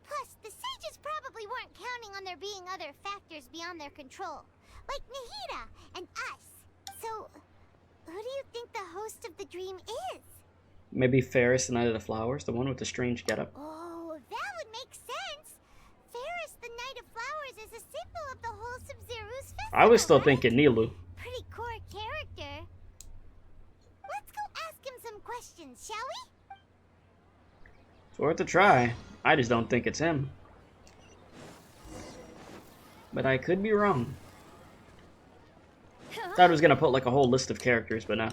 Plus, the sages probably weren't counting on there being other factors beyond their control, like Nahida and us. So, who do you think the host of the dream is? Maybe Ferris, the Knight of the Flowers, the one with the strange getup. Oh, that would make sense. Ferris, the Knight of Flowers, is a symbol of the whole Sub-Zero's festival. I was still right? thinking Nilu. Pretty core character. Let's go ask him some questions, shall we? It's worth a try. I just don't think it's him. But I could be wrong. Thought I was gonna put like a whole list of characters, but no.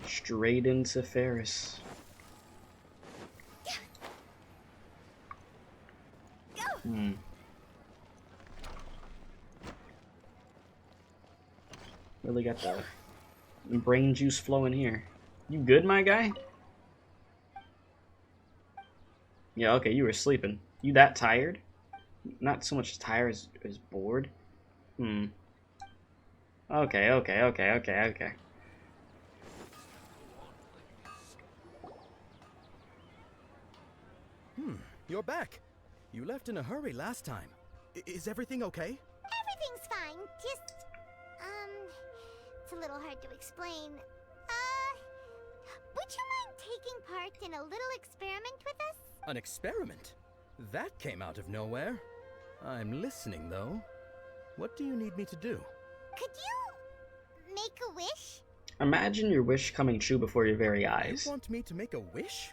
Straight into Ferris. Hmm. Really got the brain juice flowing here. You good, my guy? Yeah, okay, you were sleeping. You that tired? Not so much tired as bored? Hmm. Okay. You're back. You left in a hurry last time. Is everything okay? Everything's fine. Just, it's a little hard to explain. Would you mind taking part in a little experiment with us? An experiment? That came out of nowhere. I'm listening, though. What do you need me to do? Could you make a wish? Imagine your wish coming true before your very eyes. You want me to make a wish?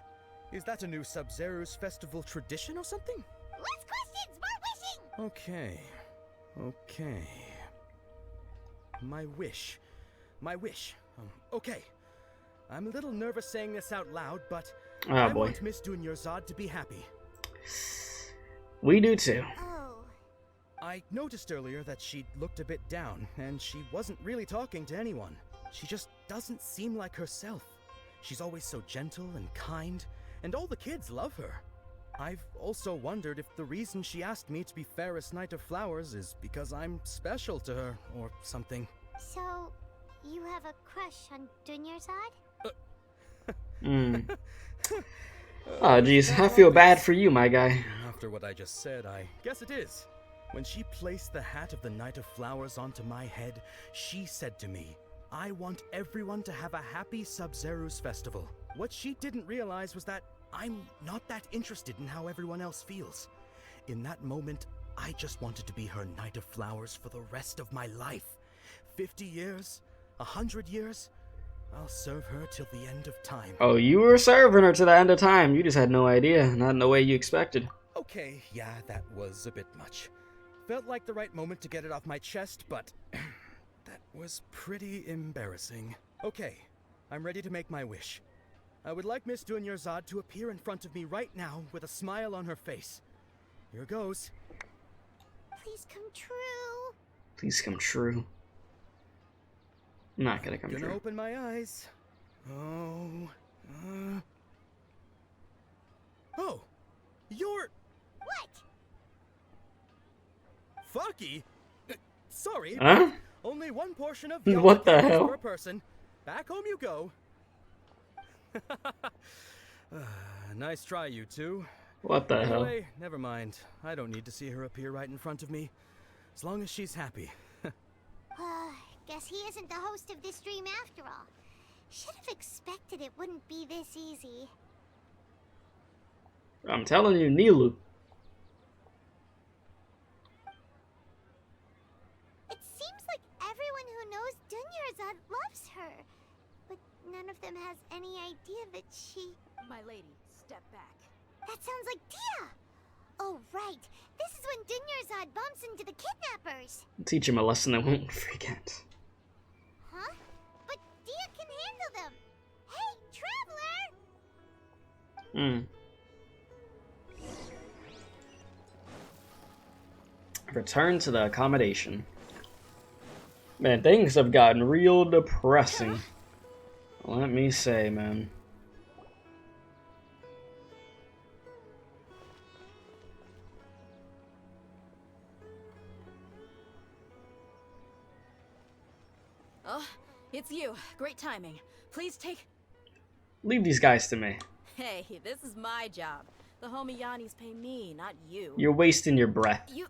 Is that a new Sub-Zero's festival tradition or something? Less questions, more wishing! Okay. My wish. Okay. I'm a little nervous saying this out loud, but I want Miss Dunyarzad to be happy. We do too. Oh. I noticed earlier that she looked a bit down, and she wasn't really talking to anyone. She just doesn't seem like herself. She's always so gentle and kind, and all the kids love her. I've also wondered if the reason she asked me to be Ferris Knight of Flowers is because I'm special to her, or something. So, you have a crush on Dunyarzad? Oh, geez, I feel bad for you, my guy. After what I just said, I guess it is. When she placed the hat of the Knight of Flowers onto my head, she said to me, I want everyone to have a happy Sub-Zero's festival. What she didn't realize was that I'm not that interested in how everyone else feels. In that moment, I just wanted to be her Knight of Flowers for the rest of my life. 50 years? 100 years? I'll serve her till the end of time. Oh, you were serving her to the end of time. You just had no idea. Not in the way you expected. Okay, yeah, that was a bit much. Felt like the right moment to get it off my chest, but that was pretty embarrassing. Okay, I'm ready to make my wish. I would like Miss Dunyarzad to appear in front of me right now with a smile on her face. Here goes. Please come true. Please come true. Not gonna come true. Open my eyes. Oh, you're... What? Fucky? Sorry, huh? Only one portion of what the hell? Per person. Back home you go. Nice try, you two. What the hell? Anyway, never mind. I don't need to see her appear right in front of me. As long as she's happy. Guess he isn't the host of this stream after all. Should have expected it wouldn't be this easy. I'm telling you, Nilu. It seems like everyone who knows Dunyarzad loves her. But none of them has any idea that she... My lady, step back. That sounds like Dia! Oh, right. This is when Dunyarzad bumps into the kidnappers. Teach him a lesson that won't forget. Huh? But Dia can handle them. Hey, Traveler! Return to the accommodation. Man, things have gotten real depressing. Let me say, man. Oh, it's you. Great timing. Please take... Leave these guys to me. Hey, this is my job. The Homayanis pay me, not you. You're wasting your breath. You...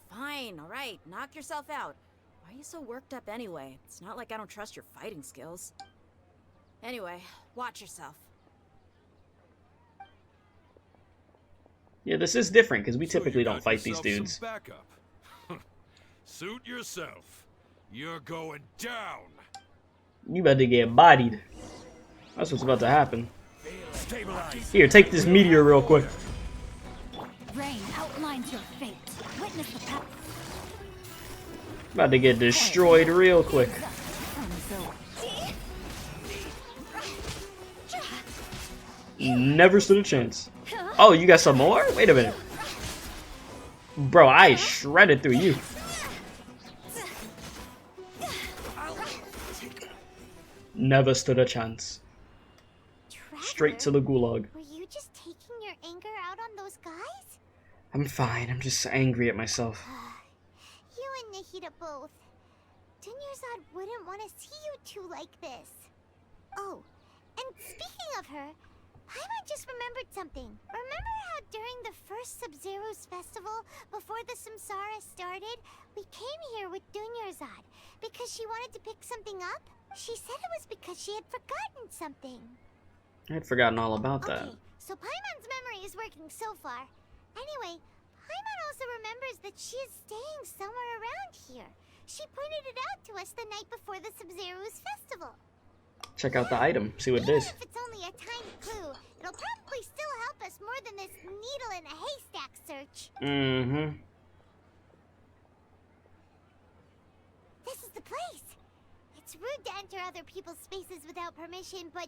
Fine, alright. Knock yourself out. Why are you so worked up anyway? It's not like I don't trust your fighting skills. Anyway, watch yourself. Yeah, this is different, because we typically don't fight these dudes. Some backup. Suit yourself. You're going down. You about to get bodied. That's what's about to happen. Stabilize. Here, take this meteor real quick. Rain outlines your fate. Witness the path. About to get destroyed real quick. Never stood a chance. Oh, you got some more? Wait a minute. Bro, I shredded through you. Never stood a chance. Straight to the gulag. Were you just taking your anger out on those guys? I'm fine. I'm just angry at myself. You and Nahida both. Dunyarzad wouldn't want to see you two like this. Oh, and speaking of her, Paimon just remembered something. Remember how during the first Sub-Zero's festival, before the Samsara started, we came here with Dunyarzad because she wanted to pick something up? She said it was because she had forgotten something. I had forgotten all about that. Okay, so Paimon's memory is working so far. Anyway, Paimon also remembers that she is staying somewhere around here. She pointed it out to us the night before the Sub-Zero's festival. Check out the item. See what it is. Even if it's only a tiny clue, it'll probably still help us more than this needle in a haystack search. Mm-hmm. This is the place. It's rude to enter other people's spaces without permission, but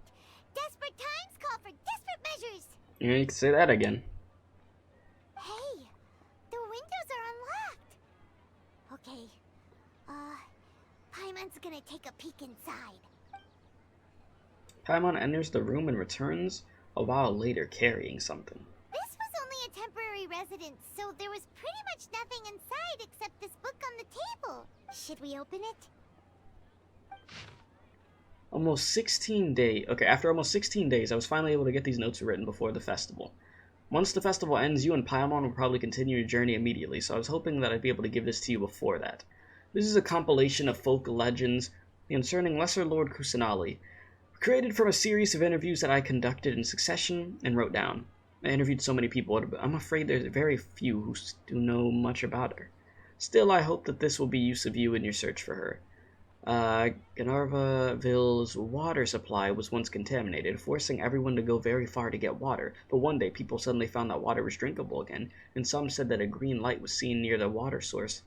desperate times call for desperate measures. Yeah, you can say that again. Hey, the windows are unlocked. Okay, Paimon's gonna take a peek inside. Paimon enters the room and returns a while later carrying something. This was only a temporary residence, so there was pretty much nothing inside except this book on the table. Should we open it? Almost 16 days. Okay, after almost 16 days, I was finally able to get these notes written before the festival. Once the festival ends, you and Paimon will probably continue your journey immediately, so I was hoping that I'd be able to give this to you before that. This is a compilation of folk legends concerning Lesser Lord Kusanali, created from a series of interviews that I conducted in succession and wrote down. I interviewed so many people, I'm afraid there's very few who do know much about her. Still, I hope that this will be use of you in your search for her. Ganarvaville's water supply was once contaminated, forcing everyone to go very far to get water, but one day people suddenly found that water was drinkable again, and some said that a green light was seen near the water source.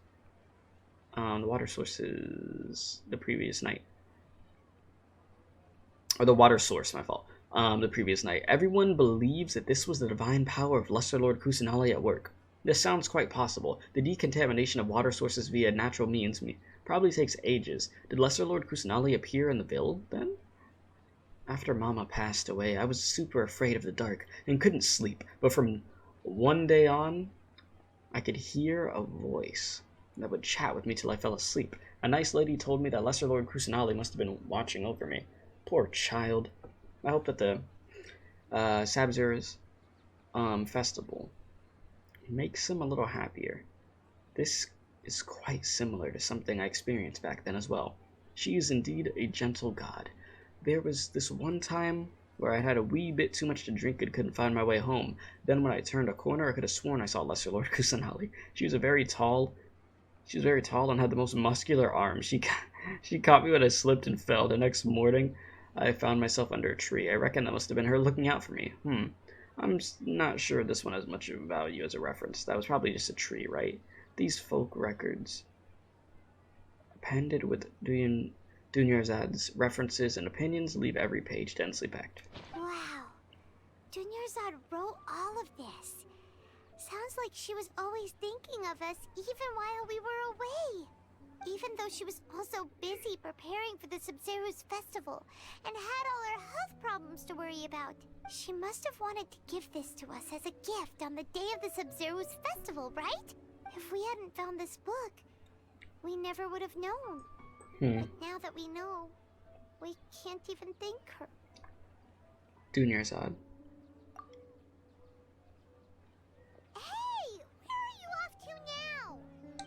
The water source is the previous night. Or the water source, my fault. The previous night. Everyone believes that this was the divine power of Lesser Lord Kusanali at work. This sounds quite possible. The decontamination of water sources via natural means probably takes ages. Did Lesser Lord Kusanali appear in the Ville, then? After Mama passed away, I was super afraid of the dark and couldn't sleep, but from one day on, I could hear a voice that would chat with me till I fell asleep. A nice lady told me that Lesser Lord Kusanali must have been watching over me. Poor child. I hope that the Sub-Zero's festival makes him a little happier. This is quite similar to something I experienced back then as well. She is indeed a gentle god. There was this one time where I had a wee bit too much to drink and couldn't find my way home. Then when I turned a corner, I could have sworn I saw Lesser Lord Kusanali. She was very tall and had the most muscular arms. She caught me when I slipped and fell. The next morning, I found myself under a tree. I reckon that must have been her looking out for me. I'm not sure this one has much of value as a reference. That was probably just a tree, right? These folk records, appended with Dunyarzad's references and opinions, leave every page densely packed. Wow. Dunyarzad wrote all of this. Sounds like she was always thinking of us even while we were away. Even though she was also busy preparing for the Sub-Zero's festival and had all her health problems to worry about. She must have wanted to give this to us as a gift on the day of the Sub-Zero's festival, right? If we hadn't found this book, we never would have known. But now that we know, we can't even thank her. Dunyarzad. Hey! Where are you off to now?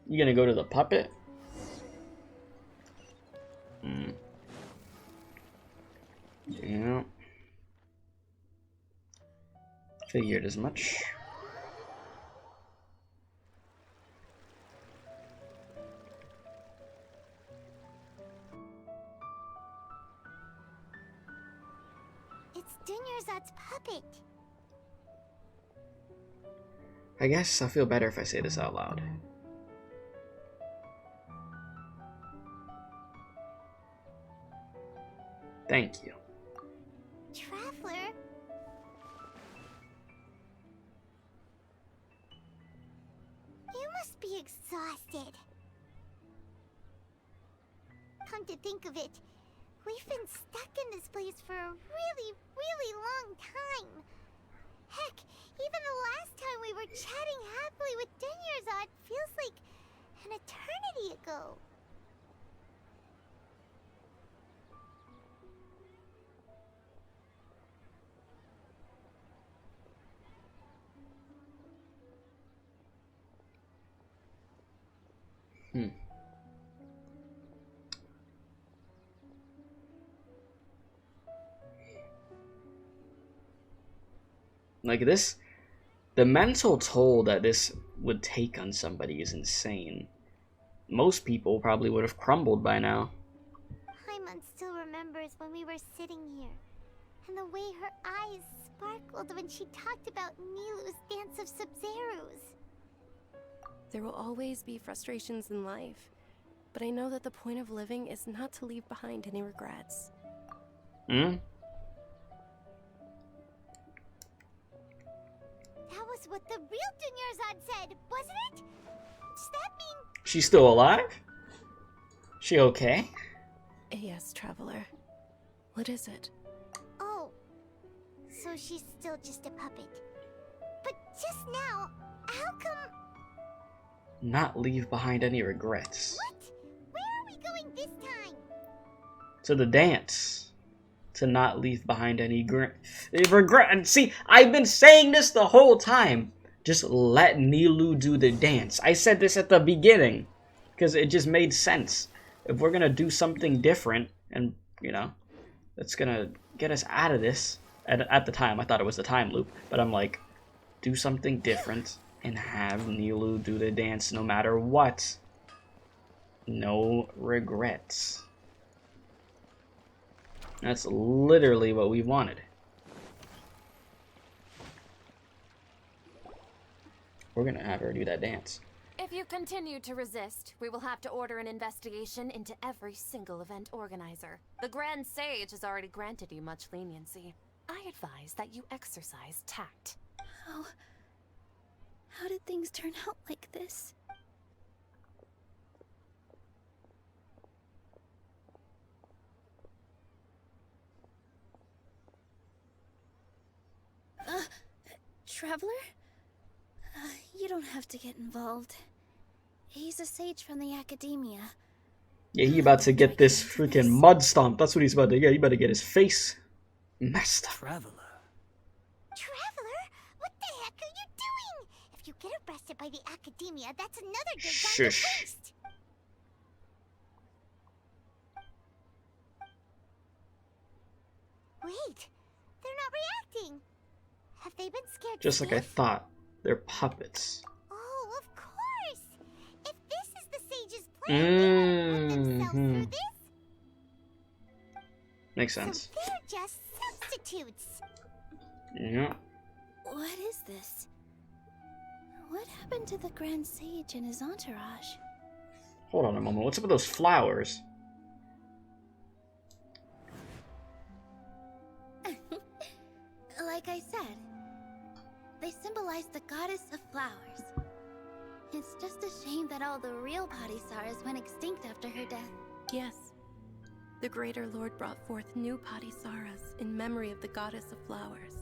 You gonna go to the puppet? Yeah. Figured as much. It's Dunyarzad's puppet. I guess I'll feel better if I say this out loud. Thank you. Traveler? You must be exhausted. Come to think of it, we've been stuck in this place for a really, really long time. Heck, even the last time we were chatting happily with Dunyarzad feels like an eternity ago. Like this, the mental toll that this would take on somebody is insane. Most people probably would have crumbled by now. Paimon still remembers when we were sitting here, and the way her eyes sparkled when she talked about Nilu's dance of Sub-Zeros. There will always be frustrations in life, but I know that the point of living is not to leave behind any regrets. That was what the real Dunyarzad said, wasn't it? Does that mean... She's still alive? She okay? Yes, Traveler. What is it? Oh, so she's still just a puppet. But just now, how come... Not leave behind any regrets. What? Where are we going this time? To the dance. To not leave behind any regret. And see, I've been saying this the whole time. Just let Nilu do the dance. I said this at the beginning. Because it just made sense. If we're going to do something different, and, you know, that's going to get us out of this. At the time, I thought it was the time loop. But I'm like, do something different and have Nilu do the dance no matter what. No regrets. That's literally what we wanted. We're gonna have her do that dance. If you continue to resist, we will have to order an investigation into every single event organizer. The Grand Sage has already granted you much leniency. I advise that you exercise tact. How did things turn out like this? Traveler? You don't have to get involved. He's a sage from the academia. Yeah, he about to get this freaking mud stomp. That's what he's about to get. He better get his face messed up. Traveler, what the heck are you doing? If you get arrested by the academia, that's another good time to waste. Wait, they're not reacting. Have they been scared? Just like I thought. They're puppets. Oh, of course. If this is the sage's plan, they won't put themselves through this. Makes sense. So they're just substitutes. Yeah. What is this? What happened to the Grand Sage and his entourage? Hold on a moment. What's up with those flowers? Like I said, they symbolize the goddess of flowers. It's just a shame that all the real Padisaras went extinct after her death. Yes. The Greater Lord brought forth new Padisaras in memory of the goddess of flowers.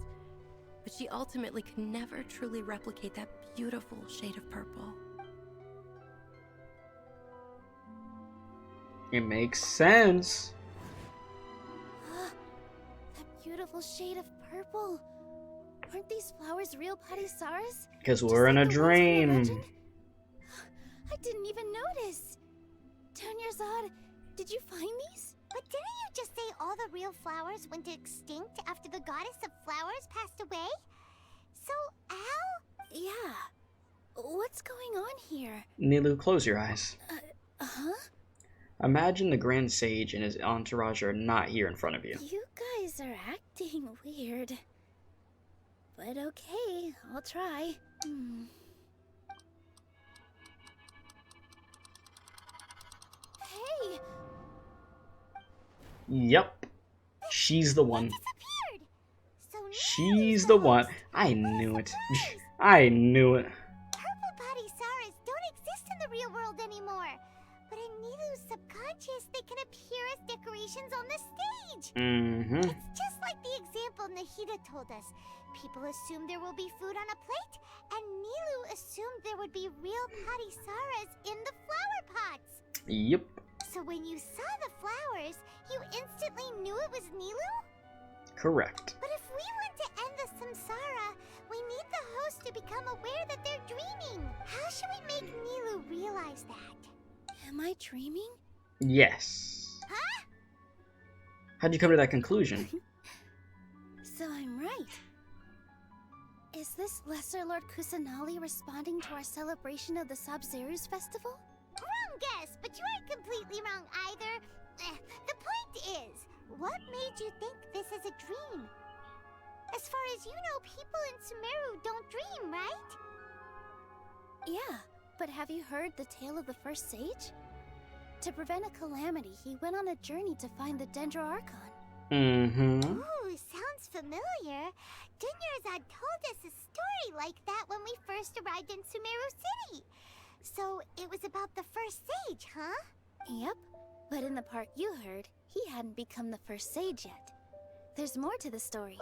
But she ultimately could never truly replicate that beautiful shade of purple. It makes sense. That beautiful shade of purple. Aren't these flowers real Padisaras? Because we're in a dream. I didn't even notice. Dunyarzad, did you find these? But didn't you just say all the real flowers went extinct after the goddess of flowers passed away? So, how? Yeah. What's going on here? Nilou, close your eyes. Huh? Imagine the Grand Sage and his entourage are not here in front of you. You guys are acting weird. But okay, I'll try. Hey! Yep. She's the one. So She's the one. I knew it. I knew it. purple Padisaras don't exist in the real world anymore. But in Nilou's subconscious, they can appear as decorations on the stage. It's just like the example Nahida told us. People assumed there will be food on a plate, and Nilou assumed there would be real Padisaras in the flower pots. Yep. So when you saw the flowers, you instantly knew it was Nilou? Correct. But if we want to end the Samsara, we need the host to become aware that they're dreaming. How should we make Nilou realize that? Am I dreaming? Yes. Huh? How'd you come to that conclusion? So I'm right. Is this Lesser Lord Kusanali responding to our celebration of the Sabzeruz festival? Wrong guess, but you aren't completely wrong either. The point is, what made you think this is a dream? As far as you know, people in Sumeru don't dream, right? Yeah, but have you heard the tale of the first sage? To prevent a calamity, he went on a journey to find the Dendro Archon. Ooh, sounds familiar. Dunyarzad told us a story like that when we first arrived in Sumeru City. So it was about the first sage, huh? Yep, but in the part you heard, he hadn't become the first sage yet. There's more to the story.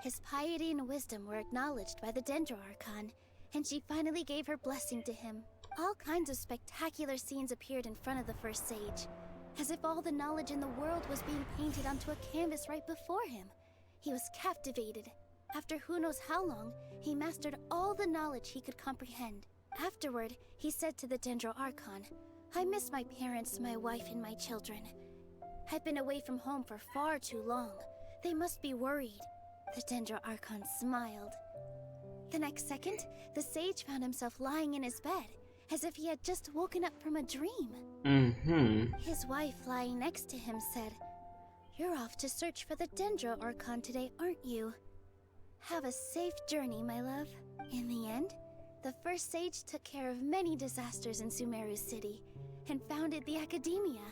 His piety and wisdom were acknowledged by the Dendro Archon, and she finally gave her blessing to him. All kinds of spectacular scenes appeared in front of the first sage, as if all the knowledge in the world was being painted onto a canvas right before him. He was captivated. After who knows how long, he mastered all the knowledge he could comprehend. Afterward, he said to the Dendro Archon, "I miss my parents, my wife, and my children. I've been away from home for far too long. They must be worried." The Dendro Archon smiled. The next second, the sage found himself lying in his bed, as if he had just woken up from a dream. His wife, lying next to him, said, "You're off to search for the Dendro Archon today, aren't you? Have a safe journey, my love." In the end, the first sage took care of many disasters in Sumeru City, and founded the Academia.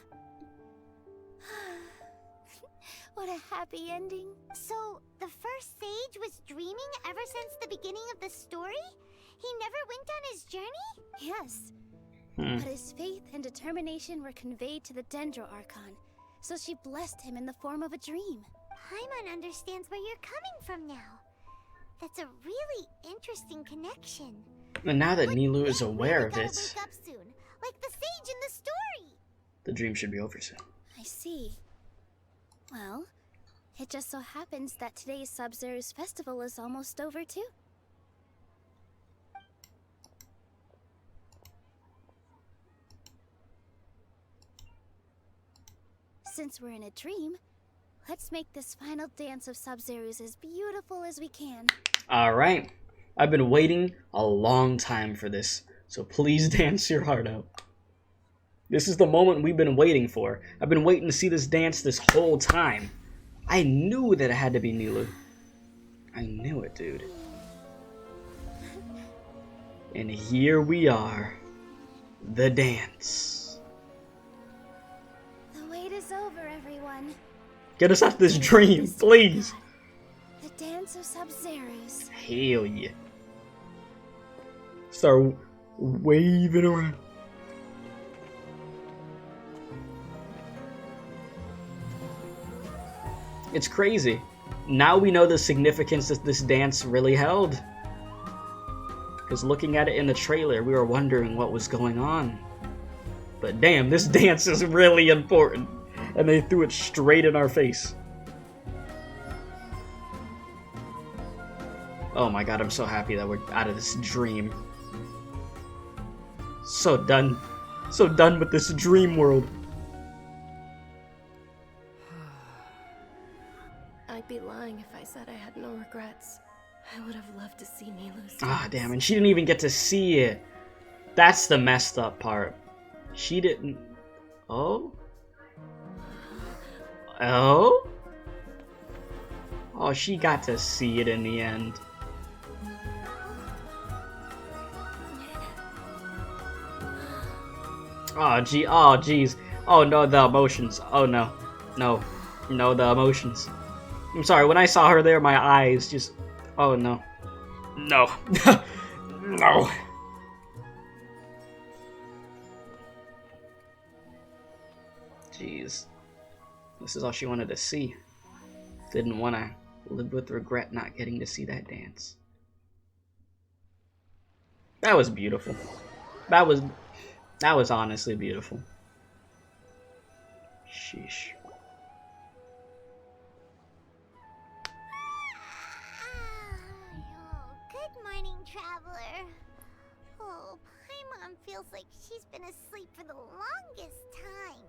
What a happy ending. So, the first sage was dreaming ever since the beginning of the story? He never went on his journey? Yes. But his faith and determination were conveyed to the Dendro Archon, so she blessed him in the form of a dream. Paimon understands where you're coming from now. That's a really interesting connection. And now that Nilou is aware of it, Wake up soon, like the sage in the story. the dream should be over soon. I see. Well, it just so happens that today's Sabzeruz festival is almost over too. Since we're in a dream, let's make this final dance of Sabzeruz as beautiful as we can. Alright. I've been waiting a long time for this, so please dance your heart out. This is the moment we've been waiting for. I've been waiting to see this dance this whole time. I knew that it had to be Nilou. I knew it, dude. And here we are. The dance. The wait is over, everyone. Get us out of this dream, please. The dance of Sabzeruz. Hell yeah. start waving around. It's crazy. Now we know the significance that this dance really held. Because looking at it in the trailer, we were wondering what was going on. But damn, this dance is really important. And they threw it straight in our face. Oh my god, I'm so happy that we're out of this dream. So done. So done with this dream world. I'd be lying if I said I had no regrets. I would have loved to see Nilu's dance. Ah, damn, and she didn't even get to see it. That's the messed up part. She didn't... Oh? Oh? Oh, she got to see it in the end. Oh, gee, oh, jeez. Oh, no, the emotions. Oh, no. No. No, the emotions. I'm sorry, when I saw her there, my eyes just... Oh, no. No. No. Jeez. This is all she wanted to see. Didn't want to live with regret not getting to see that dance. That was beautiful. That was honestly beautiful. Sheesh. Good morning, traveler. Oh, Paimon feels like she's been asleep for the longest time.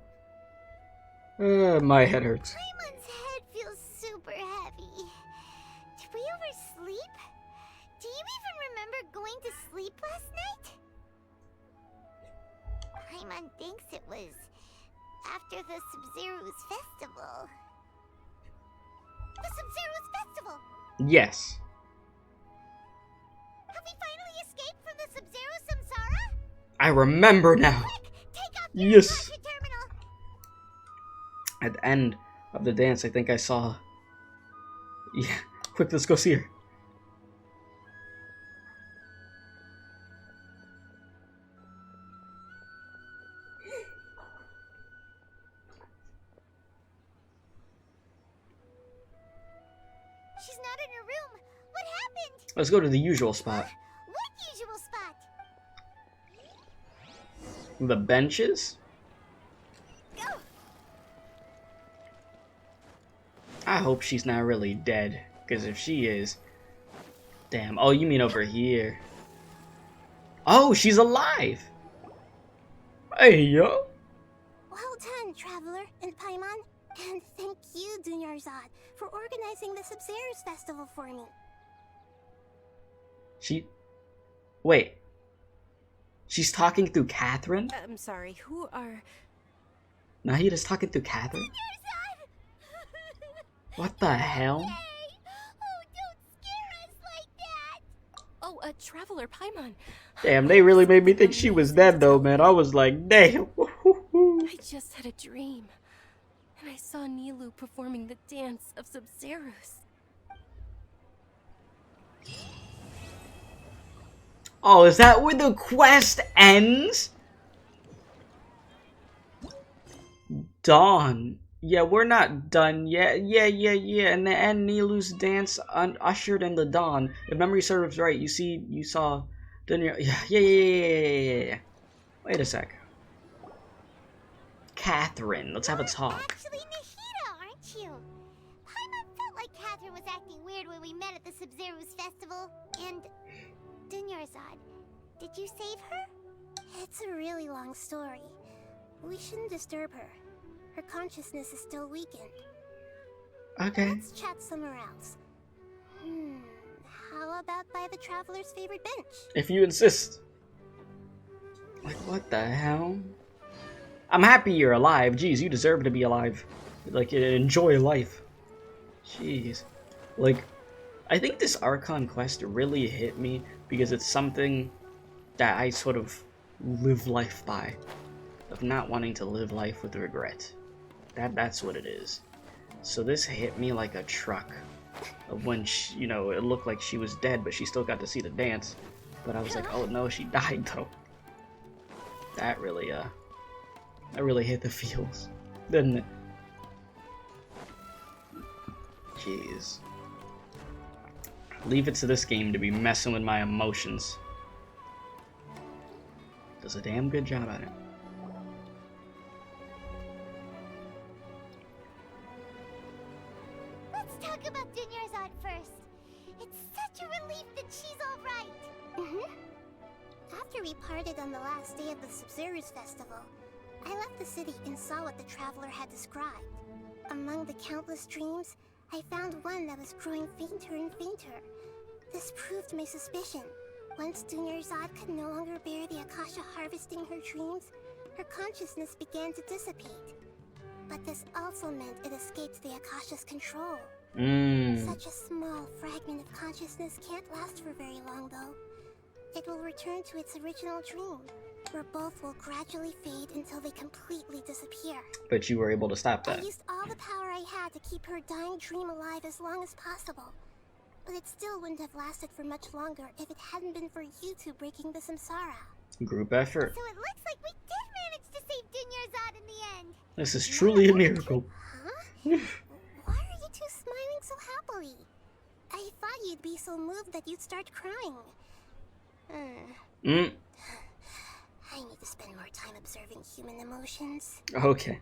My head hurts. Paimon's head feels super heavy. Did we oversleep? Do you even remember going to sleep last night? Paimon thinks it was after the Sumeru's festival. The Sumeru's festival! Yes. Have we finally escaped from the Sumeru Samsara? I remember now. Quick, take off Yes. your terminal. At the end of the dance, I think I saw... Yeah, quick, let's go see her. She's not in her room. What happened? Let's go to the usual spot. What usual spot? The benches? Go. I hope she's not really dead, because if she is... Damn, oh, you mean over here. Oh, she's alive! Hey, yo! Well done, Traveler and Paimon. And thank you, Dunyarzad, for organizing the Sumeru's festival for me. Wait. She's talking through Catherine? I'm sorry, who are... Nahida's talking through Catherine? What the hell? Oh, a Traveler, Paimon. Damn, they really made me think she was dead though, man. I was like, damn. I just had a dream. And I saw Nilou performing the dance of Sumeru's. Oh, is that where the quest ends? Dawn. Yeah, we're not done yet. Yeah. And the end, Nilou's dance ushered in the dawn. If memory serves right, you saw Dunya. Yeah. Wait a sec. Catherine, let's have a talk. Actually, Nahida, aren't you? Paimon felt like Catherine was acting weird when we met at the Sumeru's festival. And Dunyarzad, did you save her? It's a really long story. We shouldn't disturb her. Her consciousness is still weakened. Okay. Let's chat somewhere else. How about by the Traveler's favorite bench? If you insist. Like, what the hell? I'm happy you're alive. Jeez, you deserve to be alive. Like, enjoy life. Jeez. Like, I think this Archon quest really hit me because it's something that I sort of live life by. Of not wanting to live life with regret. That's what it is. So this hit me like a truck. Of when, it looked like she was dead, but she still got to see the dance. But I was like, oh no, she died though. That really hit the feels, didn't it? Jeez. Leave it to this game to be messing with my emotions. Does a damn good job at it. Let's talk about Dunyarzad first. It's such a relief that she's alright. After we parted on the last day of the Sumeru's festival, I left the city and saw what the traveler had described. Among the countless dreams, I found one that was growing fainter and fainter. This proved my suspicion. Once Dunyarzad could no longer bear the Akasha harvesting her dreams, her consciousness began to dissipate. But this also meant it escaped the Akasha's control. Such a small fragment of consciousness can't last for very long, though. It will return to its original dream, where both will gradually fade until they completely disappear. But you were able to stop that. I used all the power I had to keep her dying dream alive as long as possible. But it still wouldn't have lasted for much longer if it hadn't been for you two breaking the Samsara. Group effort. So it looks like we did manage to save Dunyarzad in the end. This is truly a miracle. Why are you two smiling so happily? I thought you'd be so moved that you'd start crying. I need to spend more time observing human emotions. Okay.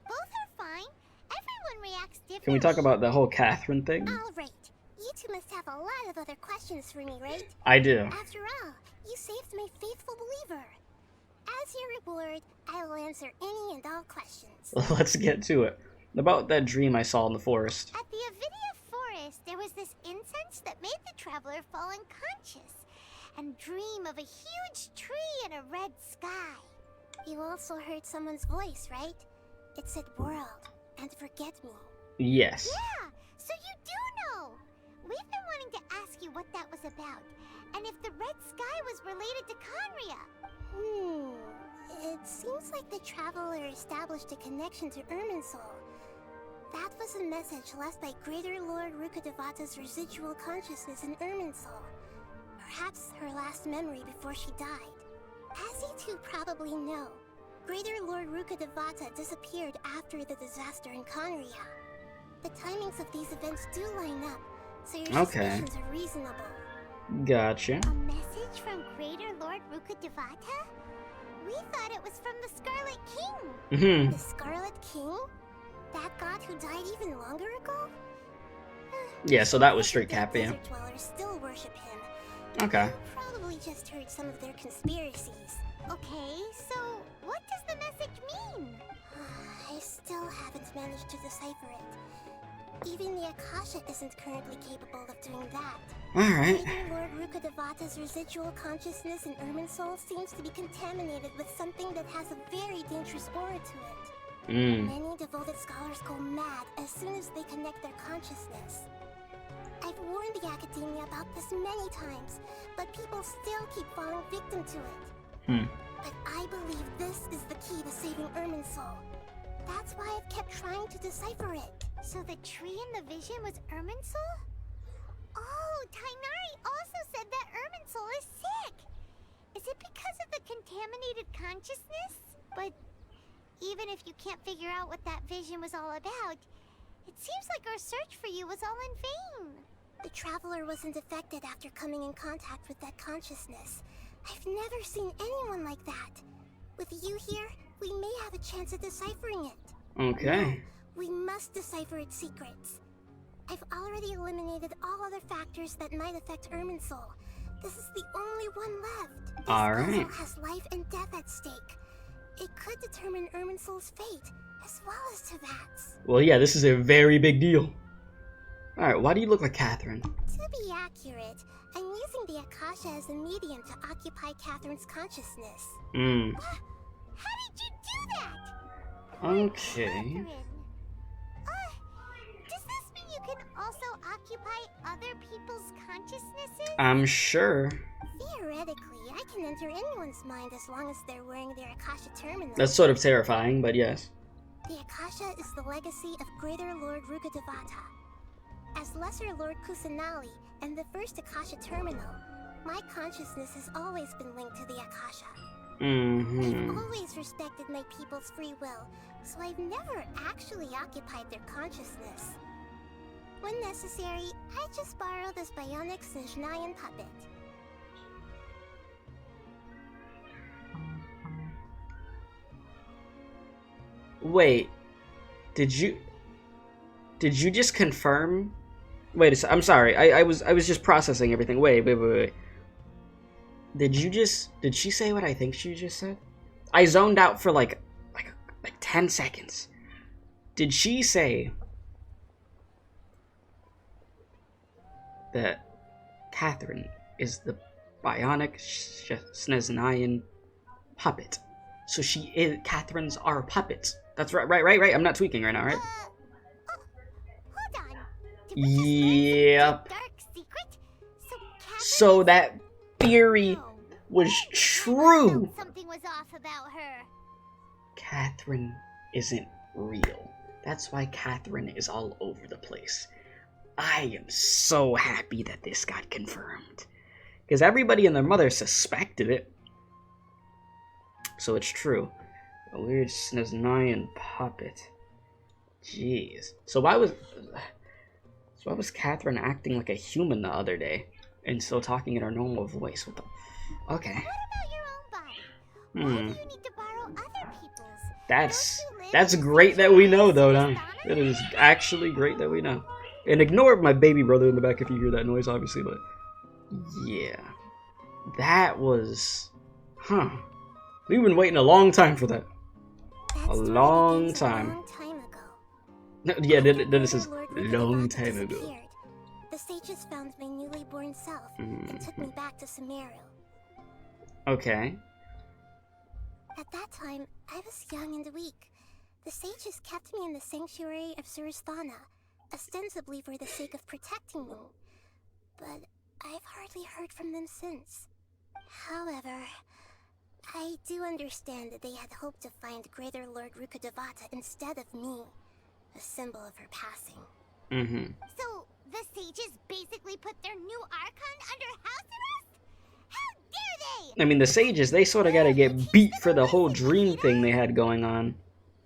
Both are fine. Everyone reacts differently. Can we talk about the whole Catherine thing? All right. You two must have a lot of other questions for me, right? I do. After all, you saved my faithful believer. As your reward, I will answer any and all questions. Let's get to it. About that dream I saw in the forest. At the Avidia forest, there was this incense that made the traveler fall unconscious and dream of a huge tree and a red sky. You also heard someone's voice, right? It said world and forget me. Yes. Yeah, so you do know. We've been wanting to ask you what that was about, and if the red sky was related to Conria. It seems like the traveler established a connection to Irminsul. That was a message left by Greater Lord Rukkhadevata's residual consciousness in Irminsul. Perhaps her last memory before she died. As you two probably know, Greater Lord Rukkhadevata disappeared after the disaster in Conria. The timings of these events do line up, so your suspicions are reasonable. Gotcha. A message from Greater Lord Rukkhadevata? We thought it was from the Scarlet King. The Scarlet King? That god who died even longer ago? Yeah, so that was straight cap, yeah. Desert dwellers still worship him. Okay. You probably just heard some of their conspiracies. Okay, so what does the message mean? I still haven't managed to decipher it. Even the Akasha isn't currently capable of doing that. Alright. Lord Rukkhadevata's residual consciousness in Irminsul seems to be contaminated with something that has a very dangerous aura to it. Many devoted scholars go mad as soon as they connect their consciousness. I've warned the Academia about this many times, but people still keep falling victim to it. But I believe this is the key to saving Irminsul. That's why I've kept trying to decipher it. So the tree in the vision was Irminsul? Oh, Tainari also said that Irminsul is sick. Is it because of the contaminated consciousness? But even if you can't figure out what that vision was all about, it seems like our search for you was all in vain. The traveler wasn't affected after coming in contact with that consciousness. I've never seen anyone like that. With you here, we may have a chance at deciphering it. Okay. No, we must decipher its secrets. I've already eliminated all other factors that might affect Irminsul. This is the only one left. This puzzle has life and death at stake. It could determine Irminsul's fate, as well as Tevat's. Well, yeah, this is a very big deal. Alright, why do you look like Catherine? To be accurate, I'm using the Akasha as a medium to occupy Catherine's consciousness. How did you do that? Okay. Catherine. Does this mean you can also occupy other people's consciousnesses? I'm sure. Theoretically, I can enter anyone's mind as long as they're wearing their Akasha terminal. That's sort of terrifying, but yes. The Akasha is the legacy of Greater Lord Rukkhadevata. As Lesser Lord Kusanali and the first Akasha terminal, My consciousness has always been linked to the Akasha. Mm-hmm. I've always respected my people's free will, so I've never actually occupied their consciousness. When necessary, I just borrow this bionic Snezhnayan puppet. Wait, did you just confirm? Wait, I'm sorry. I was just processing everything. Wait. Did she say what I think she just said? I zoned out for like 10 seconds. Did she say that Catherine is the bionic Snezhnayan puppet? So she is, Catherine's our puppets. That's right. I'm not tweaking right now, right? Hold on. Yep. Dark secret? So that theory was true. Something was off about her. Catherine isn't real. That's why Catherine is all over the place. I am so happy that this got confirmed. Because everybody and their mother suspected it. So it's true. A weird Snezhnayan puppet. Jeez. So why was Catherine acting like a human the other day and still talking in her normal voice? What the? Okay. What about your own body? Why do you need to borrow other people's? That's great that we know, though. It is actually great that we know. And ignore my baby brother in the back if you hear that noise, obviously. But yeah, that was, We've been waiting a long time for that. A long time. Yeah, this is long time ago. The sages found my newly born self and took me back to Sumeru. Okay. At that time, I was young and weak. The sages kept me in the sanctuary of Surasthana, ostensibly for the sake of protecting me. But I've hardly heard from them since. However, I do understand that they had hoped to find Greater Lord Rukkhadevata instead of me, a symbol of her passing. So, the sages basically put their new Archon under house arrest? How dare they! I mean, the sages, they sort of got to get beat for the whole dream thing they had going on.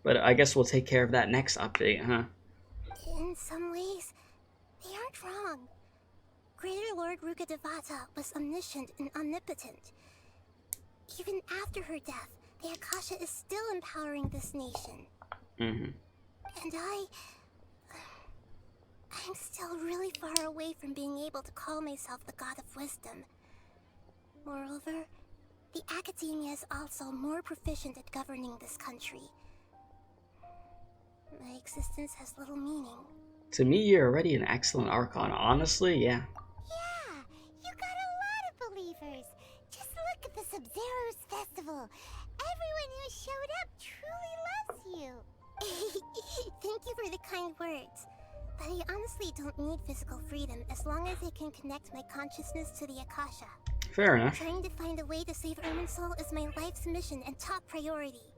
But I guess we'll take care of that next update, huh? In some ways, they aren't wrong. Greater Lord Rukkhadevata was omniscient and omnipotent. Even after her death, the Akasha is still empowering this nation. And I'm still really far away from being able to call myself the God of Wisdom. Moreover, the Academia is also more proficient at governing this country. My existence has little meaning. To me, you're already an excellent Archon. Honestly, yeah. Yeah, you got a lot of believers. Just look at the Sub-Zero's festival. Everyone who showed up truly loves you. Thank you for the kind words. But I honestly don't need physical freedom as long as I can connect my consciousness to the Akasha. Fair enough. Trying to find a way to save Irminsul is my life's mission and top priority.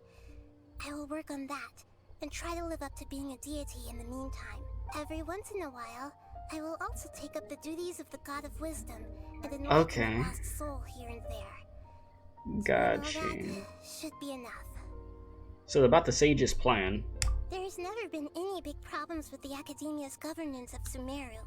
I will work on that, and try to live up to being a deity in the meantime. Every once in a while, I will also take up the duties of the God of Wisdom and enlighten a lost soul here and there. Gotcha. Should be enough. So about the sage's plan. There's never been any big problems with the Academia's governance of Sumeru.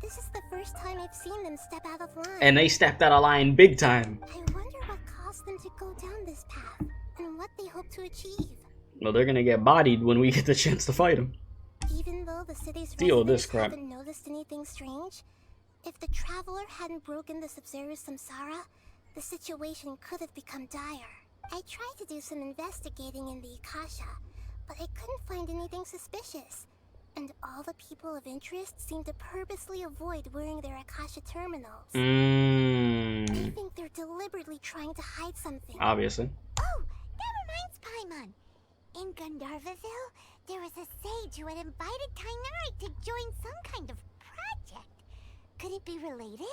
This is the first time I've seen them step out of line. And they stepped out of line big time. I wonder what caused them to go down this path, and what they hope to achieve. Well, they're gonna get bodied when we get the chance to fight them. Even though the city's Deal with this residents crap. haven't noticed anything strange, if the Traveler hadn't broken the Sub-Zero's Samsara, the situation could have become dire. I tried to do some investigating in the Akasha, but I couldn't find anything suspicious. And all the people of interest seem to purposely avoid wearing their Akasha terminals. I think they're deliberately trying to hide something. Obviously. Oh, that reminds Paimon. In Gandharvaville, there was a sage who had invited Tainari to join some kind of project. Could it be related?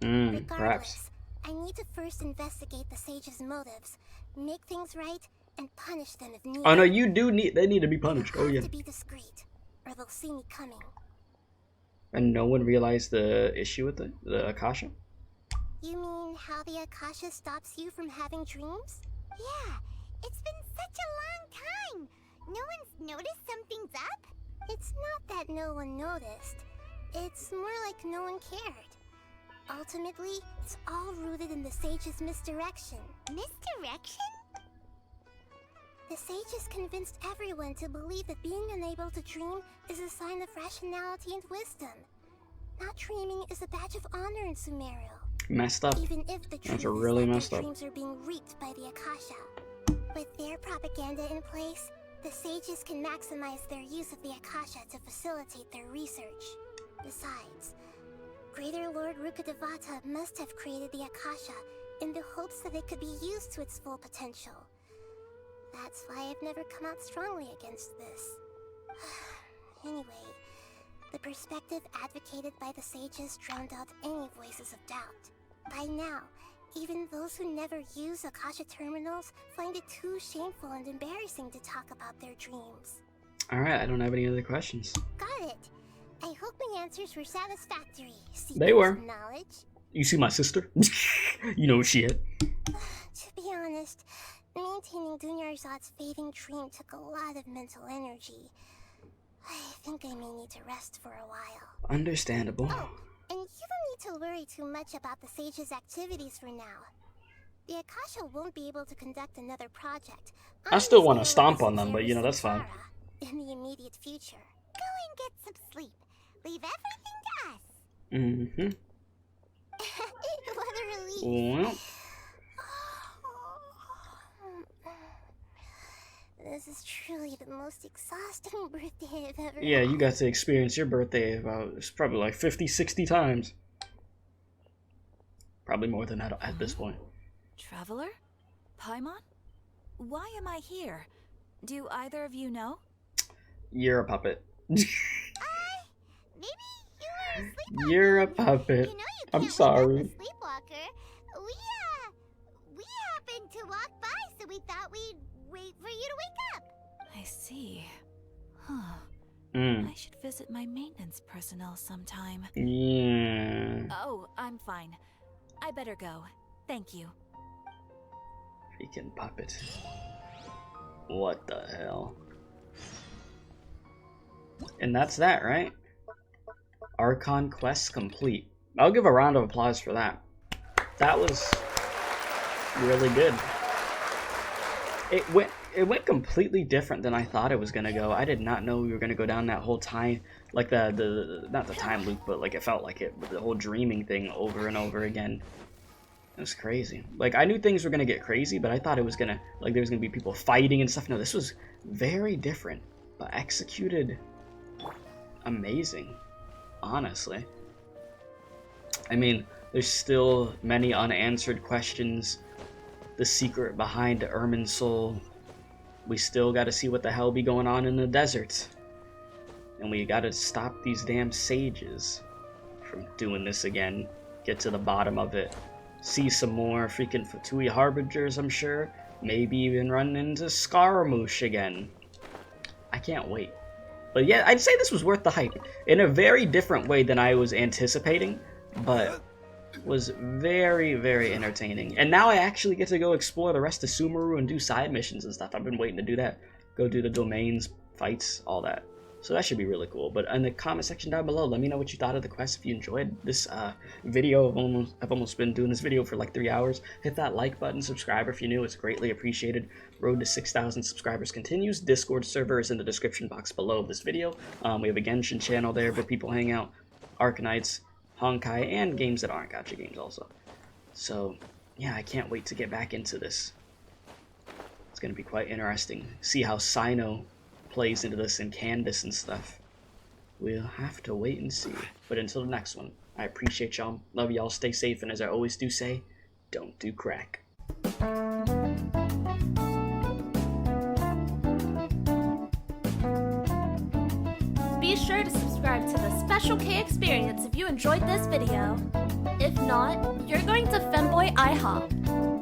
Regardless, perhaps. I need to first investigate the sage's motives, make things right, and punish them if needed. Oh no, you do need. They need to be punished. Oh yeah. To be discreet, or they'll see me coming. And no one realized the issue with the Akasha. You mean how the Akasha stops you from having dreams? Yeah, it's been such a long time. No one's noticed something's up? It's not that no one noticed. It's more like no one cared. Ultimately, it's all rooted in the Sage's misdirection. Misdirection? The Sages convinced everyone to believe that being unable to dream is a sign of rationality and wisdom. Not dreaming is a badge of honor in Sumeru. Messed up. Even if the truth That's really is that messed their up. dreams are being reaped by the Akasha. With their propaganda in place, the Sages can maximize their use of the Akasha to facilitate their research. Besides, Greater Lord Rukkhadevata must have created the Akasha in the hopes that it could be used to its full potential. That's why I've never come out strongly against this. Anyway, the perspective advocated by the Sages drowned out any voices of doubt. By now, even those who never use Akasha terminals find it too shameful and embarrassing to talk about their dreams. Alright, I don't have any other questions. Got it. I hope my answers were satisfactory. They were. Knowledge. You see my sister? You know shit. To be honest, maintaining Dunyarzad's fading dream took a lot of mental energy. I think I may need to rest for a while. Understandable. Oh, and you don't need to worry too much about the Sage's activities for now. The Akasha won't be able to conduct another project. I still want to stomp on them, but you know, that's fine. In the immediate future. Go and get some sleep. Leave everything to us. Mm-hmm. What a relief. Well. This is truly the most exhausting birthday I've ever Yeah, had. you got to experience your birthday about, it's probably like 50, 60 times. Probably more than that at this point. Traveler? Paimon? Why am I here? Do either of you know? You're a puppet. Maybe you were a sleepwalker. You're a puppet. You know you I'm can't sorry. wake up a sleepwalker. We happened to walk by, so we thought we'd wait for you to wake up. I see. Huh. Mm. I should visit my maintenance personnel sometime. Yeah. Oh, I'm fine. I better go. Thank you. Freaking puppet. What the hell? And that's that, right? Archon quest complete. I'll give a round of applause for that. That was really good. It went completely different than I thought it was gonna go. I did not know we were gonna go down that whole time, like the not the time loop, but like it felt like it, the whole dreaming thing over and over again. It was crazy. Like I knew things were gonna get crazy, but I thought it was gonna, like there was gonna be people fighting and stuff. No, this was very different, but executed amazing, honestly. I mean, there's still many unanswered questions. The secret behind Irminsul. We still got to see what the hell be going on in the desert. And we got to stop these damn sages from doing this again. Get to the bottom of it. See some more freaking Fatui Harbingers, I'm sure. Maybe even run into Scaramouche again. I can't wait. But yeah, I'd say this was worth the hype. In a very different way than I was anticipating. But was very, very entertaining. And now I actually get to go explore the rest of Sumeru and do side missions and stuff. I've been waiting to do that. Go do the domains, fights, all that. So that should be really cool. But in the comment section down below, let me know what you thought of the quest. If you enjoyed this video, I've almost been doing this video for like 3 hours. Hit that like button, subscribe if you're new. It's greatly appreciated. Road to 6,000 subscribers continues. Discord server is in the description box below this video. We have a Genshin channel there where people hang out. Archonites, Honkai, and games that aren't gacha games also. So, yeah, I can't wait to get back into this. It's going to be quite interesting. See how Sino plays into this and Candace and stuff. We'll have to wait and see. But until the next one, I appreciate y'all. Love y'all. Stay safe. And as I always do say, don't do crack. Be sure to subscribe to the Special K Experience if you enjoyed this video. If not, you're going to Femboy IHOP.